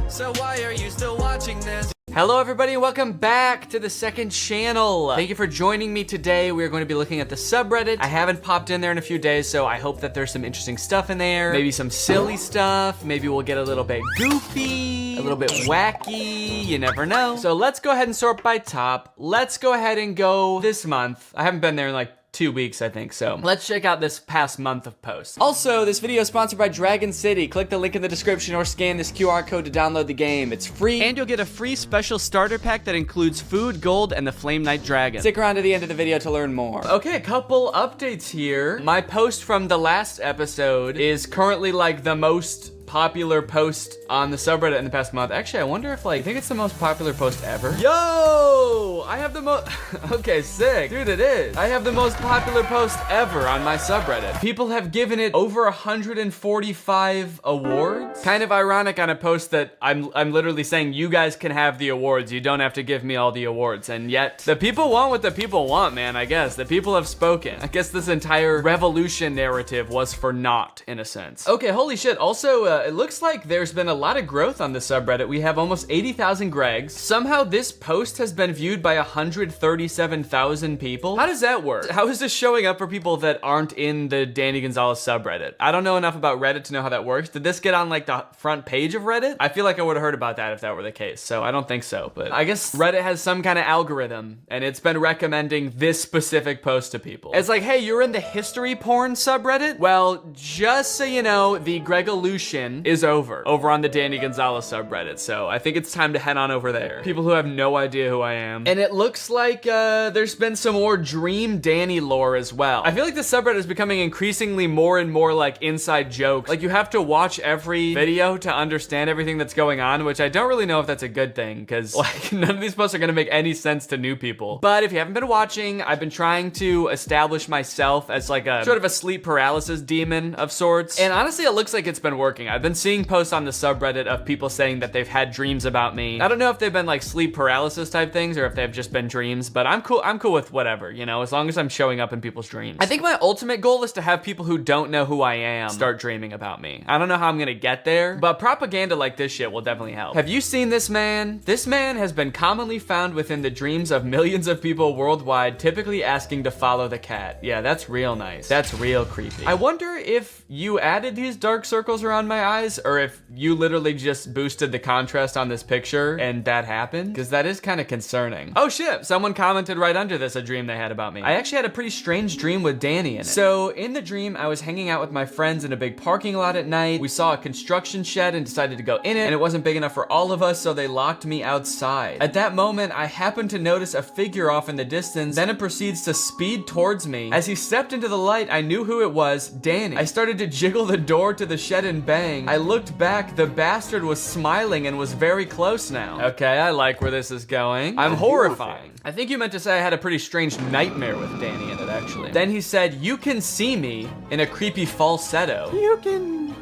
So why are you still watching this? Hello everybody, and welcome back to the second channel. Thank you for joining me today. We're going to be looking at the subreddit. I haven't popped in there in a few days, so I hope that there's some interesting stuff in there. Maybe some silly stuff. Maybe we'll get a little bit goofy, a little bit wacky, you never know. So let's go ahead and sort by top. Let's go ahead and go this month. I haven't been there in like 2 weeks, I think, so let's check out this past month of posts. Also, this video is sponsored by Dragon City. Click the link in the description or scan this QR code to download the game. It's free, and you'll get a free special starter pack that includes food, gold, and the Flame Knight Dragon. Stick around to the end of the video to learn more. Okay, a couple updates here. My post from the last episode is currently like the most popular post on the subreddit in the past month. Actually, I wonder if, like, I think it's the most popular post ever. Yo! I have the most, okay, sick. Dude, it is. I have the most popular post ever on my subreddit. People have given it over 145 awards. Kind of ironic on a post that I'm literally saying you guys can have the awards. You don't have to give me all the awards. And yet, the people want what the people want, man, I guess. The people have spoken. I guess this entire revolution narrative was for naught, in a sense. Okay, holy shit. Also, it looks like there's been a lot of growth on the subreddit. We have almost 80,000 Gregs. Somehow this post has been viewed by 137,000 people. How does that work? How is this showing up for people that aren't in the Danny Gonzalez subreddit? I don't know enough about Reddit to know how that works. Did this get on like the front page of Reddit? I feel like I would have heard about that if that were the case, so I don't think so. But I guess Reddit has some kind of algorithm, and it's been recommending this specific post to people. It's like, hey, you're in the history porn subreddit? Well, just so you know, the Gregolution is over on the Danny Gonzalez subreddit, so I think it's time to head on over there. People who have no idea who I am. And it looks like there's been some more Dream Danny lore as well. I feel like the subreddit is becoming increasingly more and more like inside jokes. Like you have to watch every video to understand everything that's going on, which I don't really know if that's a good thing, because like none of these posts are gonna make any sense to new people. But if you haven't been watching, I've been trying to establish myself as like a sort of a sleep paralysis demon of sorts. And honestly, it looks like it's been working. been seeing posts on the subreddit of people saying that they've had dreams about me. I don't know if they've been like sleep paralysis type things or if they've just been dreams, but I'm cool with whatever, you know, as long as I'm showing up in people's dreams. I think my ultimate goal is to have people who don't know who I am start dreaming about me. I don't know how I'm gonna get there, but propaganda like this shit will definitely help. Have you seen this man? This man has been commonly found within the dreams of millions of people worldwide, typically asking to follow the cat. Yeah, that's real nice. That's real creepy. I wonder if you added these dark circles around my eyes or if you literally just boosted the contrast on this picture and that happened, because that is kind of concerning. Oh shit, someone commented right under this a dream they had about me. I actually had a pretty strange dream with Danny in it. So in the dream, I was hanging out with my friends in a big parking lot at night. We saw a construction shed and decided to go in it, and it wasn't big enough for all of us, so they locked me outside. At that moment, I happened to notice a figure off in the distance, then it proceeds to speed towards me. As he stepped into the light, I knew who it was, Danny. I started to jiggle the door to the shed and bang. I looked back, the bastard was smiling and was very close now. Okay, I like where this is going. I'm horrifying. I think you meant to say I had a pretty strange nightmare with Danny in it, actually. Then he said, "You can see me," in a creepy falsetto. You can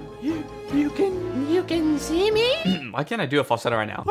see me? Why can't I do a falsetto right now?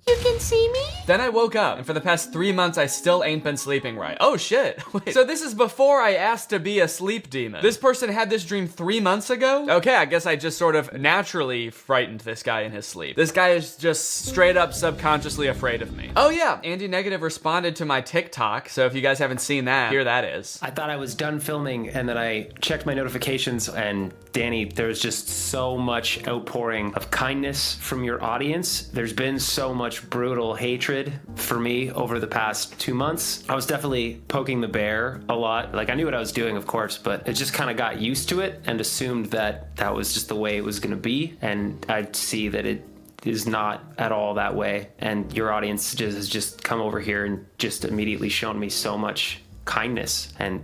You can see me? Then I woke up, and for the past 3 months, I still ain't been sleeping right. Oh shit. Wait. So this is before I asked to be a sleep demon. This person had this dream 3 months ago? Okay, I guess I just sort of naturally frightened this guy in his sleep. This guy is just straight up subconsciously afraid of me. Oh yeah, Andy Negative responded to my TikTok, so if you guys haven't seen that, here that is. I thought I was done filming, and then I checked my notifications, and Danny, there's just so much outpouring of kindness from your audience. There's been so much brutal hatred for me over the past 2 months. I was definitely poking the bear a lot. Like, I knew what I was doing, of course, but it just kind of got used to it and assumed that that was just the way it was going to be. And I see that it is not at all that way. And your audience has just come over here and just immediately shown me so much kindness and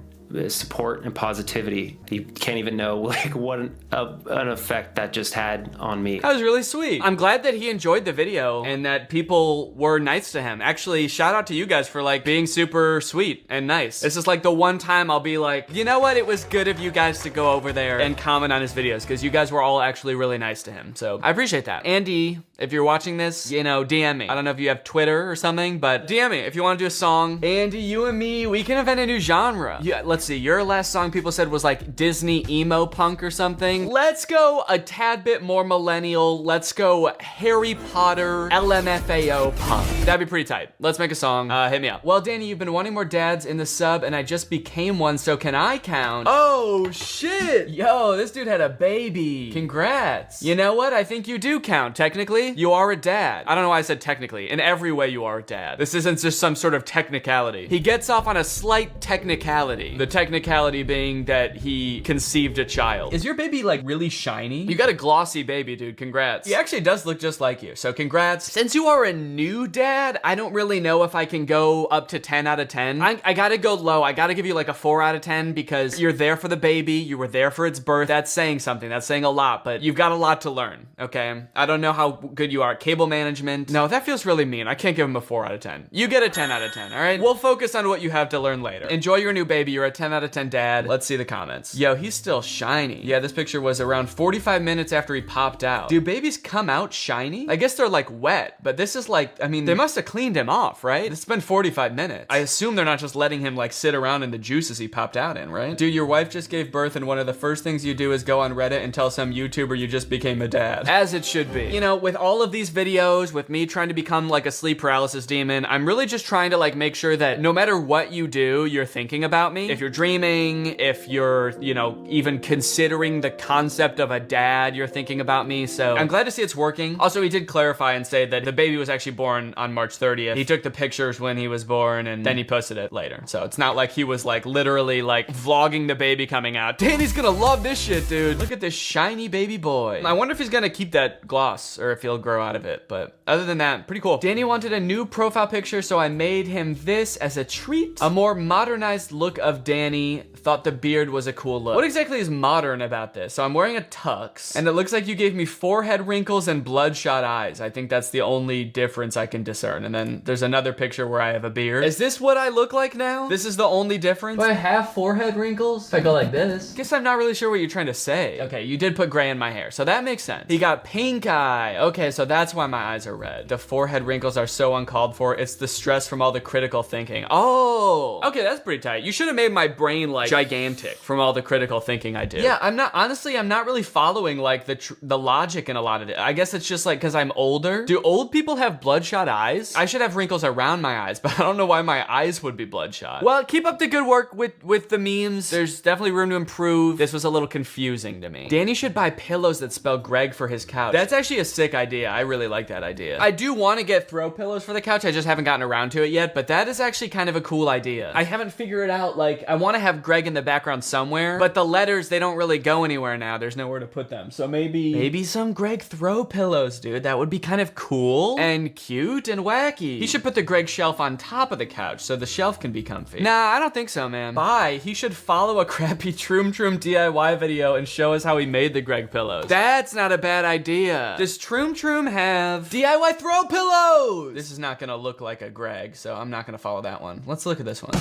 support and positivity. You can't even know like what an effect that just had on me. That was really sweet. I'm glad that he enjoyed the video and that people were nice to him. Actually, shout out to you guys for like being super sweet and nice. This is like the one time I'll be like, you know what? It was good of you guys to go over there and comment on his videos because you guys were all actually really nice to him. So I appreciate that. Andy, if you're watching this, you know, DM me. I don't know if you have Twitter or something, but DM me if you want to do a song. Andy, you and me, we can invent a new genre. Yeah, let's see. Your last song people said was like Disney emo punk or something. Let's go a tad bit more millennial. Let's go Harry Potter LMFAO punk. That'd be pretty tight. Let's make a song. Hit me up. Well, Danny, you've been wanting more dads in the sub and I just became one, so can I count? Oh shit. Yo, this dude had a baby. Congrats. You know what? I think you do count. Technically, you are a dad. I don't know why I said technically. In every way, you are a dad. This isn't just some sort of technicality. He gets off on a slight technicality. The technicality being that he conceived a child. Is your baby like really shiny? You got a glossy baby, dude. Congrats. He actually does look just like you, so congrats. Since you are a new dad, I don't really know if I can go up to 10 out of 10. I gotta go low. I gotta give you like a 4 out of 10 because you're there for the baby. You were there for its birth. That's saying something. That's saying a lot, but you've got a lot to learn, okay? I don't know how good you are at cable management. No, that feels really mean. I can't give him a 4 out of 10. You get a 10 out of 10, all right? We'll focus on what you have to learn later. Enjoy your new baby. You're a 10 out of 10 dad. Let's see the comments. Yo, he's still shiny. Yeah, this picture was around 45 minutes after he popped out. Do babies come out shiny? I guess they're like wet, but this is like, I mean, they must have cleaned him off, right? It's been 45 minutes. I assume they're not just letting him like sit around in the juices he popped out in, right? Dude, your wife just gave birth and one of the first things you do is go on Reddit and tell some YouTuber you just became a dad. As it should be. You know, with all of these videos, with me trying to become like a sleep paralysis demon, I'm really just trying to like make sure that no matter what you do, you're thinking about me. If you're dreaming, if you're, you know, even considering the concept of a dad, you're thinking about me. So I'm glad to see it's working. Also, he did clarify and say that the baby was actually born on March 30th. He took the pictures when he was born and then he posted it later. So it's not like he was like literally like vlogging the baby coming out. Danny's gonna love this shit, dude. Look at this shiny baby boy. I wonder if he's gonna keep that gloss or if he'll grow out of it. But other than that, pretty cool. Danny wanted a new profile picture, so I made him this as a treat. A more modernized look of Danny Danny thought the beard was a cool look. What exactly is modern about this? So I'm wearing a tux, and it looks like you gave me forehead wrinkles and bloodshot eyes. I think that's the only difference I can discern. And then there's another picture where I have a beard. Is this what I look like now? This is the only difference? Do I have forehead wrinkles? If I go like this? Guess I'm not really sure what you're trying to say. Okay, you did put gray in my hair, so that makes sense. He got pink eye. Okay, so that's why my eyes are red. The forehead wrinkles are so uncalled for. It's the stress from all the critical thinking. Oh, okay, that's pretty tight. You should have made my brain like gigantic from all the critical thinking I do. Yeah, I'm not really following like the logic in a lot of it. I guess it's just like because I'm older. Do old people have bloodshot eyes? I should have wrinkles around my eyes, but I don't know why my eyes would be bloodshot. Well, keep up the good work with the memes. There's definitely room to improve. This was a little confusing to me. Danny should buy pillows that spell Greg for his couch. That's actually a sick idea. I really like that idea. I do want to get throw pillows for the couch. I just haven't gotten around to it yet, but that is actually kind of a cool idea. I haven't figured out, like, I want to have Greg in the background somewhere, but the letters, they don't really go anywhere now. There's nowhere to put them. So maybe some Greg throw pillows, dude. That would be kind of cool and cute and wacky. He should put the Greg shelf on top of the couch so the shelf can be comfy. Nah, I don't think so, man. Bye. He should follow a crappy Troom Troom DIY video and show us how he made the Greg pillows. That's not a bad idea. Does Troom Troom have DIY throw pillows? This is not gonna look like a Greg, so I'm not gonna follow that one. Let's look at this one.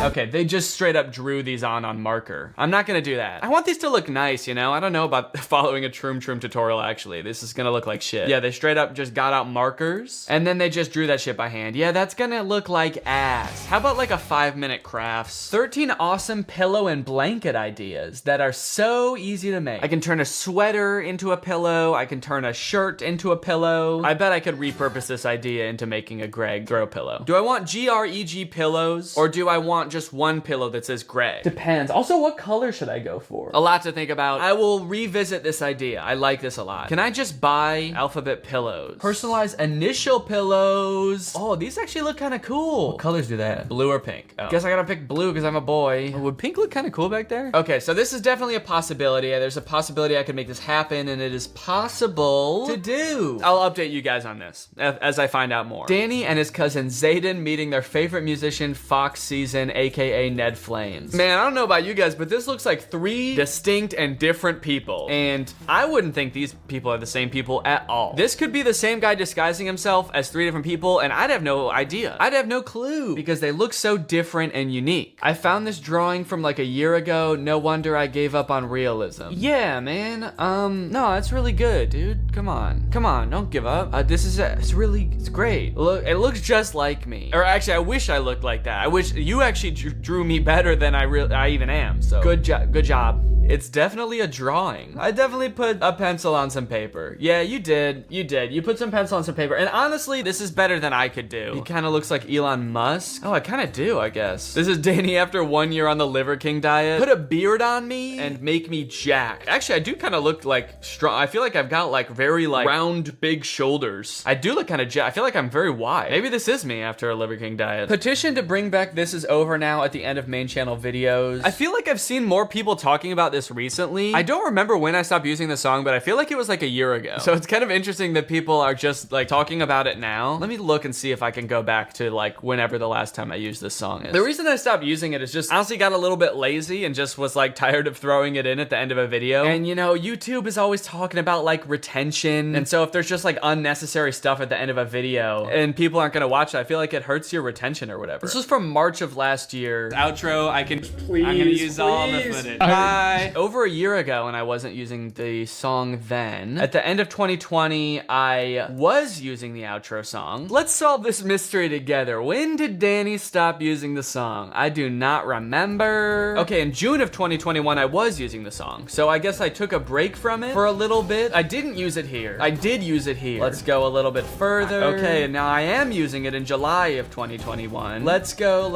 Okay, they just straight up drew these on marker. I'm not gonna do that. I want these to look nice, you know? I don't know about following a Troom Troom tutorial, actually. This is gonna look like shit. Yeah, they straight up just got out markers, and then they just drew that shit by hand. Yeah, that's gonna look like ass. How about like a 5-minute crafts? 13 awesome pillow and blanket ideas that are so easy to make. I can turn a sweater into a pillow. I can turn a shirt into a pillow. I bet I could repurpose this idea into making a Greg throw pillow. Do I want GREG pillows, or do I want just one pillow that says Greg? Depends. Also, what color should I go for? A lot to think about. I will revisit this idea. I like this a lot. Can I just buy alphabet pillows? Personalized initial pillows. Oh, these actually look kind of cool. What colors do they have? Blue or pink? Oh. Guess I gotta pick blue because I'm a boy. Oh, would pink look kind of cool back there? Okay, so this is definitely a possibility. There's a possibility I could make this happen, and it is possible to do. I'll update you guys on this as I find out more. Danny and his cousin Zayden meeting their favorite musician Fox Season, aka Ned Flames. Man, I don't know about you guys, but this looks like 3 distinct and different people. And I wouldn't think these people are the same people at all. This could be the same guy disguising himself as 3 different people, and I'd have no idea. I'd have no clue because they look so different and unique. I found this drawing from like a year ago. No wonder I gave up on realism. Yeah, man. No, it's really good, dude. Come on, don't give up. It's great. Look, it looks just like me. Or actually, I wish I looked like that. I wish you actually drew me better than I even am. So good job. It's definitely a drawing. I definitely put a pencil on some paper. Yeah, you did. You put some pencil on some paper. And honestly, this is better than I could do. He kind of looks like Elon Musk. Oh, I kind of do, I guess. This is Danny after 1 year on the Liver King diet. Put a beard on me and make me jacked. Actually, I do kind of look like strong. I feel like I've got like very like round, big shoulders. I do look kind of jacked. I feel like I'm very wide. Maybe this is me after a Liver King diet. Petition to bring back This Is Over Now at the end of main channel videos. I feel like I've seen more people talking about this recently. I don't remember when I stopped using the song, but I feel like it was like a year ago. So it's kind of interesting that people are just like talking about it now. Let me look and see if I can go back to like whenever the last time I used this song is. The reason I stopped using it is just honestly got a little bit lazy and just was like tired of throwing it in at the end of a video. And you know, YouTube is always talking about like retention. And so if there's just like unnecessary stuff at the end of a video and people aren't gonna watch it, I feel like it hurts your retention or whatever. This was from March of last year. Outro, I'm gonna use all the footage. Bye. Over a year ago, and I wasn't using the song then. At the end of 2020, I was using the outro song. Let's solve this mystery together. When did Danny stop using the song? I do not remember. Okay, in June of 2021, I was using the song. So I guess I took a break from it for a little bit. I didn't use it here. I did use it here. Let's go a little bit further. Okay, now I am using it in July of 2021. Let's go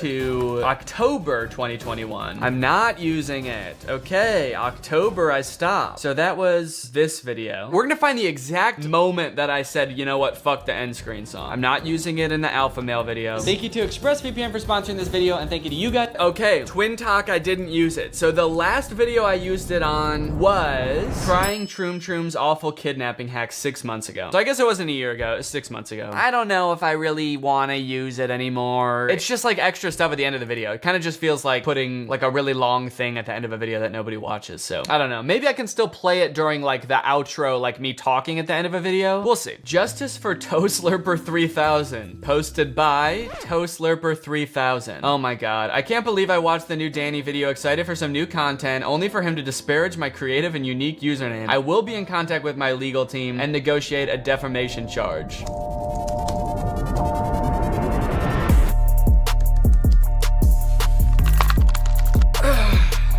to October 2021. I'm now not using it. Okay, October I stopped. So that was this video. We're gonna find the exact moment that I said, you know what, fuck the end screen song. I'm not using it in the alpha male video. Thank you to ExpressVPN for sponsoring this video, and thank you to you guys. Okay, Twin Talk, I didn't use it. So the last video I used it on was trying Troom Troom's awful kidnapping hack 6 months ago. So I guess it wasn't a year ago, it was 6 months ago. I don't know if I really wanna use it anymore. It's just like extra stuff at the end of the video. It kind of just feels like putting like a really long thing at the end of a video that nobody watches. So I don't know, maybe I can still play it during like the outro, like me talking at the end of a video. We'll see. Justice for Toastlerper 3000, posted by Toastlerper 3000. Oh my god, I can't believe I watched the new Danny video, excited for some new content, only for him to disparage my creative and unique username. I will be in contact with my legal team and negotiate a defamation charge.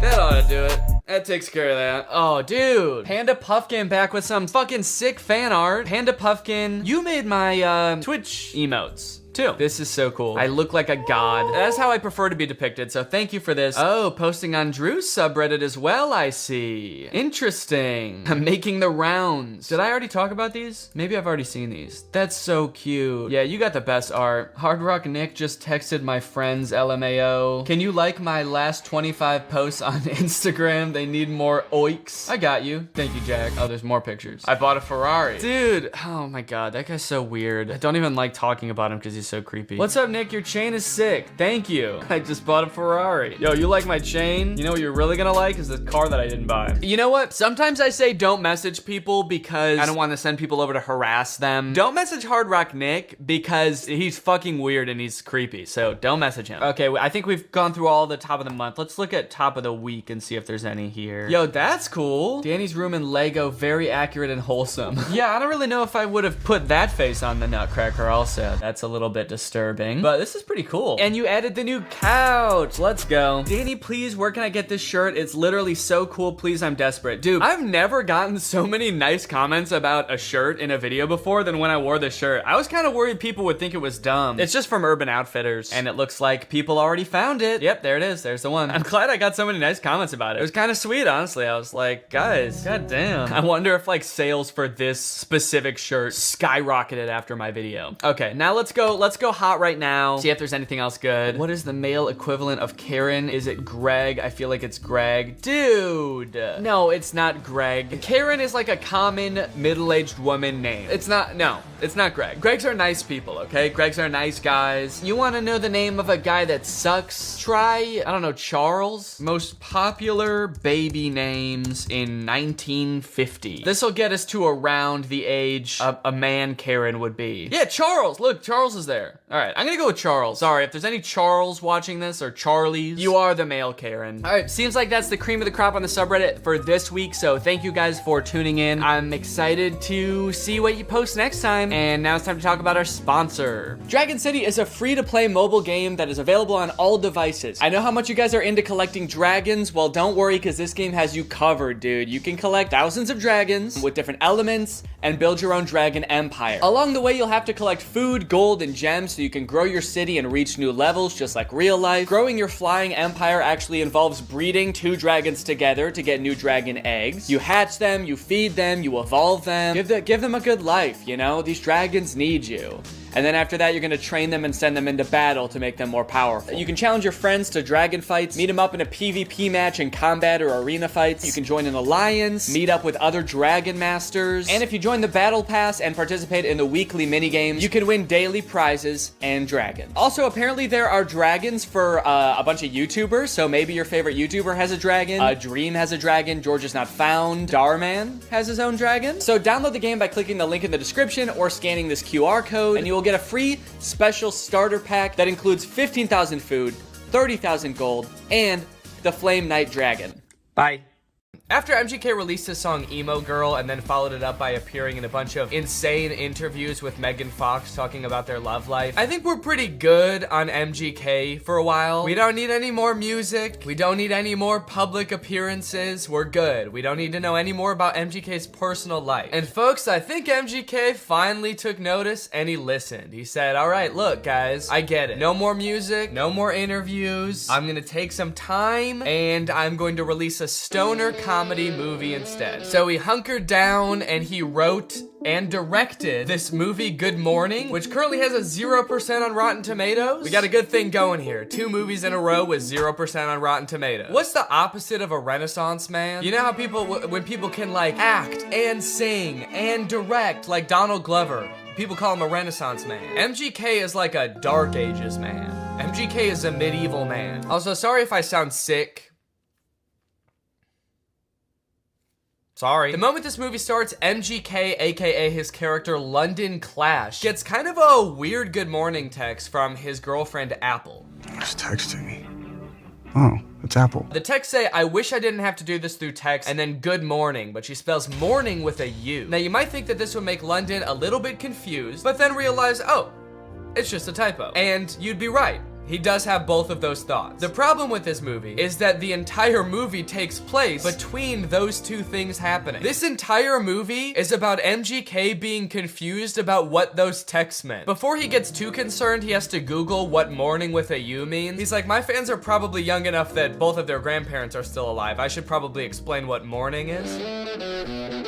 That ought to do it. That takes care of that. Oh, dude. Panda Puffkin back with some fucking sick fan art. Panda Puffkin, you made my Twitch emotes too. This is so cool. I look like a god. That's how I prefer to be depicted, so thank you for this. Oh, posting on Drew's subreddit as well, I see. Interesting. I'm making the rounds. Did I already talk about these? Maybe I've already seen these. That's so cute. Yeah, you got the best art. Hard Rock Nick just texted my friends LMAO. Can you like my last 25 posts on Instagram? They need more oiks. I got you. Thank you, Jack. Oh, there's more pictures. I bought a Ferrari. Dude, oh my god, that guy's so weird. I don't even like talking about him because he's so creepy. What's up, Nick? Your chain is sick. Thank you. I just bought a Ferrari. Yo, you like my chain? You know what you're really gonna like is the car that I didn't buy. You know what? Sometimes I say don't message people because I don't want to send people over to harass them. Don't message Hard Rock Nick because he's fucking weird and he's creepy. So don't message him. Okay, I think we've gone through all the top of the month. Let's look at top of the week and see if there's any here. Yo, that's cool. Danny's room in Lego, very accurate and wholesome. Yeah, I don't really know if I would have put that face on the Nutcracker also. That's a little bit disturbing, but this is pretty cool. And you added the new couch. Let's go. Danny, please, where can I get this shirt? It's literally so cool. Please, I'm desperate. Dude, I've never gotten so many nice comments about a shirt in a video before than when I wore this shirt. I was kind of worried people would think it was dumb. It's just from Urban Outfitters, and it looks like people already found it. Yep, there it is. There's the one. I'm glad I got so many nice comments about it. It was kind of sweet, honestly. I was like, guys, goddamn. I wonder if like sales for this specific shirt skyrocketed after my video. Okay, now let's go hot right now. See if there's anything else good. What is the male equivalent of Karen? Is it Greg? I feel like it's Greg. Dude. No, it's not Greg. Karen is like a common middle-aged woman name. It's not, no, it's not Greg. Gregs are nice people, okay? Gregs are nice guys. You want to know the name of a guy that sucks? Try, I don't know, Charles? Most popular baby names in 1950. This will get us to around the age a man Karen would be. Yeah, Charles. Look, Charles is there. All right, I'm gonna go with Charles. Sorry, if there's any Charles watching this or Charlies, you are the male Karen. All right, seems like that's the cream of the crop on the subreddit for this week, so thank you guys for tuning in. I'm excited to see what you post next time, and now it's time to talk about our sponsor. Dragon City is a free-to-play mobile game that is available on all devices. I know how much you guys are into collecting dragons. Well, don't worry, because this game has you covered, dude. You can collect thousands of dragons with different elements and build your own dragon empire. Along the way, you'll have to collect food, gold, and gems so you can grow your city and reach new levels just like real life. Growing your flying empire actually involves breeding 2 dragons together to get new dragon eggs. You hatch them, you feed them, you evolve them. Give them a good life, you know? These dragons need you. And then after that, you're gonna train them and send them into battle to make them more powerful. You can challenge your friends to dragon fights, meet them up in a PvP match in combat or arena fights. You can join an alliance, meet up with other dragon masters. And if you join the battle pass and participate in the weekly minigames, you can win daily prizes and dragons. Also, apparently there are dragons for a bunch of YouTubers. So maybe your favorite YouTuber has a dragon. Dream has a dragon. George is not found. Darman has his own dragon. So download the game by clicking the link in the description or scanning this QR code, and you will get a free special starter pack that includes 15,000 food, 30,000 gold, and the Flame Knight Dragon. Bye. After MGK released his song Emo Girl and then followed it up by appearing in a bunch of insane interviews with Megan Fox talking about their love life, I think we're pretty good on MGK for a while. We don't need any more music. We don't need any more public appearances. We're good. We don't need to know any more about MGK's personal life. And folks, I think MGK finally took notice and he listened. He said, all right, look guys, I get it. No more music, no more interviews. I'm gonna take some time and I'm going to release a stoner comedy movie instead. So he hunkered down and he wrote and directed this movie Good Morning, which currently has a 0% on Rotten Tomatoes. We got a good thing going here. 2 movies in a row with 0% on Rotten Tomatoes. What's the opposite of a Renaissance man? You know how people, when people can like act and sing and direct, like Donald Glover, people call him a Renaissance man. MGK is like a Dark Ages man. MGK is a medieval man. Also, sorry if I sound sick. Sorry. The moment this movie starts, MGK, aka his character London Clash, gets kind of a weird good morning text from his girlfriend Apple. Who's texting me? Oh, it's Apple. The text say, I wish I didn't have to do this through text, and then good morning, but she spells morning with a U. Now you might think that this would make London a little bit confused, but then realize, oh, it's just a typo. And you'd be right. He does have both of those thoughts. The problem with this movie is that the entire movie takes place between those two things happening. This entire movie is about MGK being confused about what those texts meant. Before he gets too concerned, he has to Google what morning with a U means. He's like, my fans are probably young enough that both of their grandparents are still alive. I should probably explain what morning is.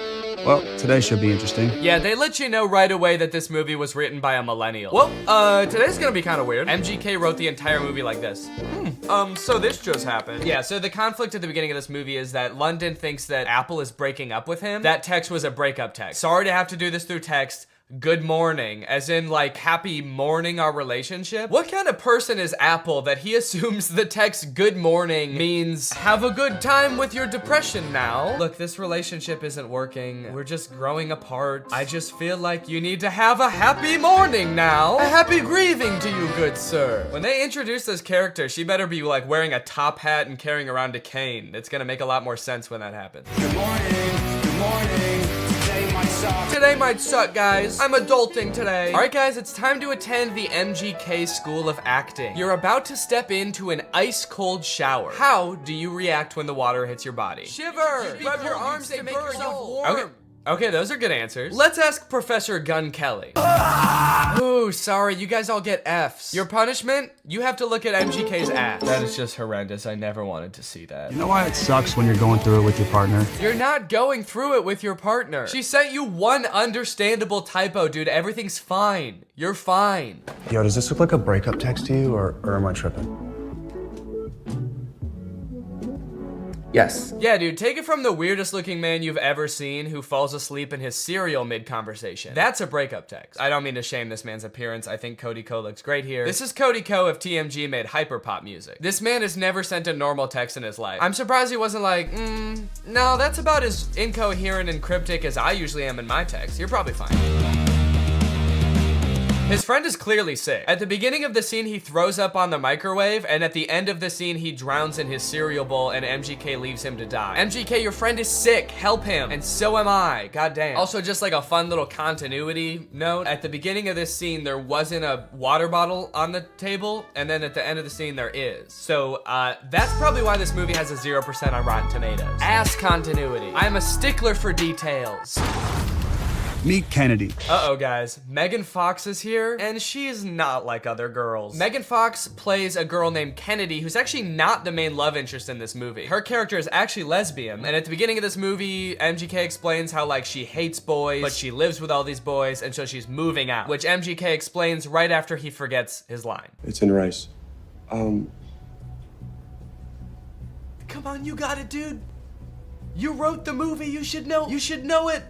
Well, today should be interesting. Yeah, they let you know right away that this movie was written by a millennial. Well, today's gonna be kind of weird. MGK wrote the entire movie like this. So this just happened. Yeah, so the conflict at the beginning of this movie is that London thinks that Apple is breaking up with him. That text was a breakup text. Sorry to have to do this through text. Good morning, as in like happy morning our relationship. What kind of person is Apple that he assumes the text good morning means have a good time with your depression now? Look, this relationship isn't working. We're just growing apart. I just feel like you need to have a happy morning now. A happy grieving to you, good sir. When they introduce this character, she better be like wearing a top hat and carrying around a cane. It's gonna make a lot more sense when that happens. Good morning, good morning. Today might suck, guys. I'm adulting today. All right, guys, it's time to attend the MGK School of Acting. You're about to step into an ice-cold shower. How do you react when the water hits your body? Shiver! Rub your arms to make yourself warm. Okay, those are good answers. Let's ask Professor Gun Kelly. Ooh, sorry, you guys all get Fs. Your punishment? You have to look at MGK's ass. That is just horrendous. I never wanted to see that. You know why it sucks when you're going through it with your partner? You're not going through it with your partner. She sent you one understandable typo, dude. Everything's fine. You're fine. Yo, does this look like a breakup text to you, or am I tripping? Yes. Yeah, dude, take it from the weirdest looking man you've ever seen who falls asleep in his cereal mid-conversation. That's a breakup text. I don't mean to shame this man's appearance. I think Cody Ko looks great here. This is Cody Ko if TMG made hyperpop music. This man has never sent a normal text in his life. I'm surprised he wasn't like, no, that's about as incoherent and cryptic as I usually am in my text. You're probably fine. His friend is clearly sick. At the beginning of the scene, he throws up on the microwave, and at the end of the scene, he drowns in his cereal bowl, and MGK leaves him to die. MGK, your friend is sick. Help him. And so am I. Goddamn. Also, just like a fun little continuity note, at the beginning of this scene, there wasn't a water bottle on the table, and then at the end of the scene, there is. So, that's probably why this movie has a 0% on Rotten Tomatoes. Ass continuity. I'm a stickler for details. Meet Kennedy. Uh-oh, guys. Megan Fox is here, and she is not like other girls. Megan Fox plays a girl named Kennedy, who's actually not the main love interest in this movie. Her character is actually lesbian, and at the beginning of this movie, MGK explains how, like, she hates boys, but she lives with all these boys, and so she's moving out, which MGK explains right after he forgets his line. It's in rice. Come on, you got it, dude. You wrote the movie, you should know it.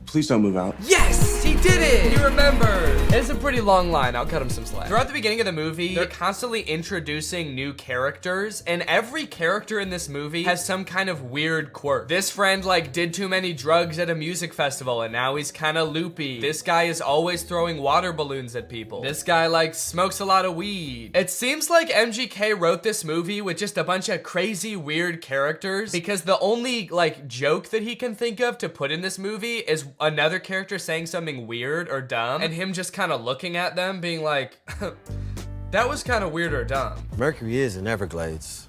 Please don't move out. Yes! See, did it! He remembered. It's a pretty long line. I'll cut him some slack. Throughout the beginning of the movie, they're constantly introducing new characters, and every character in this movie has some kind of weird quirk. This friend like did too many drugs at a music festival and now he's kind of loopy. This guy is always throwing water balloons at people. This guy like smokes a lot of weed. It seems like MGK wrote this movie with just a bunch of crazy weird characters because the only like joke that he can think of to put in this movie is another character saying something weird or dumb and him just kind of looking at them being like, that was kind of weird or dumb. Mercury is in Everglades.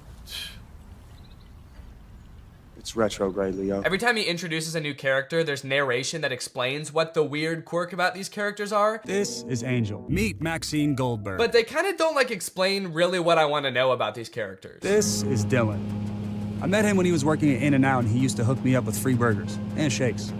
It's retrograde, Leo. Every time he introduces a new character, there's narration that explains what the weird quirk about these characters are. This is Angel. Meet Maxine Goldberg. But they kind of don't like explain really what I want to know about these characters. This is Dylan. I met him when he was working at In-N-Out and he used to hook me up with free burgers and shakes.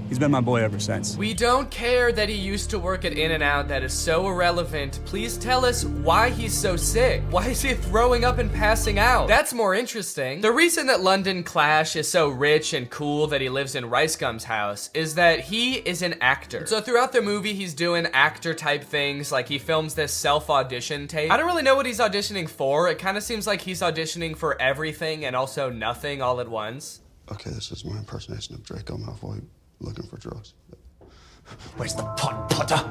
He's been my boy ever since. We don't care that he used to work at In-N-Out. That is so irrelevant. Please tell us why he's so sick. Why is he throwing up and passing out? That's more interesting. The reason that London Clash is so rich and cool that he lives in Rice Gum's house is that he is an actor. So throughout the movie, he's doing actor type things. Like he films this self-audition tape. I don't really know what he's auditioning for. It kind of seems like he's auditioning for everything and also nothing all at once. Okay, this is my impersonation of Draco Malfoy. Looking for drugs. Where's the pot, Potter?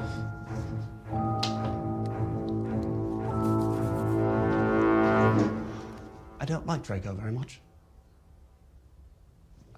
I don't like Draco very much.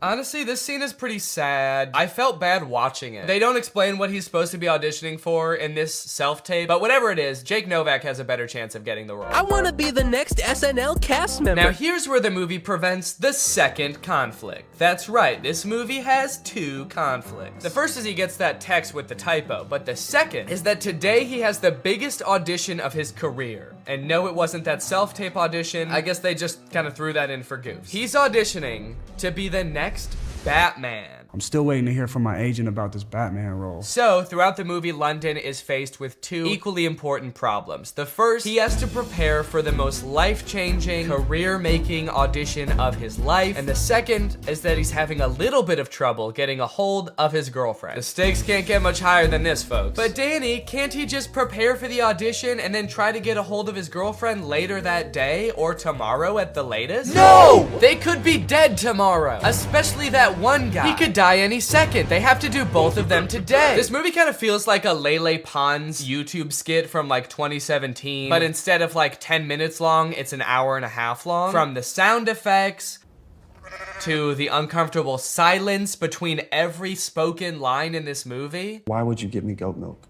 Honestly, this scene is pretty sad. I felt bad watching it. They don't explain what he's supposed to be auditioning for in this self-tape, but whatever it is, Jake Novak has a better chance of getting the role. I want to be the next SNL cast member. Now here's where the movie prevents the second conflict. That's right, this movie has two conflicts. The first is he gets that text with the typo, but the second is that today he has the biggest audition of his career. And no, it wasn't that self-tape audition. I guess they just kind of threw that in for goofs. He's auditioning to be the next Batman. I'm still waiting to hear from my agent about this Batman role. So, throughout the movie, London is faced with two equally important problems. The first, he has to prepare for the most life-changing, career-making audition of his life. And the second is that he's having a little bit of trouble getting a hold of his girlfriend. The stakes can't get much higher than this, folks. But Danny, can't he just prepare for the audition and then try to get a hold of his girlfriend later that day or tomorrow at the latest? No! They could be dead tomorrow, especially that one guy. He could die any second. They have to do both of them today. This movie kind of feels like a Lele Pons YouTube skit from like 2017, but instead of like 10 minutes long, it's an hour and a half long. From the sound effects to the uncomfortable silence between every spoken line in this movie. Why would you give me goat milk?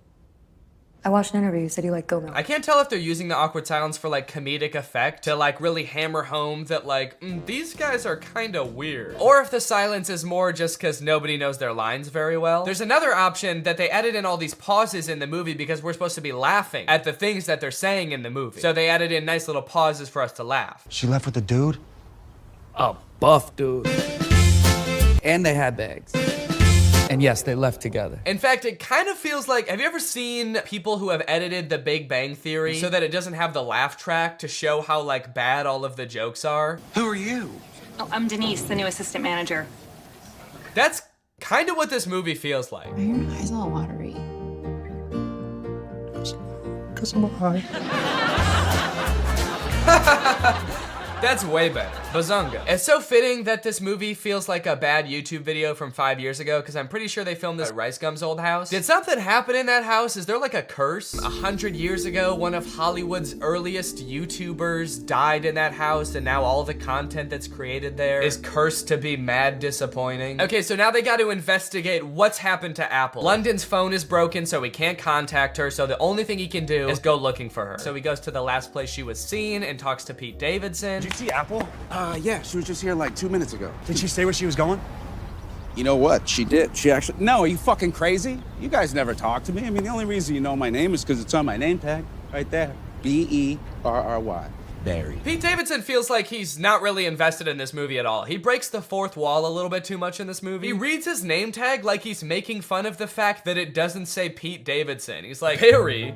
I watched an interview. You said you like goat milk. I can't tell if they're using the awkward silence for like comedic effect to like really hammer home that like, these guys are kind of weird. Or if the silence is more just because nobody knows their lines very well. There's another option that they added in all these pauses in the movie because we're supposed to be laughing at the things that they're saying in the movie. So they added in nice little pauses for us to laugh. She left with the dude? A buff dude. And they had bags. And yes, they left together. In fact, it kind of feels like, have you ever seen people who have edited The Big Bang Theory so that it doesn't have the laugh track to show how like bad all of the jokes are? Who are you? Oh, I'm Denise, the new assistant manager. That's kind of what this movie feels like. Are your eyes all watery? Because I'm high. That's way better. Bazunga. It's so fitting that this movie feels like a bad YouTube video from 5 years ago because I'm pretty sure they filmed this at Rice Gum's old house. Did something happen in that house? Is there like a curse? 100 years ago, one of Hollywood's earliest YouTubers died in that house and now all the content that's created there is cursed to be mad disappointing. Okay, so now they got to investigate what's happened to Apple. London's phone is broken, so he can't contact her, so the only thing he can do is go looking for her. So he goes to the last place she was seen and talks to Pete Davidson. Did you see Apple? Yeah, she was just here like 2 minutes ago. Did she say where she was going? You know what? She did. She actually... No, are you fucking crazy? You guys never talk to me. I mean, the only reason you know my name is because it's on my name tag. Right there. B-E-R-R-Y. Barry. Pete Davidson feels like he's not really invested in this movie at all. He breaks the fourth wall a little bit too much in this movie. He reads his name tag like he's making fun of the fact that it doesn't say Pete Davidson. He's like, Barry.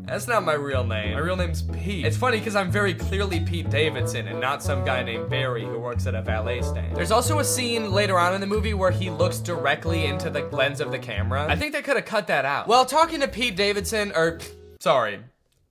That's not my real name. My real name's Pete. It's funny because I'm very clearly Pete Davidson and not some guy named Barry who works at a valet stand. There's also a scene later on in the movie where he looks directly into the lens of the camera. I think they could have cut that out. Well, talking to Pete Davidson, sorry,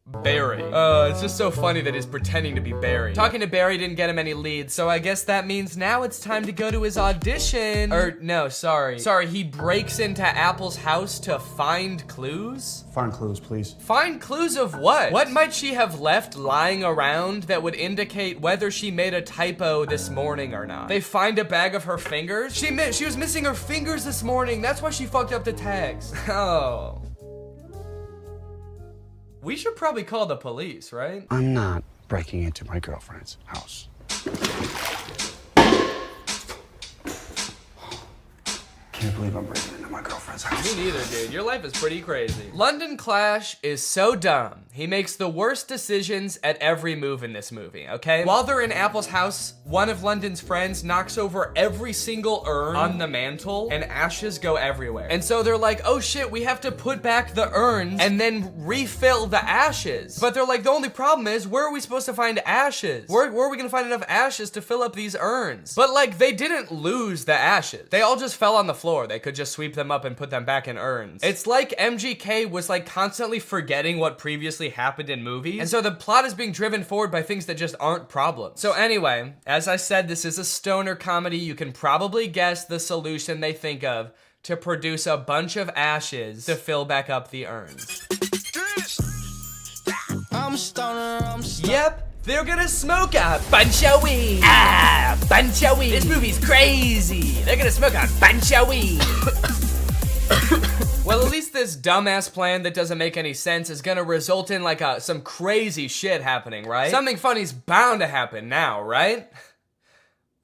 Barry. It's just so funny that he's pretending to be Barry. Talking to Barry didn't get him any leads, so I guess that means now it's time to go to his audition. No, sorry. Sorry, he breaks into Apple's house to find clues? Find clues, please. Find clues of what? What might she have left lying around that would indicate whether she made a typo this morning or not? They find a bag of her fingers? She was missing her fingers this morning. That's why she fucked up the tags. Oh. We should probably call the police, right? I'm not breaking into my girlfriend's house. Can't believe I'm breaking into my girlfriend's house. Me neither, dude. Your life is pretty crazy. London Clash is so dumb. He makes the worst decisions at every move in this movie, okay? While they're in Apple's house, one of London's friends knocks over every single urn on the mantle and ashes go everywhere. And so they're like, oh shit, we have to put back the urns and then refill the ashes. But they're like, the only problem is, where are we supposed to find ashes? Where are we gonna find enough ashes to fill up these urns? But like, they didn't lose the ashes. They all just fell on the floor. They could just sweep them up and put them back in urns. It's like MGK was like constantly forgetting what previously happened in movies, and so the plot is being driven forward by things that just aren't problems. So anyway, as I said, this is a stoner comedy. You can probably guess the solution they think of to produce a bunch of ashes to fill back up the urns. I'm stoner. Yep, they're gonna smoke a bunch of weed. Ah, bunch of weed. This movie's crazy. They're gonna smoke a bunch of weed. Well, at least this dumbass plan that doesn't make any sense is gonna result in like some crazy shit happening, right? Something funny's bound to happen now, right?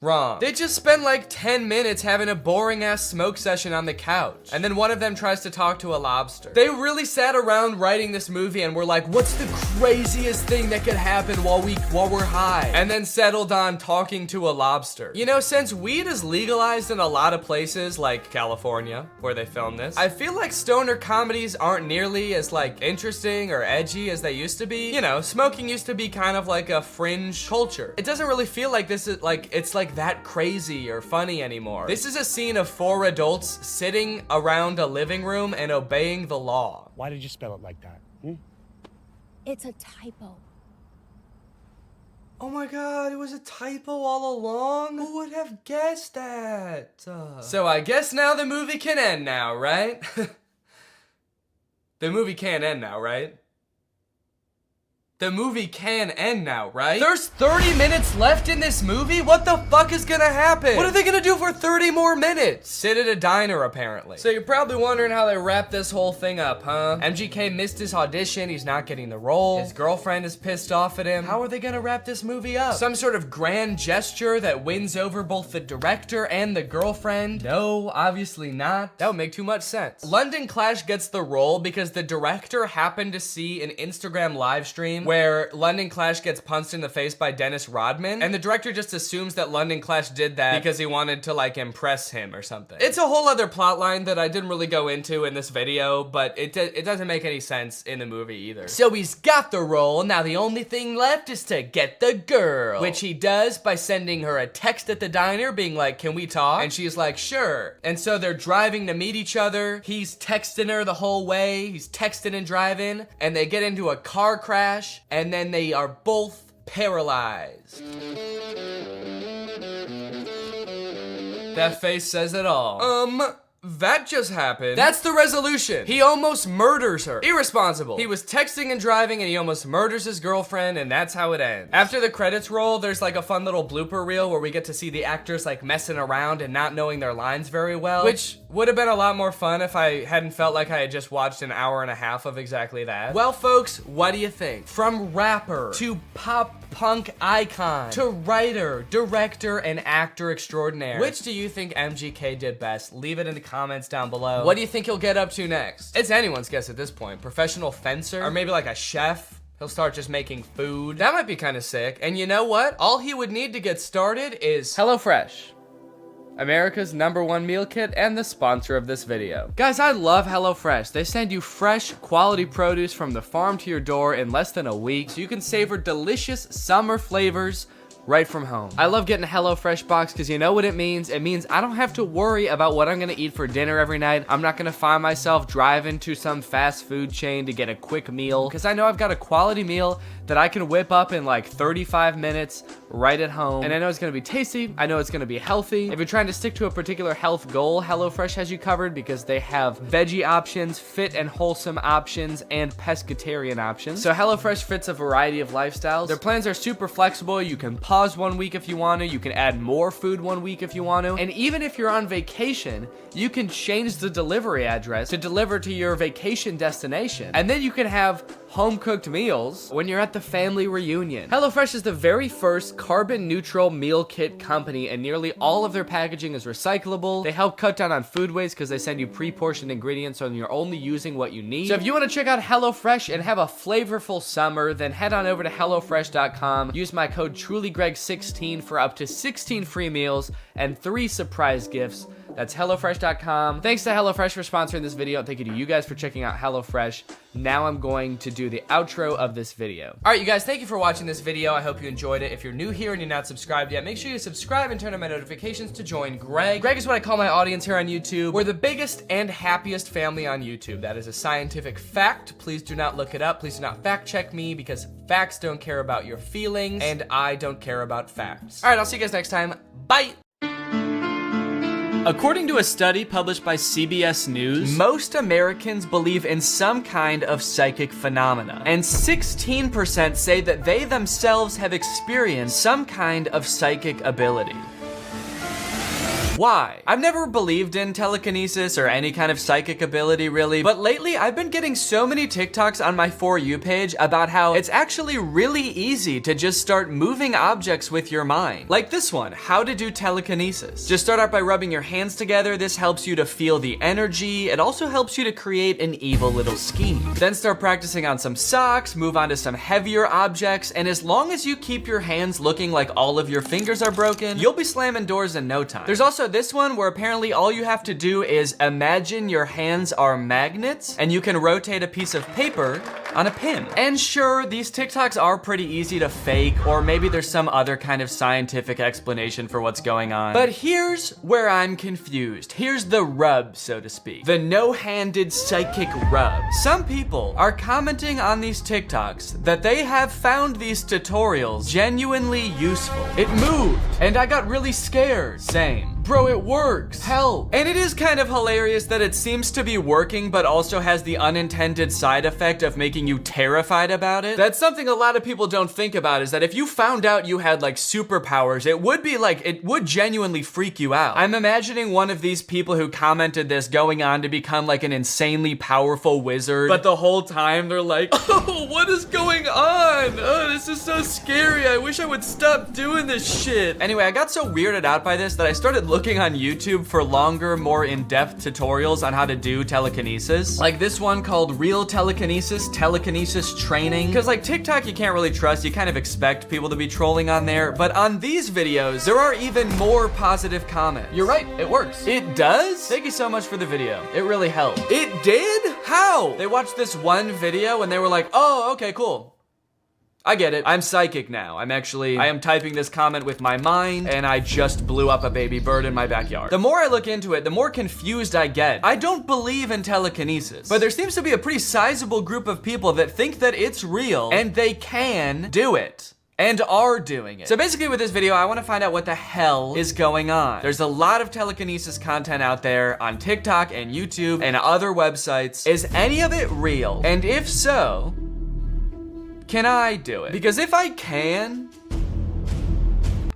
Wrong. They just spend like 10 minutes having a boring ass smoke session on the couch. And then one of them tries to talk to a lobster. They really sat around writing this movie and were like, what's the craziest thing that could happen while we're high? And then settled on talking to a lobster. You know, since weed is legalized in a lot of places like California, where they filmed this, I feel like stoner comedies aren't nearly as like interesting or edgy as they used to be. You know, smoking used to be kind of like a fringe culture. It doesn't really feel like this is like, it's like that crazy or funny anymore. This is a scene of 4 adults sitting around a living room and obeying the law. Why did you spell it like that? It's a typo. Oh my god, it was a typo all along? Who would have guessed that? So I guess now the movie can end now, right? The movie can't end now, right? The movie can end now, right? There's 30 minutes left in this movie? What the fuck is gonna happen? What are they gonna do for 30 more minutes? Sit at a diner, apparently. So you're probably wondering how they wrap this whole thing up, huh? MGK missed his audition, he's not getting the role. His girlfriend is pissed off at him. How are they gonna wrap this movie up? Some sort of grand gesture that wins over both the director and the girlfriend? No, obviously not. That would make too much sense. London Clash gets the role because the director happened to see an Instagram live stream where London Clash gets punched in the face by Dennis Rodman, and the director just assumes that London Clash did that because he wanted to like impress him or something. It's a whole other plot line that I didn't really go into in this video, but it doesn't make any sense in the movie either. So he's got the role, now the only thing left is to get the girl, which he does by sending her a text at the diner being like, can we talk? And she's like, sure. And so they're driving to meet each other. He's texting her the whole way. He's texting and driving, and they get into a car crash, and then they are both paralyzed. That face says it all. That just happened. That's the resolution. He almost murders her. Irresponsible. He was texting and driving and he almost murders his girlfriend, and that's how it ends. After the credits roll, there's like a fun little blooper reel where we get to see the actors like messing around and not knowing their lines very well, which would have been a lot more fun if I hadn't felt like I had just watched an hour and a half of exactly that. Well, folks, what do you think? From rapper to pop punk icon to writer, director, and actor extraordinaire, which do you think MGK did best? Leave it in the comments down below. What do you think he'll get up to next? It's anyone's guess at this point. Professional fencer? Or maybe like a chef? He'll start just making food. That might be kind of sick. And you know what? All he would need to get started is HelloFresh. America's #1 meal kit and the sponsor of this video. Guys, I love HelloFresh. They send you fresh, quality produce from the farm to your door in less than a week, so you can savor delicious summer flavors right from home. I love getting a HelloFresh box because you know what it means? It means I don't have to worry about what I'm gonna eat for dinner every night. I'm not gonna find myself driving to some fast food chain to get a quick meal because I know I've got a quality meal that I can whip up in like 35 minutes right at home. And I know it's gonna be tasty. I know it's gonna be healthy. If you're trying to stick to a particular health goal, HelloFresh has you covered because they have veggie options, fit and wholesome options, and pescatarian options. So HelloFresh fits a variety of lifestyles. Their plans are super flexible. You can pause 1 week if you want to. You can add more food 1 week if you want to. And even if you're on vacation, you can change the delivery address to deliver to your vacation destination. And then you can have home-cooked meals when you're at the family reunion. HelloFresh is the very first carbon-neutral meal kit company, and nearly all of their packaging is recyclable. They help cut down on food waste because they send you pre-portioned ingredients so you're only using what you need. So if you want to check out HelloFresh and have a flavorful summer, then head on over to HelloFresh.com. Use my code TrulyGreg16 for up to 16 free meals and 3 surprise gifts. That's HelloFresh.com. Thanks to HelloFresh for sponsoring this video. Thank you to you guys for checking out HelloFresh. Now I'm going to do the outro of this video. All right, you guys, thank you for watching this video. I hope you enjoyed it. If you're new here and you're not subscribed yet, make sure you subscribe and turn on my notifications to join Greg. Greg is what I call my audience here on YouTube. We're the biggest and happiest family on YouTube. That is a scientific fact. Please do not look it up. Please do not fact check me because facts don't care about your feelings and I don't care about facts. All right, I'll see you guys next time. Bye. According to a study published by CBS News, most Americans believe in some kind of psychic phenomena, and 16% say that they themselves have experienced some kind of psychic ability. Why? I've never believed in telekinesis or any kind of psychic ability really, but lately I've been getting so many TikToks on my For You page about how it's actually really easy to just start moving objects with your mind. Like this one, how to do telekinesis. Just start out by rubbing your hands together. This helps you to feel the energy. It also helps you to create an evil little scheme. Then start practicing on some socks, move on to some heavier objects, and as long as you keep your hands looking like all of your fingers are broken, you'll be slamming doors in no time. There's also this one where apparently all you have to do is imagine your hands are magnets and you can rotate a piece of paper on a pin. And sure, these TikToks are pretty easy to fake, or maybe there's some other kind of scientific explanation for what's going on. But here's where I'm confused. Here's the rub, so to speak. The no-handed psychic rub. Some people are commenting on these TikToks that they have found these tutorials genuinely useful. It moved, and I got really scared. Same. Bro, it works. Help. And it is kind of hilarious that it seems to be working, but also has the unintended side effect of making you terrified about it. That's something a lot of people don't think about, is that if you found out you had like superpowers, it would genuinely freak you out. I'm imagining one of these people who commented this going on to become like an insanely powerful wizard, but the whole time they're like, oh, what is going on? Oh, this is so scary. I wish I would stop doing this shit. Anyway, I got so weirded out by this that I started looking on YouTube for longer, more in-depth tutorials on how to do telekinesis. Like this one called Real Telekinesis Training. Because like TikTok, you can't really trust. You kind of expect people to be trolling on there. But on these videos, there are even more positive comments. You're right, it works. It does? Thank you so much for the video. It really helped. It did? How? They watched this one video and they were like, oh, okay, cool. I get it. I'm psychic now. I am typing this comment with my mind, and I just blew up a baby bird in my backyard. The more I look into it, the more confused I get. I don't believe in telekinesis, but there seems to be a pretty sizable group of people that think that it's real, and they can do it. And are doing it. So basically with this video, I want to find out what the hell is going on. There's a lot of telekinesis content out there on TikTok and YouTube and other websites. Is any of it real? And if so, can I do it? Because if I can,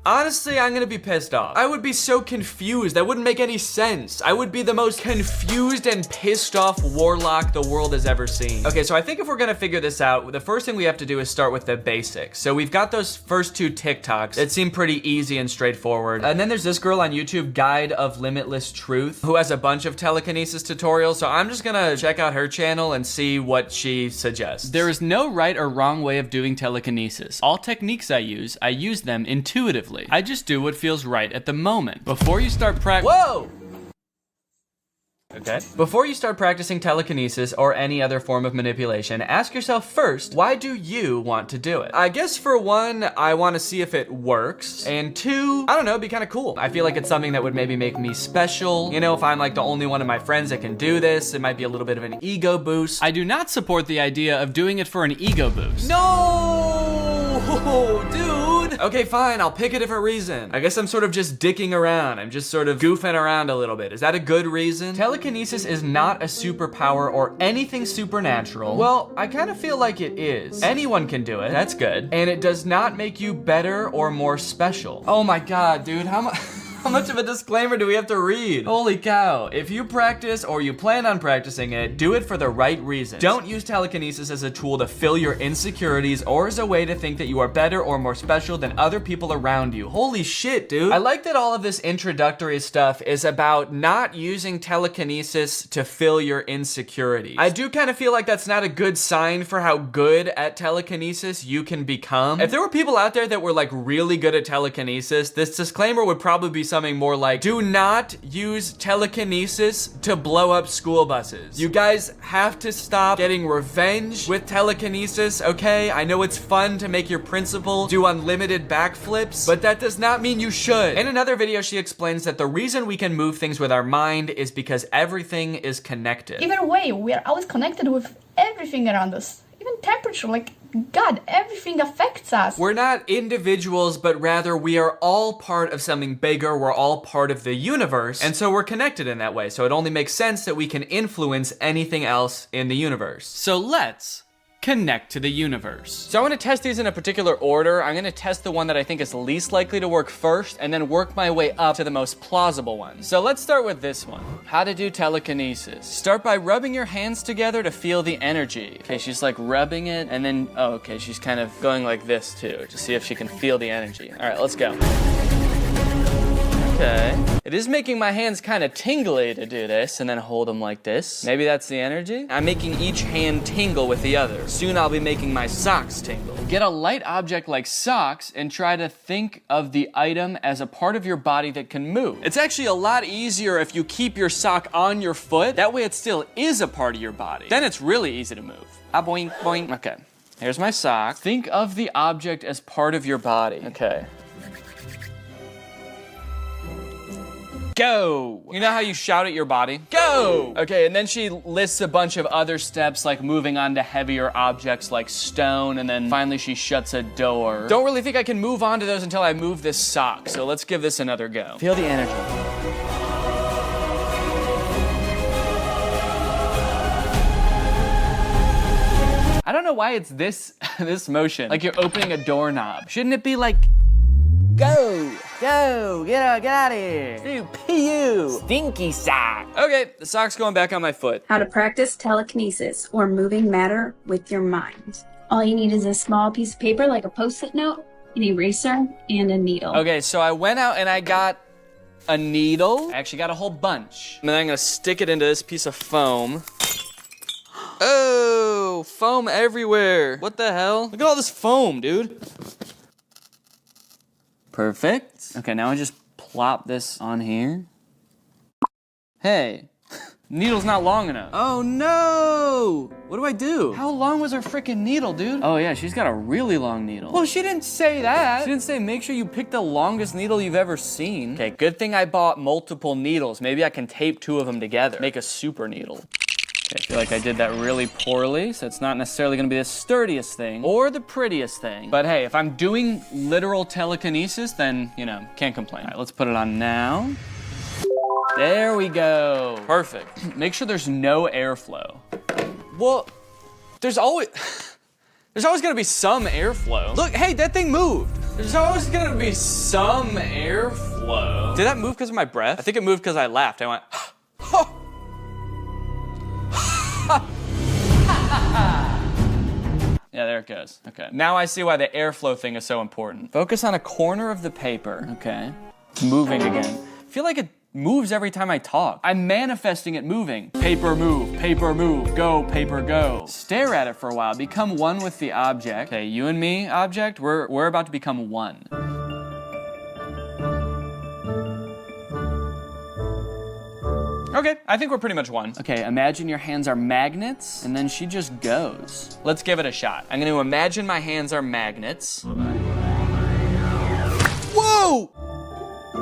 honestly, I'm gonna be pissed off. I would be so confused. That wouldn't make any sense. I would be the most confused and pissed off warlock the world has ever seen. Okay, so I think if we're gonna figure this out, the first thing we have to do is start with the basics. So we've got those first 2 TikToks that seem pretty easy and straightforward. And then there's this girl on YouTube, Guide of Limitless Truth, who has a bunch of telekinesis tutorials. So I'm just gonna check out her channel and see what she suggests. There is no right or wrong way of doing telekinesis. All techniques I use them intuitively. instinctively. I just do what feels right at the moment. Before you start Whoa! Okay. Before you start practicing telekinesis or any other form of manipulation, ask yourself first, why do you want to do it? I guess for one, I want to see if it works. And two, I don't know, it'd be kind of cool. I feel like it's something that would maybe make me special. You know, if I'm like the only one of my friends that can do this, it might be a little bit of an ego boost. I do not support the idea of doing it for an ego boost. No, dude. Okay, fine, I'll pick a different reason. I guess I'm sort of just dicking around. I'm just sort of goofing around a little bit. Is that a good reason? Telekinesis is not a superpower or anything supernatural. Well, I kind of feel like it is. Anyone can do it. That's good. And it does not make you better or more special. Oh my God, dude, how much of a disclaimer do we have to read? Holy cow. If you practice or you plan on practicing it, do it for the right reasons. Don't use telekinesis as a tool to fill your insecurities or as a way to think that you are better or more special than other people around you. Holy shit, dude. I like that all of this introductory stuff is about not using telekinesis to fill your insecurities. I do kind of feel like that's not a good sign for how good at telekinesis you can become. If there were people out there that were like really good at telekinesis, this disclaimer would probably be something more like, do not use telekinesis to blow up school buses. You guys have to stop getting revenge with telekinesis, okay? I know it's fun to make your principal do unlimited backflips, but that does not mean you should. In another video, she explains that the reason we can move things with our mind is because everything is connected. Either way, we are always connected with everything around us. Even temperature, like, God, everything affects us. We're not individuals, but rather we are all part of something bigger. We're all part of the universe, and so we're connected in that way. So it only makes sense that we can influence anything else in the universe. So let's connect to the universe. So I want to test these in a particular order. I'm going to test the one that I think is least likely to work first, and then work my way up to the most plausible one. So let's start with this one. How to do telekinesis. Start by rubbing your hands together to feel the energy. Okay, she's like rubbing it, and then, oh, okay, she's kind of going like this too, to see if she can feel the energy. All right, let's go. Okay. It is making my hands kind of tingly to do this, and then hold them like this. Maybe that's the energy. I'm making each hand tingle with the other. Soon I'll be making my socks tingle. Get a light object like socks and try to think of the item as a part of your body that can move. It's actually a lot easier if you keep your sock on your foot. That way it still is a part of your body. Then it's really easy to move. Ah, boing, boing. Okay. Here's my sock. Think of the object as part of your body. Okay. Go! You know how you shout at your body? Go! Okay, and then she lists a bunch of other steps like moving on to heavier objects like stone, and then finally she shuts a door. Don't really think I can move on to those until I move this sock, so let's give this another go. Feel the energy. I don't know why it's this motion, like you're opening a doorknob. Shouldn't it be like, go, go, get out of here. Dude, PU. Stinky sock. Okay, the sock's going back on my foot. How to practice telekinesis, or moving matter with your mind. All you need is a small piece of paper, like a Post-it note, an eraser, and a needle. Okay, so I went out and I got a needle. I actually got a whole bunch. And then I'm gonna stick it into this piece of foam. Oh, foam everywhere. What the hell? Look at all this foam, dude. Perfect. Okay, now I just plop this on here. Hey, needle's not long enough. Oh no! What do I do? How long was her freaking needle, dude? Oh yeah, she's got a really long needle. Well, she didn't say that. She didn't say make sure you pick the longest needle you've ever seen. Okay, good thing I bought multiple needles. Maybe I can tape two of them together. Make a super needle. Okay, I feel like I did that really poorly, so it's not necessarily gonna be the sturdiest thing or the prettiest thing. But hey, if I'm doing literal telekinesis, then, you know, can't complain. All right, let's put it on now. There we go. Perfect. Make sure there's no airflow. Well, there's always gonna be some airflow. Look, hey, that thing moved. There's always gonna be some airflow. Did that move because of my breath? I think it moved because I laughed. I went, oh. Yeah, there it goes. Okay. Now I see why the airflow thing is so important. Focus on a corner of the paper. Okay. It's moving again. I feel like it moves every time I talk. I'm manifesting it moving. Paper move, go, paper go. Stare at it for a while, become one with the object. Okay, you and me, object, we're about to become one. Okay, I think we're pretty much one. Okay, imagine your hands are magnets, and then she just goes. Let's give it a shot. I'm gonna imagine my hands are magnets. Whoa!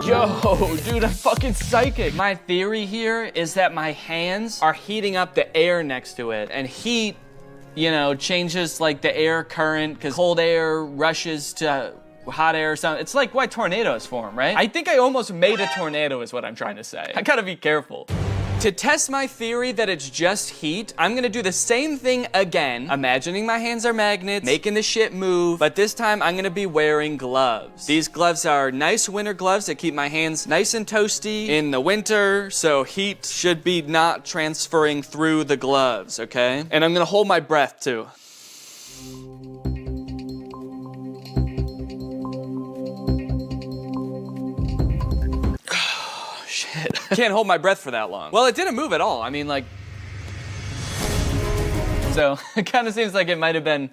Yo, dude, I'm fucking psychic. My theory here is that my hands are heating up the air next to it, and heat, you know, changes like the air current, because cold air rushes to hot air or something. It's like why tornadoes form, right? I think I almost made a tornado is what I'm trying to say. I gotta be careful. To test my theory that it's just heat, I'm gonna do the same thing again, imagining my hands are magnets, making the shit move, but this time I'm gonna be wearing gloves. These gloves are nice winter gloves that keep my hands nice and toasty in the winter, so heat should be not transferring through the gloves, okay? And I'm gonna hold my breath too. I can't hold my breath for that long. Well, it didn't move at all. I mean, like, so it kind of seems like it might have been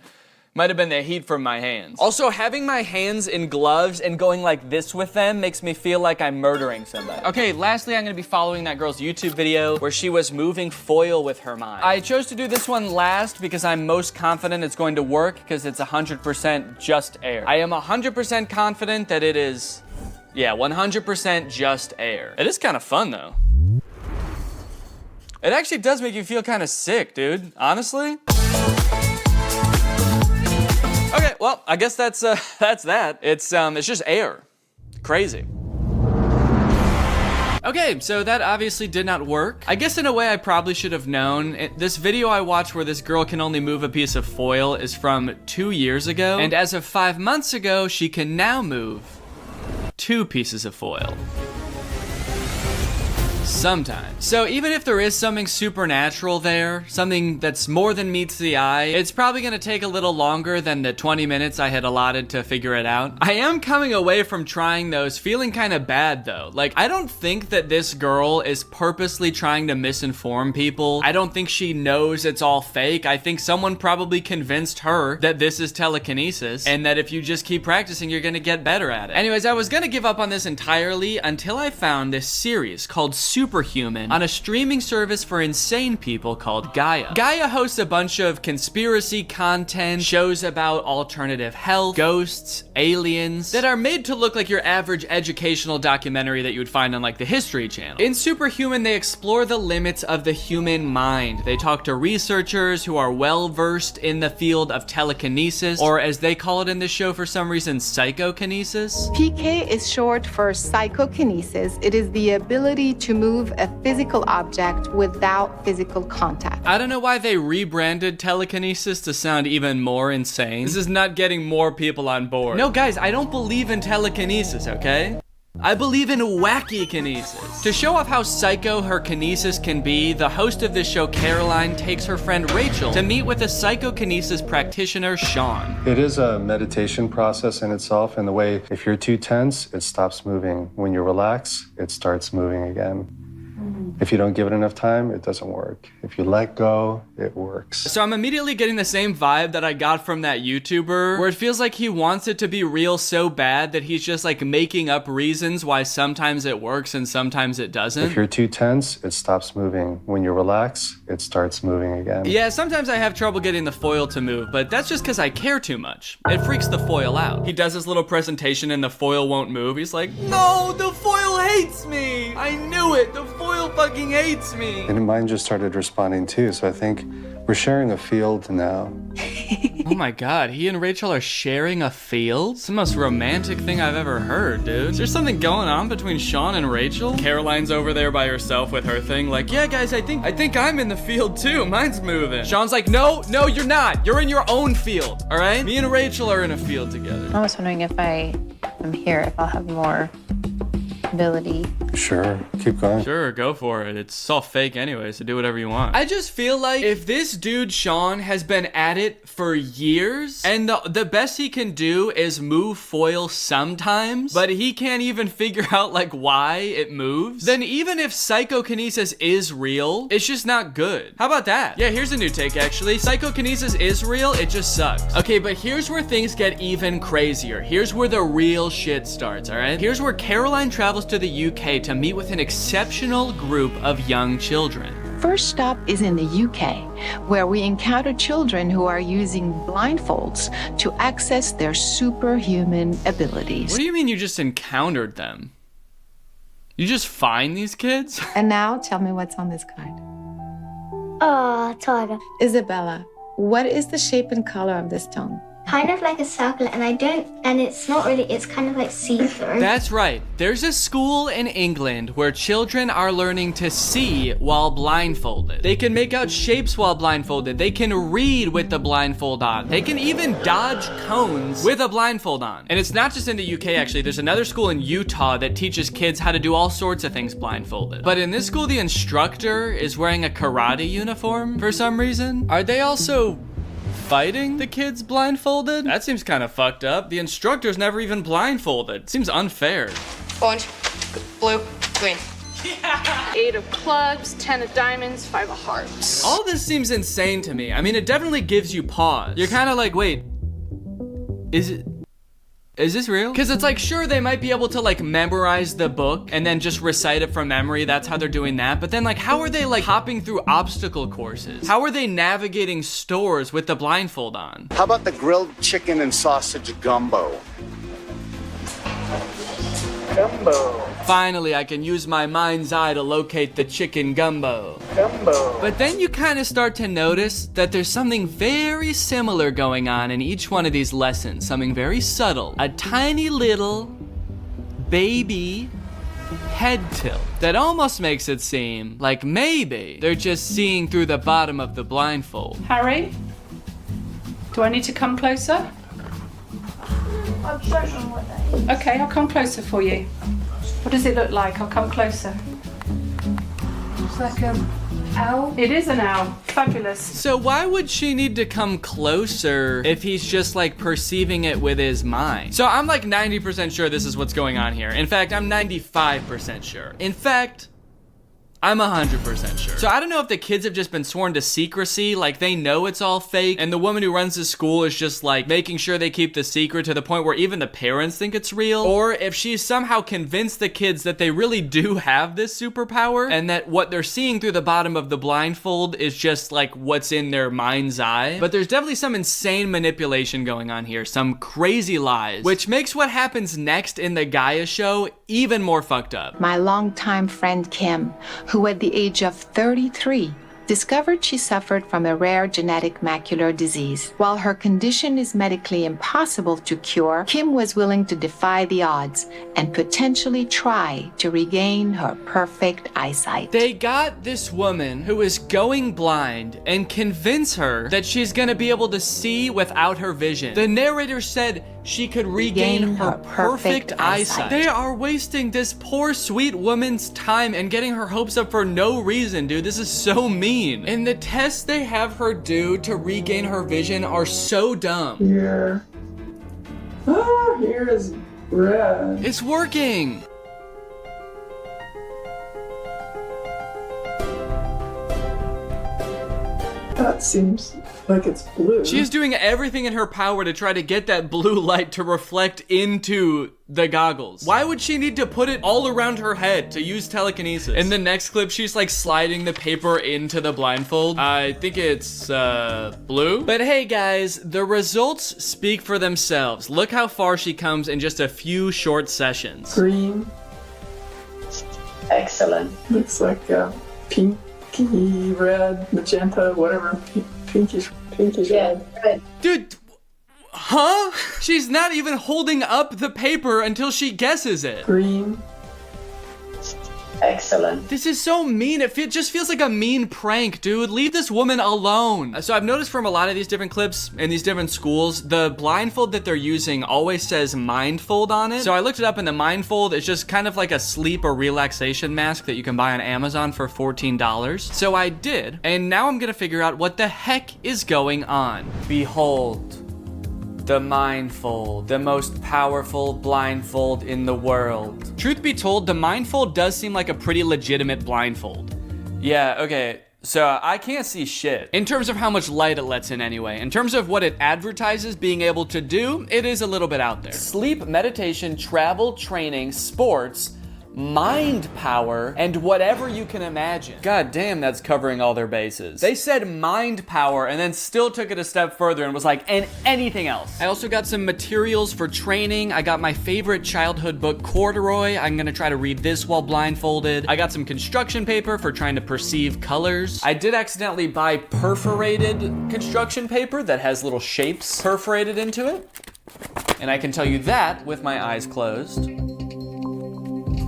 the heat from my hands. Also, having my hands in gloves and going like this with them makes me feel like I'm murdering somebody. Okay, lastly, I'm gonna be following that girl's YouTube video where she was moving foil with her mind. I chose to do this one last because I'm most confident it's going to work because it's 100% just air. I am 100% confident that it is, yeah, 100% just air. It is kind of fun though. It actually does make you feel kind of sick, dude, honestly. Okay, well, I guess that's that. It's just air. Crazy. Okay, so that obviously did not work. I guess in a way I probably should have known. This video I watched where this girl can only move a piece of foil is from 2 years ago. And as of 5 months ago, she can now move 2 pieces of foil. Sometimes. So even if there is something supernatural there, something that's more than meets the eye, it's probably gonna take a little longer than the 20 minutes I had allotted to figure it out. I am coming away from trying those feeling kind of bad though. Like, I don't think that this girl is purposely trying to misinform people. I don't think she knows it's all fake. I think someone probably convinced her that this is telekinesis and that if you just keep practicing, you're gonna get better at it. Anyways, I was gonna give up on this entirely until I found this series called Superhuman on a streaming service for insane people called Gaia. Gaia hosts a bunch of conspiracy content, shows about alternative health, ghosts, aliens, that are made to look like your average educational documentary that you would find on like the History Channel. In Superhuman, they explore the limits of the human mind. They talk to researchers who are well versed in the field of telekinesis, or as they call it in this show for some reason, psychokinesis. PK is short for psychokinesis. It is the ability to move a physical object without physical contact. I don't know why they rebranded telekinesis to sound even more insane. This is not getting more people on board. No, guys, I don't believe in telekinesis, okay? I believe in wacky kinesis. To show off how psycho her kinesis can be, the host of this show, Caroline, takes her friend Rachel to meet with a psychokinesis practitioner, Sean. It is a meditation process in itself, in the way if you're too tense, it stops moving. When you relax, it starts moving again. If you don't give it enough time, it doesn't work. If you let go, it works. So I'm immediately getting the same vibe that I got from that YouTuber, where it feels like he wants it to be real so bad that he's just like making up reasons why sometimes it works and sometimes it doesn't. If you're too tense, it stops moving. When you relax, it starts moving again. Yeah, sometimes I have trouble getting the foil to move, but that's just because I care too much. It freaks the foil out. He does his little presentation and the foil won't move. He's like, no, the foil hates me. I knew it. The foil fucking hates me. And mine just started responding too, so I think we're sharing a field now. Oh my god, he and Rachel are sharing a field? It's the most romantic thing I've ever heard, dude. Is there something going on between Sean and Rachel? Caroline's over there by herself with her thing, like, yeah guys, I think I'm in the field too. Mine's moving. Sean's like, no, you're not. You're in your own field, all right? Me and Rachel are in a field together. I was wondering if I am here, if I'll have more ability. Sure, keep going. Sure, go for it. It's all fake anyway, so do whatever you want. I just feel like if this dude Sean has been at it for years, and the best he can do is move foil sometimes, but he can't even figure out like why it moves, then even if psychokinesis is real, it's just not good. How about that? Yeah, here's a new take actually. Psychokinesis is real, it just sucks. Okay, but here's where things get even crazier. Here's where the real shit starts, all right? Here's where Caroline travels to the UK to meet with an exceptional group of young children. First stop is in the UK, where we encounter children who are using blindfolds to access their superhuman abilities. What do you mean you just encountered them? You just find these kids? And now tell me what's on this card. Oh, tiger. Isabella, what is the shape and color of this stone? Kind of like a circle, and it's not really, it's kind of like see-through. That's right. There's a school in England where children are learning to see while blindfolded. They can make out shapes while blindfolded. They can read with the blindfold on. They can even dodge cones with a blindfold on. And it's not just in the UK, actually. There's another school in Utah that teaches kids how to do all sorts of things blindfolded. But in this school, the instructor is wearing a karate uniform for some reason. Are they also fighting the kids blindfolded? That seems kind of fucked up. The instructor's never even blindfolded. Seems unfair. Orange, blue, green. Yeah. 8 of clubs, 10 of diamonds, 5 of hearts. All this seems insane to me. I mean, it definitely gives you pause. You're kind of like, wait, is this real? Because it's like, sure, they might be able to like memorize the book and then just recite it from memory. That's how they're doing that. But then like, how are they like hopping through obstacle courses? How are they navigating stores with the blindfold on? How about the grilled chicken and sausage gumbo? Gumbo. Finally, I can use my mind's eye to locate the chicken gumbo. Gumbo. But then you kind of start to notice that there's something very similar going on in each one of these lessons. Something very subtle. A tiny little baby head tilt that almost makes it seem like maybe they're just seeing through the bottom of the blindfold. Harry, do I need to come closer? I'm certain what that is. Okay, I'll come closer for you. What does it look like? I'll come closer. It's like an owl. It is an owl. Fabulous. So why would she need to come closer if he's just like perceiving it with his mind? So I'm like 90% sure this is what's going on here. In fact, I'm 95% sure. In fact, I'm 100% sure. So I don't know if the kids have just been sworn to secrecy, like they know it's all fake, and the woman who runs the school is just like making sure they keep the secret to the point where even the parents think it's real, or if she's somehow convinced the kids that they really do have this superpower, and that what they're seeing through the bottom of the blindfold is just like what's in their mind's eye. But there's definitely some insane manipulation going on here, some crazy lies, which makes what happens next in the Gaia show even more fucked up. My longtime friend Kim, who at the age of 33 discovered she suffered from a rare genetic macular disease. While her condition is medically impossible to cure, Kim was willing to defy the odds and potentially try to regain her perfect eyesight. They got this woman who is going blind and convince her that she's gonna be able to see without her vision. The narrator said she could regain her perfect eyesight. They are wasting this poor sweet woman's time and getting her hopes up for no reason, dude. This is so mean. And the tests they have her do to regain her vision are so dumb. Here. Oh, here is red. It's working. That seems like it's blue. She's doing everything in her power to try to get that blue light to reflect into the goggles. Why would she need to put it all around her head to use telekinesis? In the next clip, she's like sliding the paper into the blindfold. I think it's blue. But hey guys, the results speak for themselves. Look how far she comes in just a few short sessions. Green. Excellent. Looks like pinky red, magenta, whatever. Pinkish red. Dude, huh? She's not even holding up the paper until she guesses it. Green. Excellent. This is so mean. It just feels like a mean prank, dude. Leave this woman alone. So I've noticed from a lot of these different clips in these different schools, the blindfold that they're using always says mindfold on it. So I looked it up, and the mindfold is just kind of like a sleep or relaxation mask that you can buy on Amazon for $14. So I did, and now I'm gonna figure out what the heck is going on. Behold, the mindfold, the most powerful blindfold in the world. Truth be told, the mindfold does seem like a pretty legitimate blindfold. Yeah, okay, so I can't see shit. In terms of how much light it lets in anyway. In terms of what it advertises being able to do, it is a little bit out there. Sleep, meditation, travel, training, sports, mind power, and whatever you can imagine. God damn, that's covering all their bases. They said mind power and then still took it a step further and was like, and anything else. I also got some materials for training. I got my favorite childhood book, Corduroy. I'm gonna try to read this while blindfolded. I got some construction paper for trying to perceive colors. I did accidentally buy perforated construction paper that has little shapes perforated into it. And I can tell you that with my eyes closed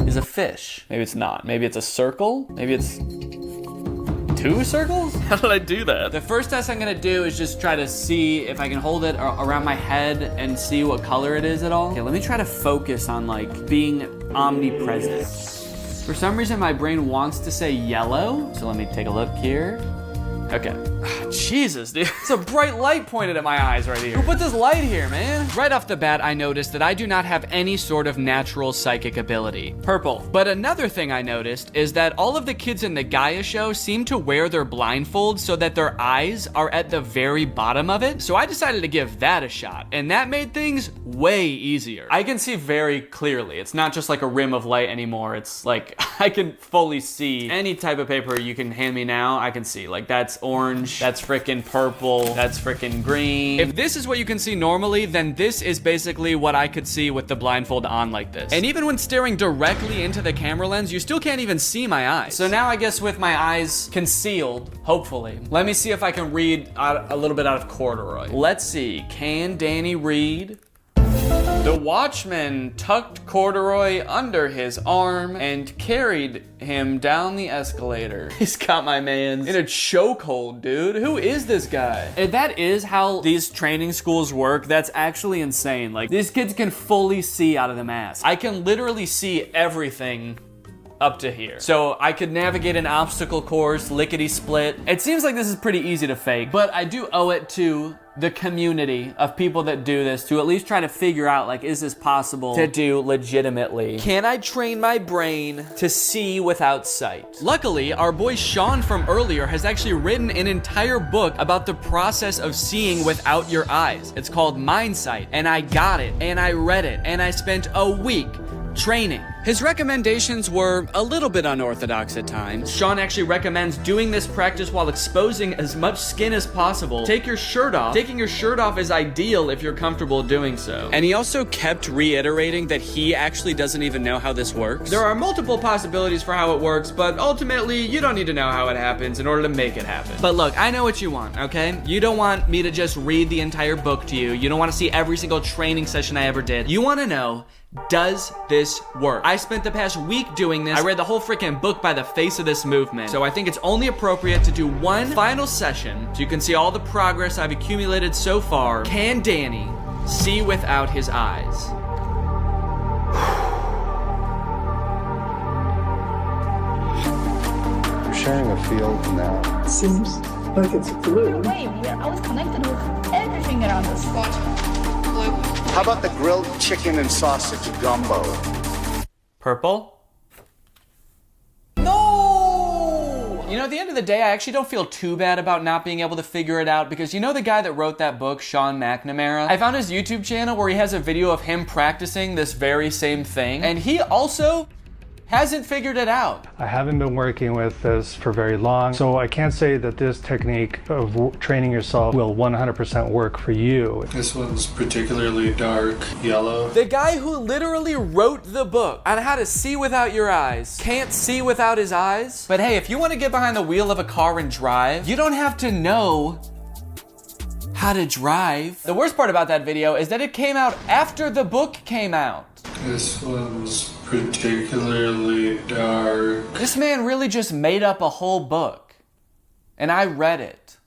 is a fish. Maybe it's not. Maybe it's a circle. Maybe it's 2 circles? How did I do that? The first test I'm gonna do is just try to see if I can hold it around my head and see what color it is at all. Okay, let me try to focus on like being omnipresent. For some reason, my brain wants to say yellow. So let me take a look here. Okay. Jesus, dude. It's a bright light pointed at my eyes right here. Who put this light here, man? Right off the bat, I noticed that I do not have any sort of natural psychic ability. Purple. But another thing I noticed is that all of the kids in the Gaia show seem to wear their blindfolds so that their eyes are at the very bottom of it. So I decided to give that a shot, and that made things way easier. I can see very clearly. It's not just like a rim of light anymore. It's like I can fully see any type of paper you can hand me now. I can see like that's orange, that's freaking purple, that's freaking green. If this is what you can see normally, then this is basically what I could see with the blindfold on like this. And even when staring directly into the camera lens, you still can't even see my eyes. So now I guess with my eyes concealed, hopefully, let me see if I can read a little bit out of Corduroy. Let's see, can Danny read? The watchman tucked Corduroy under his arm and carried him down the escalator. He's got my man in a chokehold, dude. Who is this guy? If that is how these training schools work, that's actually insane. Like, these kids can fully see out of the mask. I can literally see everything up to here. So I could navigate an obstacle course, lickety split. It seems like this is pretty easy to fake, but I do owe it to the community of people that do this to at least try to figure out, like, is this possible to do legitimately? Can I train my brain to see without sight? Luckily, our boy Sean from earlier has actually written an entire book about the process of seeing without your eyes. It's called Mind Sight, and I got it, and I read it, and I spent a week training. His recommendations were a little bit unorthodox at times. Sean actually recommends doing this practice while exposing as much skin as possible. Take your shirt off. Taking your shirt off is ideal if you're comfortable doing so. And he also kept reiterating that he actually doesn't even know how this works. There are multiple possibilities for how it works, but ultimately, you don't need to know how it happens in order to make it happen. But look, I know what you want, okay? You don't want me to just read the entire book to you. You don't want to see every single training session I ever did. You want to know, does this work? I spent the past week doing this. I read the whole freaking book by the face of this movement. So I think it's only appropriate to do one final session so you can see all the progress I've accumulated so far. Can Danny see without his eyes? You're sharing a field now. Seems like it's blue. Wait, we're always connected with everything around us. Blue. How about the grilled chicken and sausage gumbo? Purple? No! You know, at the end of the day, I actually don't feel too bad about not being able to figure it out because you know the guy that wrote that book, Sean McNamara? I found his YouTube channel where he has a video of him practicing this very same thing, and he also hasn't figured it out. I haven't been working with this for very long, so I can't say that this technique of training yourself will 100% work for you. This one's particularly dark yellow. The guy who literally wrote the book on how to see without your eyes can't see without his eyes. But hey, if you want to get behind the wheel of a car and drive, you don't have to know how to drive. The worst part about that video is that it came out after the book came out. This one's particularly dark. This man really just made up a whole book, and I read it.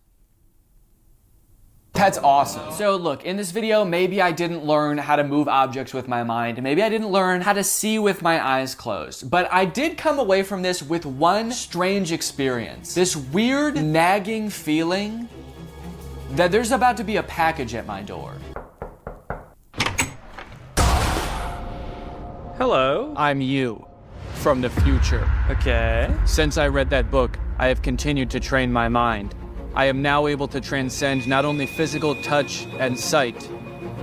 That's awesome. So look, in this video, maybe I didn't learn how to move objects with my mind. Maybe I didn't learn how to see with my eyes closed. But I did come away from this with one strange experience. This weird, nagging feeling that there's about to be a package at my door. Hello. I'm you, from the future. Okay. Since I read that book, I have continued to train my mind. I am now able to transcend not only physical touch and sight,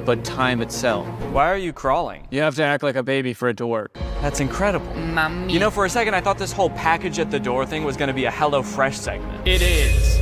but time itself. Why are you crawling? You have to act like a baby for it to work. That's incredible. Mommy. You know, for a second, I thought this whole package at the door thing was gonna be a HelloFresh segment. It is.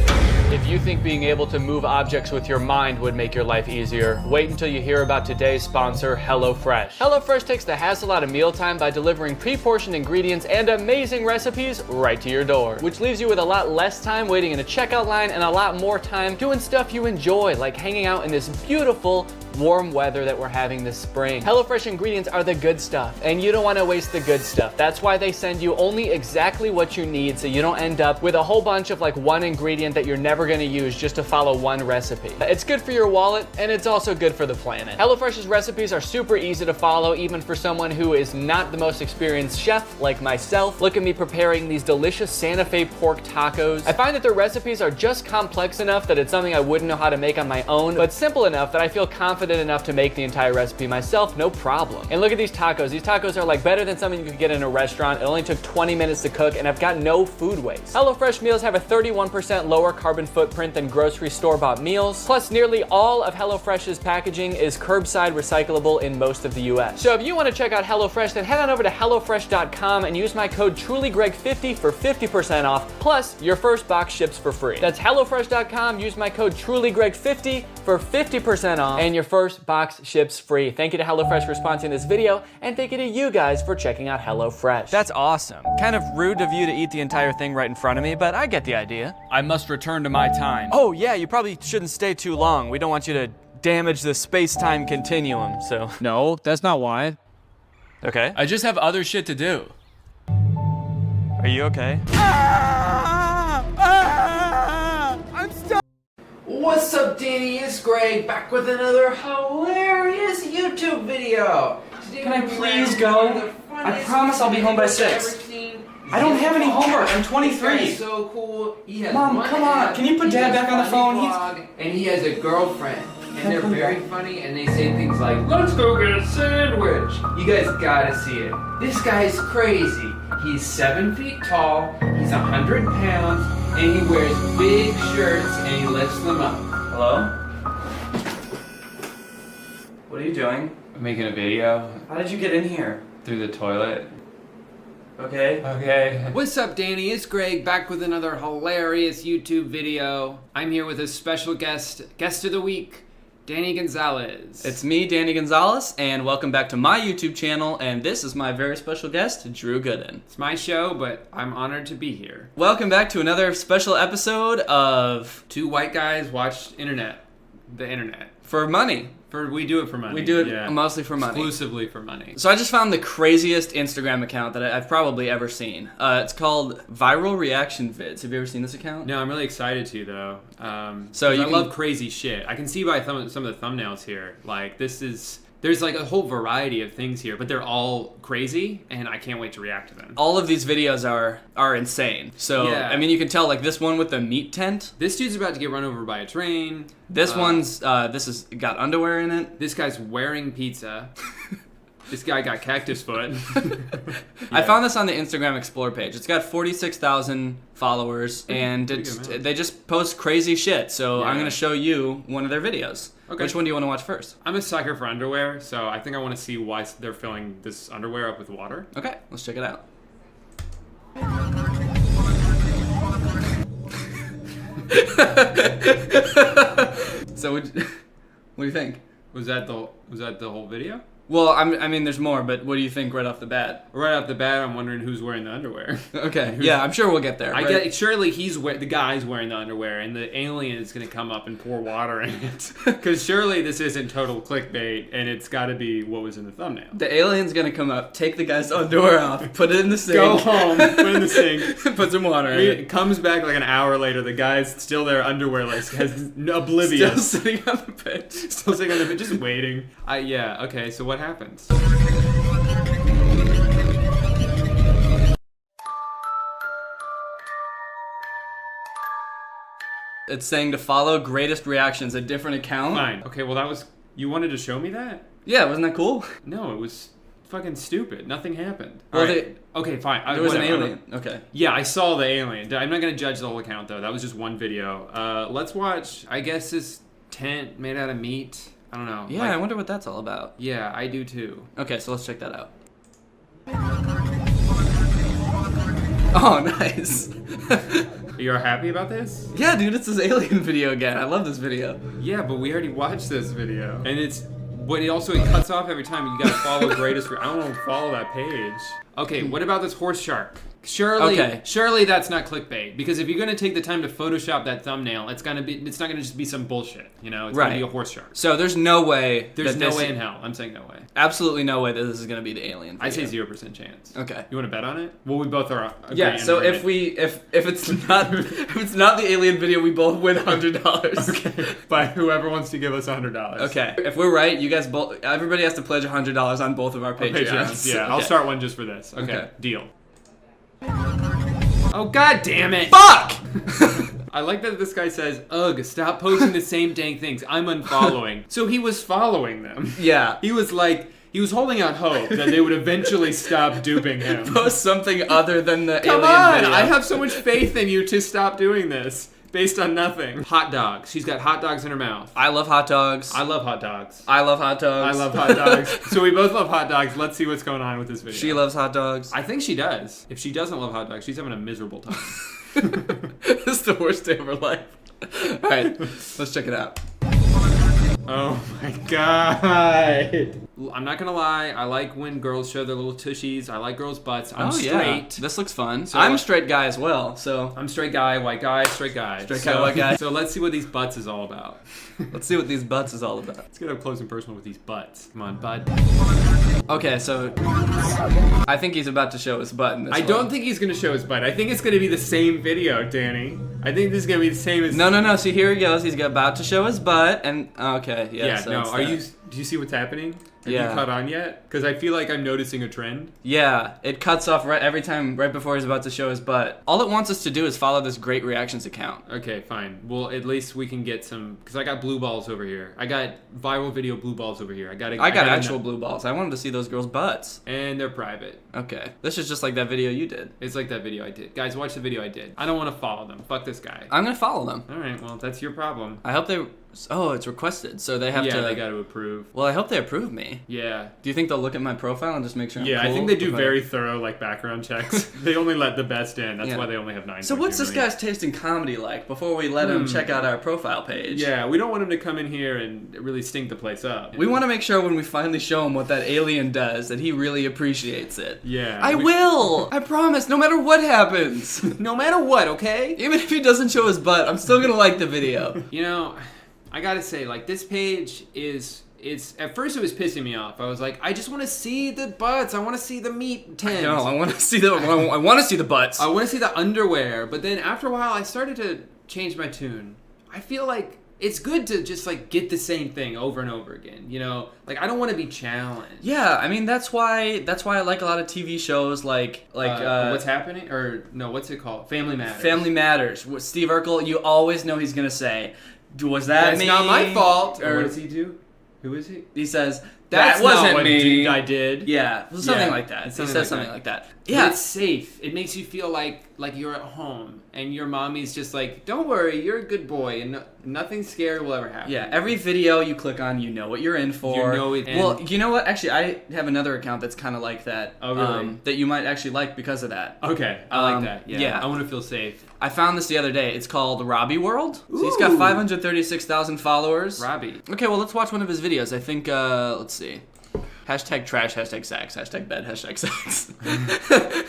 If you think being able to move objects with your mind would make your life easier, wait until you hear about today's sponsor, HelloFresh. HelloFresh takes the hassle out of mealtime by delivering pre-portioned ingredients and amazing recipes right to your door, which leaves you with a lot less time waiting in a checkout line and a lot more time doing stuff you enjoy, like hanging out in this beautiful, warm weather that we're having this spring. HelloFresh ingredients are the good stuff, and you don't want to waste the good stuff. That's why they send you only exactly what you need, so you don't end up with a whole bunch of like one ingredient that you're never going to use just to follow one recipe. It's good for your wallet, and it's also good for the planet. HelloFresh's recipes are super easy to follow, even for someone who is not the most experienced chef like myself. Look at me preparing these delicious Santa Fe pork tacos. I find that their recipes are just complex enough that it's something I wouldn't know how to make on my own, but simple enough that I feel confident enough to make the entire recipe myself, no problem. And look at these tacos. These tacos are like better than something you could get in a restaurant. It only took 20 minutes to cook, and I've got no food waste. HelloFresh meals have a 31% lower carbon footprint than grocery store-bought meals. Plus, nearly all of HelloFresh's packaging is curbside recyclable in most of the US. So if you want to check out HelloFresh, then head on over to HelloFresh.com and use my code TrulyGreg50 for 50% off, plus your first box ships for free. That's HelloFresh.com, use my code TrulyGreg50 for 50% off, and your first box ships free. Thank you to HelloFresh for sponsoring this video, and thank you to you guys for checking out HelloFresh. That's awesome. Kind of rude of you to eat the entire thing right in front of me, but I get the idea. I must return to my time. Oh yeah, you probably shouldn't stay too long. We don't want you to damage the space-time continuum, so. No, that's not why. Okay. I just have other shit to do. Are you okay? I'm stuck. What's up, Danny? It's Greg, back with another hilarious YouTube video. Today Can I please go? I promise I'll be home by 6. I don't have any homework. I'm 23. So cool. He has Mom, come on. Can you put Dad back on the phone? And he has a girlfriend. And they're very funny, and they say things like, "Let's go get a sandwich." You guys gotta see it. This guy's crazy. He's 7 feet tall, he's 100 pounds, and he wears big shirts, and he lifts them up. Hello? What are you doing? I'm making a video. How did you get in here? Through the toilet. Okay. What's up, Danny? It's Greg, back with another hilarious YouTube video. I'm here with a special guest of the week, Danny Gonzalez. It's me, Danny Gonzalez, and welcome back to my YouTube channel, and this is my very special guest, Drew Gooden. It's my show, but I'm honored to be here. Welcome back to another special episode of Two White Guys Watch the Internet. For money. We do it for money. We do it mostly for money. Exclusively for money. So I just found the craziest Instagram account that I've probably ever seen. It's called Viral Reaction Vids. Have you ever seen this account? No, I'm really excited to, though. I love crazy shit. I can see by some of the thumbnails here. Like, there's like a whole variety of things here, but they're all crazy, and I can't wait to react to them. All of these videos are insane. So, yeah. I mean, you can tell, like, this one with the meat tent. This dude's about to get run over by a train. This one's, this has got underwear in it. This guy's wearing pizza. This guy got cactus foot. I found this on the Instagram Explore page. It's got 46,000 followers, and they just post crazy shit. So I'm going to show you one of their videos. Okay. Which one do you want to watch first? I'm a sucker for underwear, so I think I want to see why they're filling this underwear up with water. Okay, let's check it out. So, what do you think? Was that the whole video? Well, I mean, there's more, but what do you think right off the bat? Right off the bat, I'm wondering who's wearing the underwear. Okay, yeah, I'm sure we'll get there. Surely the guy's wearing the underwear, and the alien is going to come up and pour water in it. Because surely this isn't total clickbait, and it's got to be what was in the thumbnail. The alien's going to come up, take the guy's underwear off, put it in the sink. Go home, put it in the sink. Put some water in it. Comes back like an hour later, the guy's still there underwearless, oblivious. Still sitting on the bench. Still sitting on the bench, just waiting. Okay, so what happens? It's saying to follow greatest reactions, a different account. Fine. Okay, well you wanted to show me that? Yeah, wasn't that cool? No, it was fucking stupid. Nothing happened. Well, okay, fine. There was an alien. Okay. Yeah, I saw the alien. I'm not gonna judge the whole account though. That was just one video. Let's watch, I guess, this tent made out of meat. I don't know. Yeah, I wonder what that's all about. Yeah, I do too. Okay, so let's check that out. Oh, nice. You're happy about this? Yeah, dude, it's this alien video again. I love this video. Yeah, but we already watched this video. And it's, but it cuts off every time. You gotta follow greatest, I don't want to follow that page. Okay, what about this horse shark? Surely that's not clickbait, because if you're gonna take the time to Photoshop that thumbnail, it's not gonna just be some bullshit, you know? It's gonna be a horse shark. So there's no way. There's no way in hell. I'm saying no way. Absolutely no way that this is gonna be the alien video. I say 0% chance. Okay. You want to bet on it? Well, we both are. Yeah. So if it's not the alien video, we both win $100. Okay. By whoever wants to give us $100. Okay. If we're right, you guys both. Everybody has to pledge $100 on both of our Patreons. Yeah. Okay. I'll start one just for this. Okay. Deal. Oh, god damn it! Fuck! I like that this guy says, ugh, stop posting the same dang things. I'm unfollowing. So he was following them. Yeah. He was holding out hope that they would eventually stop duping him. Post something other than the alien video. I have so much faith in you to stop doing this. Based on nothing. Hot dogs. She's got hot dogs in her mouth. I love hot dogs. I love hot dogs. I love hot dogs. I love hot dogs. So we both love hot dogs. Let's see what's going on with this video. She loves hot dogs. I think she does. If she doesn't love hot dogs, she's having a miserable time. This is the worst day of her life. Alright, let's check it out. Oh my god. I'm not gonna lie, I like when girls show their little tushies. I like girls' butts. I'm straight. Yeah. This looks fun. So I'm a straight guy as well, so. I'm straight guy, white guy, straight guy. Straight guy, white guy. So let's see what these butts is all about. Let's see what these butts is all about. Let's get up close and personal with these butts. Come on, bud. Okay, so I think he's about to show his butt in this I don't think he's gonna show his butt. I think it's gonna be the same video, Danny. I think this is gonna be the same as. No. See, here he goes. He's about to show his butt, and okay, yeah. So no. Do you see what's happening? Have you caught on yet? Because I feel like I'm noticing a trend. Yeah, it cuts off every time right before he's about to show his butt. All it wants us to do is follow this great reactions account. Okay, fine. Well, at least we can get some, because I got blue balls over here. I got viral video blue balls over here. I got actual blue balls. I wanted to see those girls' butts. And they're private. Okay. This is just like that video you did. It's like that video I did. Guys, watch the video I did. I don't want to follow them. Fuck this guy. I'm gonna follow them. All right, well, that's your problem. I hope they... Oh, it's requested, so they have to... Yeah, they got to approve. Well, I hope they approve me. Yeah. Do you think they'll look at my profile and just make sure I'm cool? I think they do very thorough, background checks. They only let the best in. That's why they only have 9. So what's this guy's taste in comedy like before we let him check out our profile page? Yeah, we don't want him to come in here and really stink the place up. We want to make sure when we finally show him what that alien does, that he really appreciates it. Yeah. I will! I promise, no matter what happens. No matter what, okay? Even if he doesn't show his butt, I'm still gonna like the video. You know... I gotta say, this page at first it was pissing me off. I was like, I just want to see the butts. I want to see the meat tins. No, I want to see the butts. I want to see the underwear. But then after a while, I started to change my tune. I feel like it's good to just get the same thing over and over again. You know, I don't want to be challenged. Yeah, I mean that's why I like a lot of TV shows like What's Happening, or no, what's it called? Family Matters. Family Matters. Steve Urkel, you always know he's gonna say, was that me? It's not my fault. Or what does he do? Who is he? He says, that wasn't what me. I did. Yeah, something like that. He says something like that. Yeah, but it's safe. It makes you feel like you're at home, and your mommy's just like, don't worry, you're a good boy, and nothing scary will ever happen. Yeah, every video you click on, you know what you're in for. You know it. Well, you know what? Actually, I have another account that's kind of like that. Oh, really? That you might actually like because of that. Okay, I like that. Yeah, I want to feel safe. I found this the other day. It's called Robbie World. So he's got 536,000 followers. Robbie. Okay, well, let's watch one of his videos. I think, let's see. Hashtag trash, hashtag sex, hashtag bed, hashtag sex.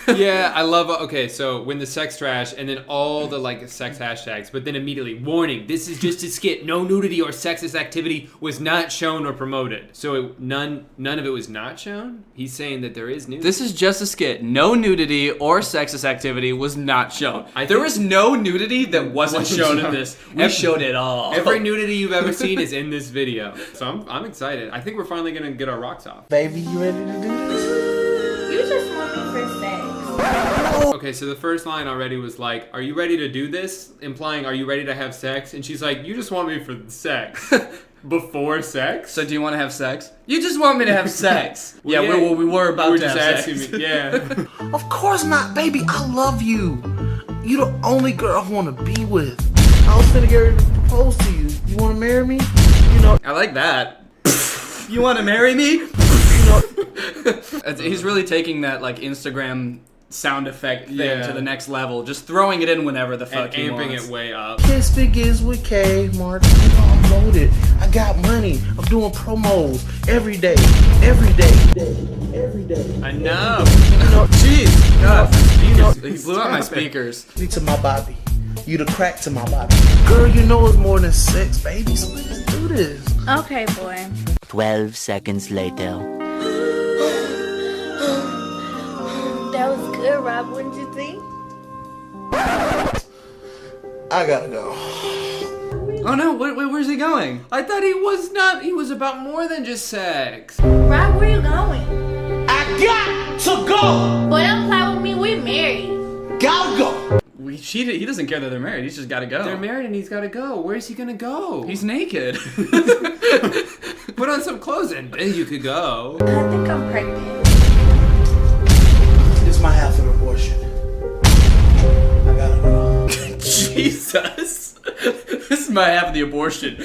Yeah, I love, okay, so when the sex trash and then all the sex hashtags, but then immediately, warning, this is just a skit. No nudity or sexist activity was not shown or promoted. So none of it was not shown? He's saying that there is nudity. This is just a skit. No nudity or sexist activity was not shown. There was no nudity that wasn't shown in this. We showed it all. Every nudity you've ever seen is in this video. So I'm excited. I think we're finally gonna get our rocks off. Baby, you ready to do this? You just want me for sex. Okay, so the first line already was like, are you ready to do this? Implying, are you ready to have sex? And she's like, you just want me for sex. Before sex? So do you want to have sex? You just want me to have sex. Well, yeah, we were about to have sex. Me, yeah. Of course not, baby. I love you. You're the only girl I want to be with. I was finna get ready to propose to you. You want to marry me? You know. I like that. You want to marry me? He's really taking that Instagram sound effect thing to the next level, just throwing it in whenever the fuck he amping wants. it way up. Kiss begins with K, Mark. I'm loaded. I got money. I'm doing promos every day. Every day. Every day. Enough. Jeez. God, he blew out my speakers. You to my body. You the crack to my body. Girl, you know it's more than sex, baby. So let's do this. Okay, boy. 12 seconds later. That was good, Rob. Wouldn't you think? I gotta go. Oh no, where's he going? I thought he was not. He was about more than just sex. Rob, where you going? I got to go. Boy, don't play with me. We married. Gotta go. He doesn't care that they're married. He's just gotta go. They're married and he's gotta go. Where's he gonna go? He's naked. Put on some clothes and then you could go. I think I'm pregnant. This might have an abortion. I gotta go. Jesus. This is my half of the abortion.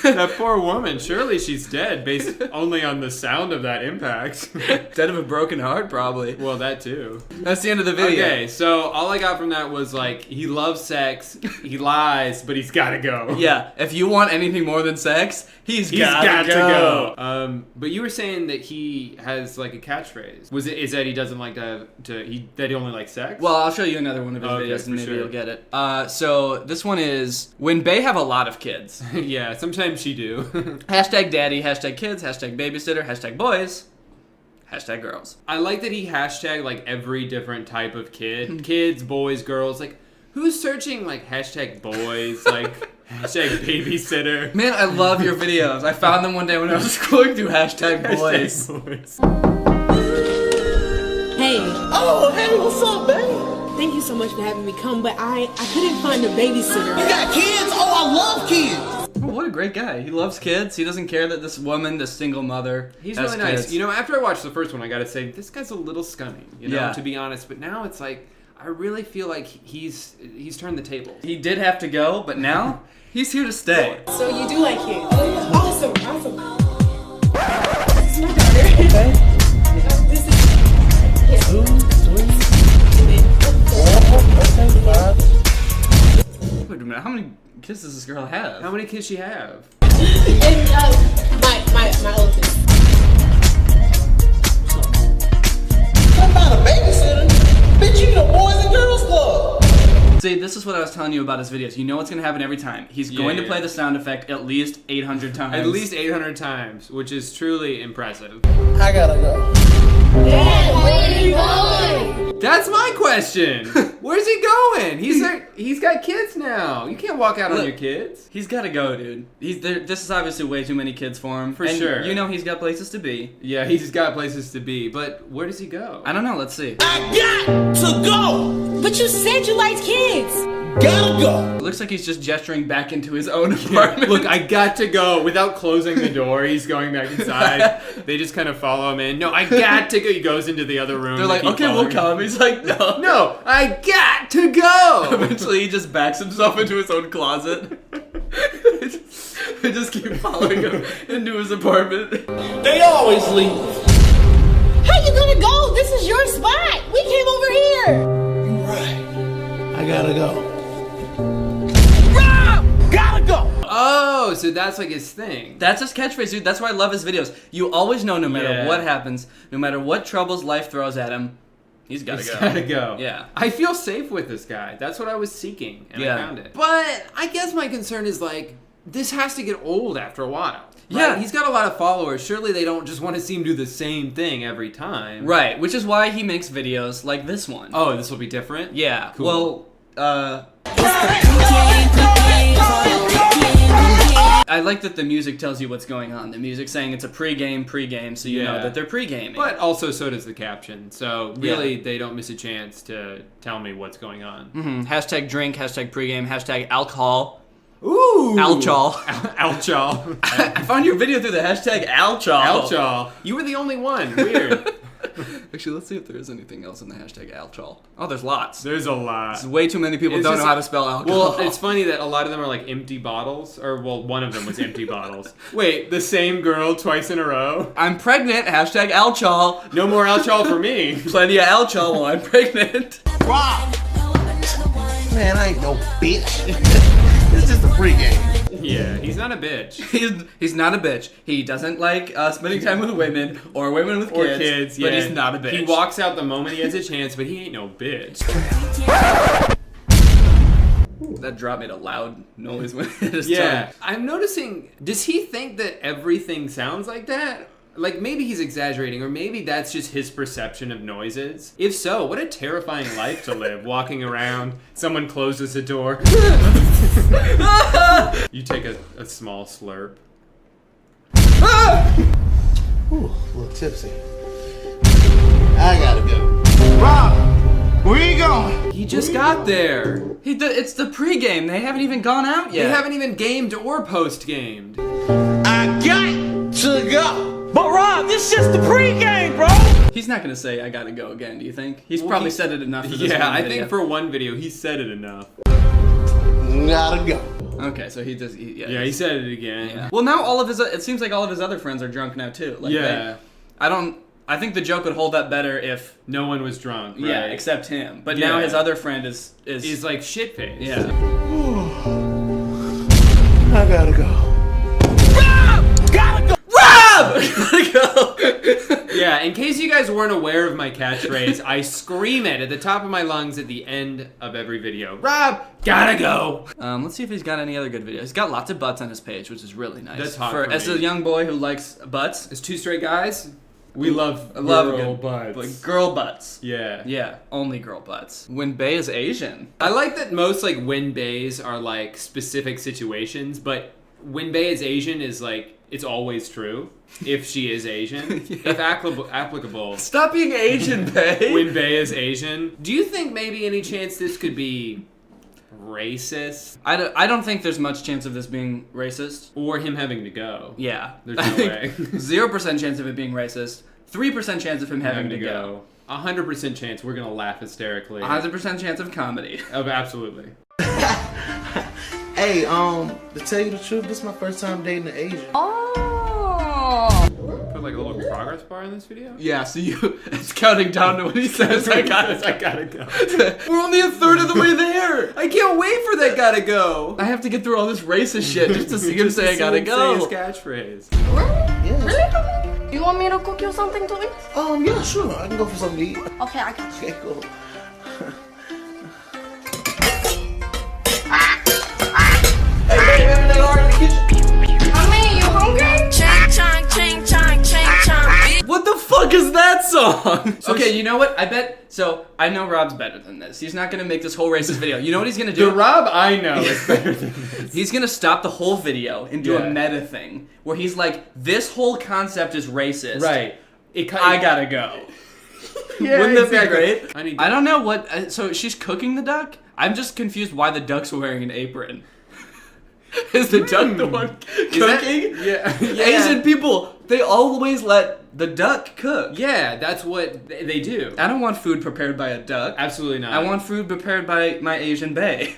That poor woman. Surely she's dead based only on the sound of that impact. Dead of a broken heart, probably. Well, that too. That's the end of the video. Okay, so all I got from that was like, he loves sex, he lies, but he's gotta go. Yeah, if you want anything more than sex, he's got to go. But you were saying that he has like a catchphrase. Is that he doesn't like that he only likes sex? Well, I'll show you another one of his videos and maybe you'll get it. So this one is when Bae have a lot of kids. Yeah, sometimes she do. Hashtag daddy, hashtag kids, hashtag babysitter, hashtag boys, hashtag girls. I like that he hashtagged like every different type of kid. Kids, boys, girls. Like, who's searching like hashtag boys, like hashtag babysitter? Man, I love your videos. I found them one day when I was scrolling through hashtag boys. Hey. Oh, hey, what's up, baby? Thank you so much for having me come, but I couldn't find a babysitter. You got kids? Oh, I love kids. Oh, what a great guy. He loves kids. He doesn't care that this woman, this single mother, He's has really nice. kids. You know, after I watched the first one, I gotta say, this guy's a little scummy, you know, Yeah. to be honest. But now it's like, I really feel like he's turned the tables. He did have to go, but now he's here to stay. So you do like kids? Awesome. This is my daughter. Okay. This is... Yeah. 2, 3, 4, 5. Wait a minute, how many kids does this girl have? How many kids she have? And my oldest. I'm not a babysitter. Bitch, you the Boys and Girls Club. See, this is what I was telling you about his videos. You know what's going to happen every time. He's going to play the sound effect at least 800 times. At least 800 times, which is truly impressive. I gotta go. Dad, where are you going? That's my question. Where's he going? He's got kids now. You can't walk out on your kids. He's got to go, dude. This is obviously way too many kids for him. For sure. You know he's got places to be. Yeah, he's got places to be. But where does he go? I don't know. Let's see. I got to go. But you said you liked kids. Gotta go. It looks like he's just gesturing back into his own apartment. Look, I got to go. Without closing the door, he's going back inside. They just kind of follow him in. No, I got to go. He goes into the other room. They're like, okay, we'll come. He's like, no. No, I got to go. Eventually, he just backs himself into his own closet. They just keep following him into his apartment. They always leave. How you gonna go? This is your spot. We came over here. You're right. I gotta go. Gotta go! Oh, so that's like his thing. That's his catchphrase, dude. That's why I love his videos. You always know no matter what happens, no matter what troubles life throws at him, he's gotta go. Gotta go. Yeah. I feel safe with this guy. That's what I was seeking, and I found it. But I guess my concern is like, this has to get old after a while. Right? Yeah. He's got a lot of followers. Surely they don't just want to see him do the same thing every time. Right, which is why he makes videos like this one. Oh, this will be different? Yeah. Cool. Well, I like that the music tells you what's going on. The music saying it's a pregame, so you know that they're pregaming. But also so does the caption. So really, they don't miss a chance to tell me what's going on. Mm-hmm. Hashtag drink, hashtag pregame, hashtag alcohol. Ooh! Alchol. Alchol. I found your video through the hashtag Alchol. Alchol. You were the only one. Weird. Actually, let's see if there is anything else in the hashtag alcohol. Oh, there's lots. There's a lot. There's way too many people don't know how to spell alcohol. Well, it's funny that a lot of them are like empty bottles, or well, one of them was empty bottles. Wait, the same girl twice in a row? I'm pregnant, hashtag alcohol. No more alcohol for me. Plenty of alcohol while I'm pregnant. Rob! Man, I ain't no bitch. It's just a pregame. Yeah, he's not a bitch. He's not a bitch. He doesn't like spending time with women or women with kids. Yeah. But he's not a bitch. He walks out the moment he has a chance, but he ain't no bitch. That drop made a loud noise when it hit his Yeah, tongue. I'm noticing, does he think that everything sounds like that? Like, maybe he's exaggerating, or maybe that's just his perception of noises. If so, what a terrifying life to live, walking around, someone closes the door. You take a small slurp. Ooh, a little tipsy. I gotta go. Rob, where you going? He just got there. It's the pregame. They haven't even gone out yet. They haven't even gamed or post-gamed. I got to go. But Rob, this is just the pregame, bro! He's not gonna say, I gotta go again, do you think? He's probably said it enough for this Yeah, one I video. think for one video, he said it enough. Gotta go. Okay, so he does, Yeah, he said it again. Yeah. Well, now all of his, it seems like all of his other friends are drunk now too. Like Yeah. I think the joke would hold up better if no one was drunk, right? Yeah, except him. But now his other friend is like shit-faced. Yeah. I gotta go. Gotta go! Yeah, in case you guys weren't aware of my catchphrase, I scream it at the top of my lungs at the end of every video. Rob, gotta go! Let's see if he's got any other good videos. He's got lots of butts on his page, which is really nice. That's hot for as me. a young boy who likes butts. As two straight guys, we love girl butts. Like girl butts. Yeah. Yeah, only girl butts. When Bae is Asian. I like that most like when bays are like specific situations, but when Bae is Asian is like, it's always true. If she is Asian. If applicable. Stop being Asian, Bae. When Bae is Asian. Do you think maybe any chance this could be racist? I don't think there's much chance of this being racist. Or him having to go. Yeah. There's no way. 0% chance of it being racist. 3% chance of him having to go. 100% chance we're gonna laugh hysterically. 100% chance of comedy. Oh, absolutely. Hey, to tell you the truth, this is my first time dating an Asian. Put like a little progress bar in this video? Yeah, so it's counting down to when he says, I gotta go. We're only a third of the way there! I can't wait for that gotta go! I have to get through all this racist shit just to see him say I gotta go. Say his catchphrase. Yes. Really? You want me to cook you something to eat? Yeah, sure. I can go for something to eat. Okay, I got you. Okay, cool. Hey, baby, everything all right in the kitchen? Honey, you hungry? Ching chong, ching chong, ching chong. What the fuck is that song? Okay, you know what? I bet. So I know Rob's better than this. He's not gonna make this whole racist video. You know what he's gonna do? The Rob I know is better than this. He's gonna stop the whole video and do a meta thing where he's like, "This whole concept is racist." Right. I gotta go. Yeah, Wouldn't that exactly. be great? I don't know what. So she's cooking the duck. I'm just confused why the duck's wearing an apron. Is the duck the one cooking? Yeah. Asian people, they always let the duck cook. Yeah, that's what they do. I don't want food prepared by a duck. Absolutely not. I want food prepared by my Asian bae.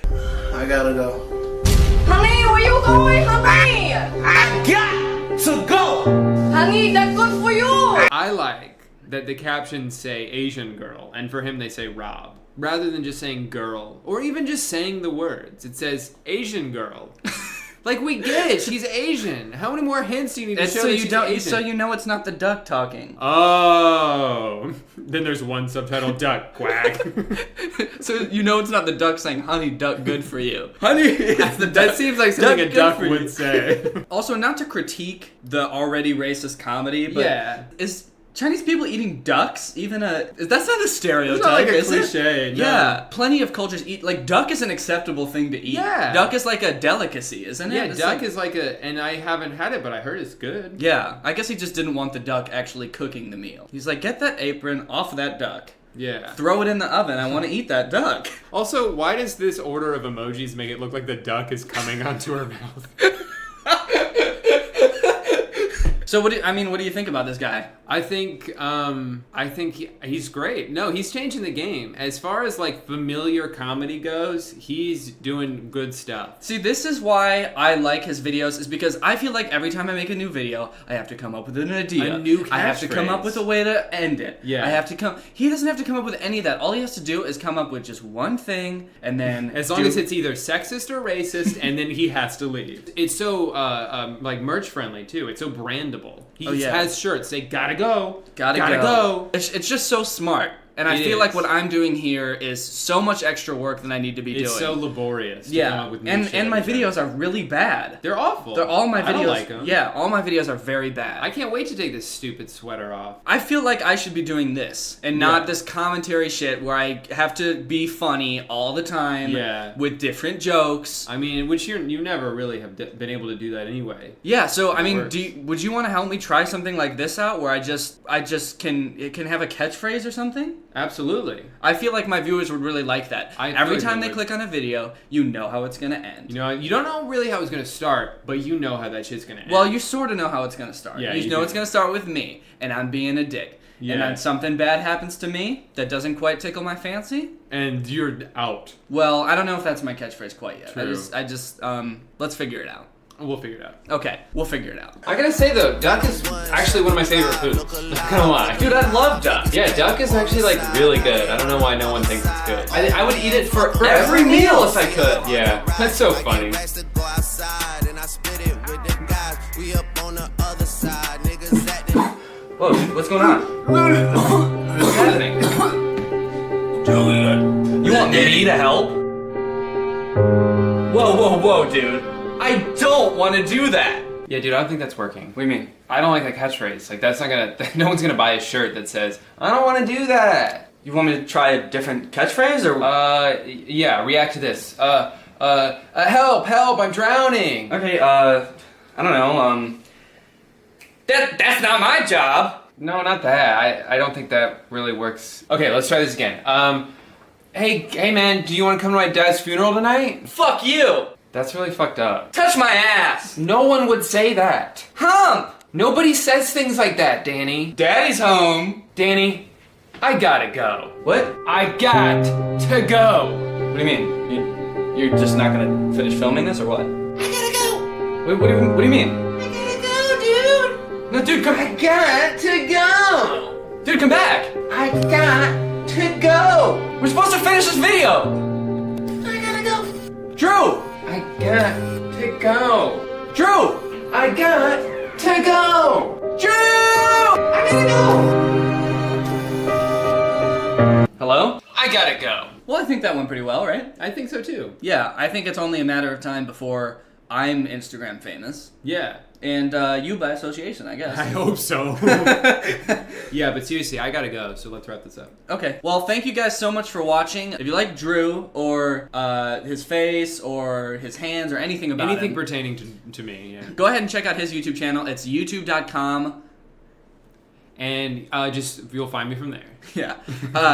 I gotta go. Honey, where you going, honey? I got to go! Honey, that's good for you. I like that the captions say Asian girl, and for him they say Rob. Rather than just saying girl, or even just saying the words. It says Asian girl. Like, we get it, she's Asian. How many more hints do you need to show that she's Asian? So you know it's not the duck talking. Oh. Then there's one subtitle, duck, quack. So you know it's not the duck saying, honey, duck, good for you. Honey, it's the duck. That seems like something a duck would say. Also, not to critique the already racist comedy, but is Chinese people eating ducks even that's not a stereotype, it's not like a is cliche, it? no. Yeah, plenty of cultures eat, like, duck is an acceptable thing to eat. Yeah. Duck is like a delicacy, isn't it? Yeah, It's duck is like and I haven't had it, but I heard it's good. Yeah, I guess he just didn't want the duck actually cooking the meal. He's like, get that apron off that duck. Yeah. Throw it in the oven, I want to eat that duck. Also, why does this order of emojis make it look like the duck is coming onto her mouth? So what do you think about this guy? I think he's great. No, he's changing the game. As far as like familiar comedy goes, he's doing good stuff. See, this is why I like his videos, is because I feel like every time I make a new video, I have to come up with an idea. A new I have to come up with a way to end it. Yeah. He doesn't have to come up with any of that. All he has to do is come up with just one thing, and then as long as it's either sexist or racist, and then he has to leave. It's so like merch friendly too. It's so brandable. He has shirts say "Gotta go, gotta go." It's just so smart. And I feel like what I'm doing here is so much extra work than I need to be doing. It's so laborious. To come up with new and my videos are really bad. They're awful. All my videos. I don't like them. Yeah, all my videos are very bad. I can't wait to take this stupid sweater off. I feel like I should be doing this and not this commentary shit where I have to be funny all the time. Yeah. With different jokes. I mean, which you never really have been able to do that anyway. Yeah. So I mean, would you want to help me try something like this out where I just can have a catchphrase or something? Absolutely. I feel like my viewers would really like that. Every time they would. click on a video, you know how it's gonna end. You know, you don't know really how it's gonna start, but you know how that shit's gonna end. Well, you sort of know how it's gonna start. Yeah, you know it's gonna start with me, and I'm being a dick. Yeah. And then something bad happens to me that doesn't quite tickle my fancy. And you're out. Well, I don't know if that's my catchphrase quite yet. True. I just let's figure it out. We'll figure it out. Okay, we'll figure it out. I gotta say though, duck is actually one of my favorite foods. Not gonna lie. Dude, I love duck. Yeah, duck is actually like really good. I don't know why no one thinks it's good. I would eat it for every meal if I could. Yeah, that's so funny. Whoa, dude, what's going on? What's happening? You want me to help? Whoa, dude. I don't want to do that. Yeah, dude, I don't think that's working. What do you mean? I don't like that catchphrase. Like, that's not gonna. No one's gonna buy a shirt that says, "I don't want to do that." You want me to try a different catchphrase, or? Yeah. React to this. Help! I'm drowning. Okay. I don't know. That's not my job. No, not that. I don't think that really works. Okay, let's try this again. Hey, man, do you want to come to my dad's funeral tonight? Fuck you. That's really fucked up. Touch my ass! No one would say that. Hump! Nobody says things like that, Danny. Daddy's home. Danny, I gotta go. What? I got to go. What do you mean? You're just not gonna finish filming this, or what? I gotta go. What do you mean? I gotta go, dude. No, dude, come back. I got to go. Dude, come back. I got to go. We're supposed to finish this video. I gotta go. Drew! I got to go. Drew! I got to go. Drew! I gotta go. Hello? I gotta go. Well, I think that went pretty well, right? I think so too. Yeah, I think it's only a matter of time before I'm Instagram famous. Yeah. And you by association, I guess. I hope so. Yeah, but seriously, I gotta go, so let's wrap this up. Okay. Well, thank you guys so much for watching. If you like Drew, or his face, or his hands, or anything about anything him, pertaining to me, yeah. Go ahead and check out his YouTube channel. It's youtube.com. And you'll find me from there. Yeah.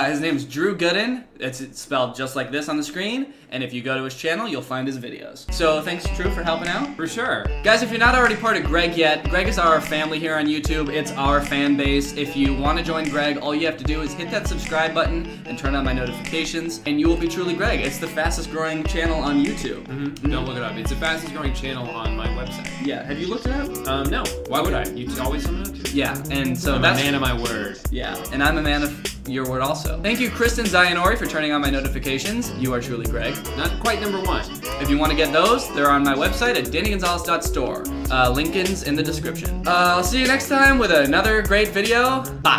His name's Drew Gooden. It's spelled just like this on the screen. And if you go to his channel, you'll find his videos. So thanks, Drew, for helping out. For sure. Guys, if you're not already part of Greg yet, Greg is our family here on YouTube. It's our fan base. If you want to join Greg, all you have to do is hit that subscribe button and turn on my notifications, and you will be truly Greg. It's the fastest growing channel on YouTube. Mm-hmm. Don't look it up. It's the fastest growing channel on my website. Yeah. Have you looked it up? No. Why would I? You always tell me not to. Yeah. And so I'm that's a man of my word. Yeah. And I'm a man of your word also. Thank you, Kristen Zayanori, for turning on my notifications. You are truly Greg. Not quite number one. If you want to get those, they're on my website at dannygonzalez.store. Lincoln's in the description. I'll see you next time with another great video. Bye.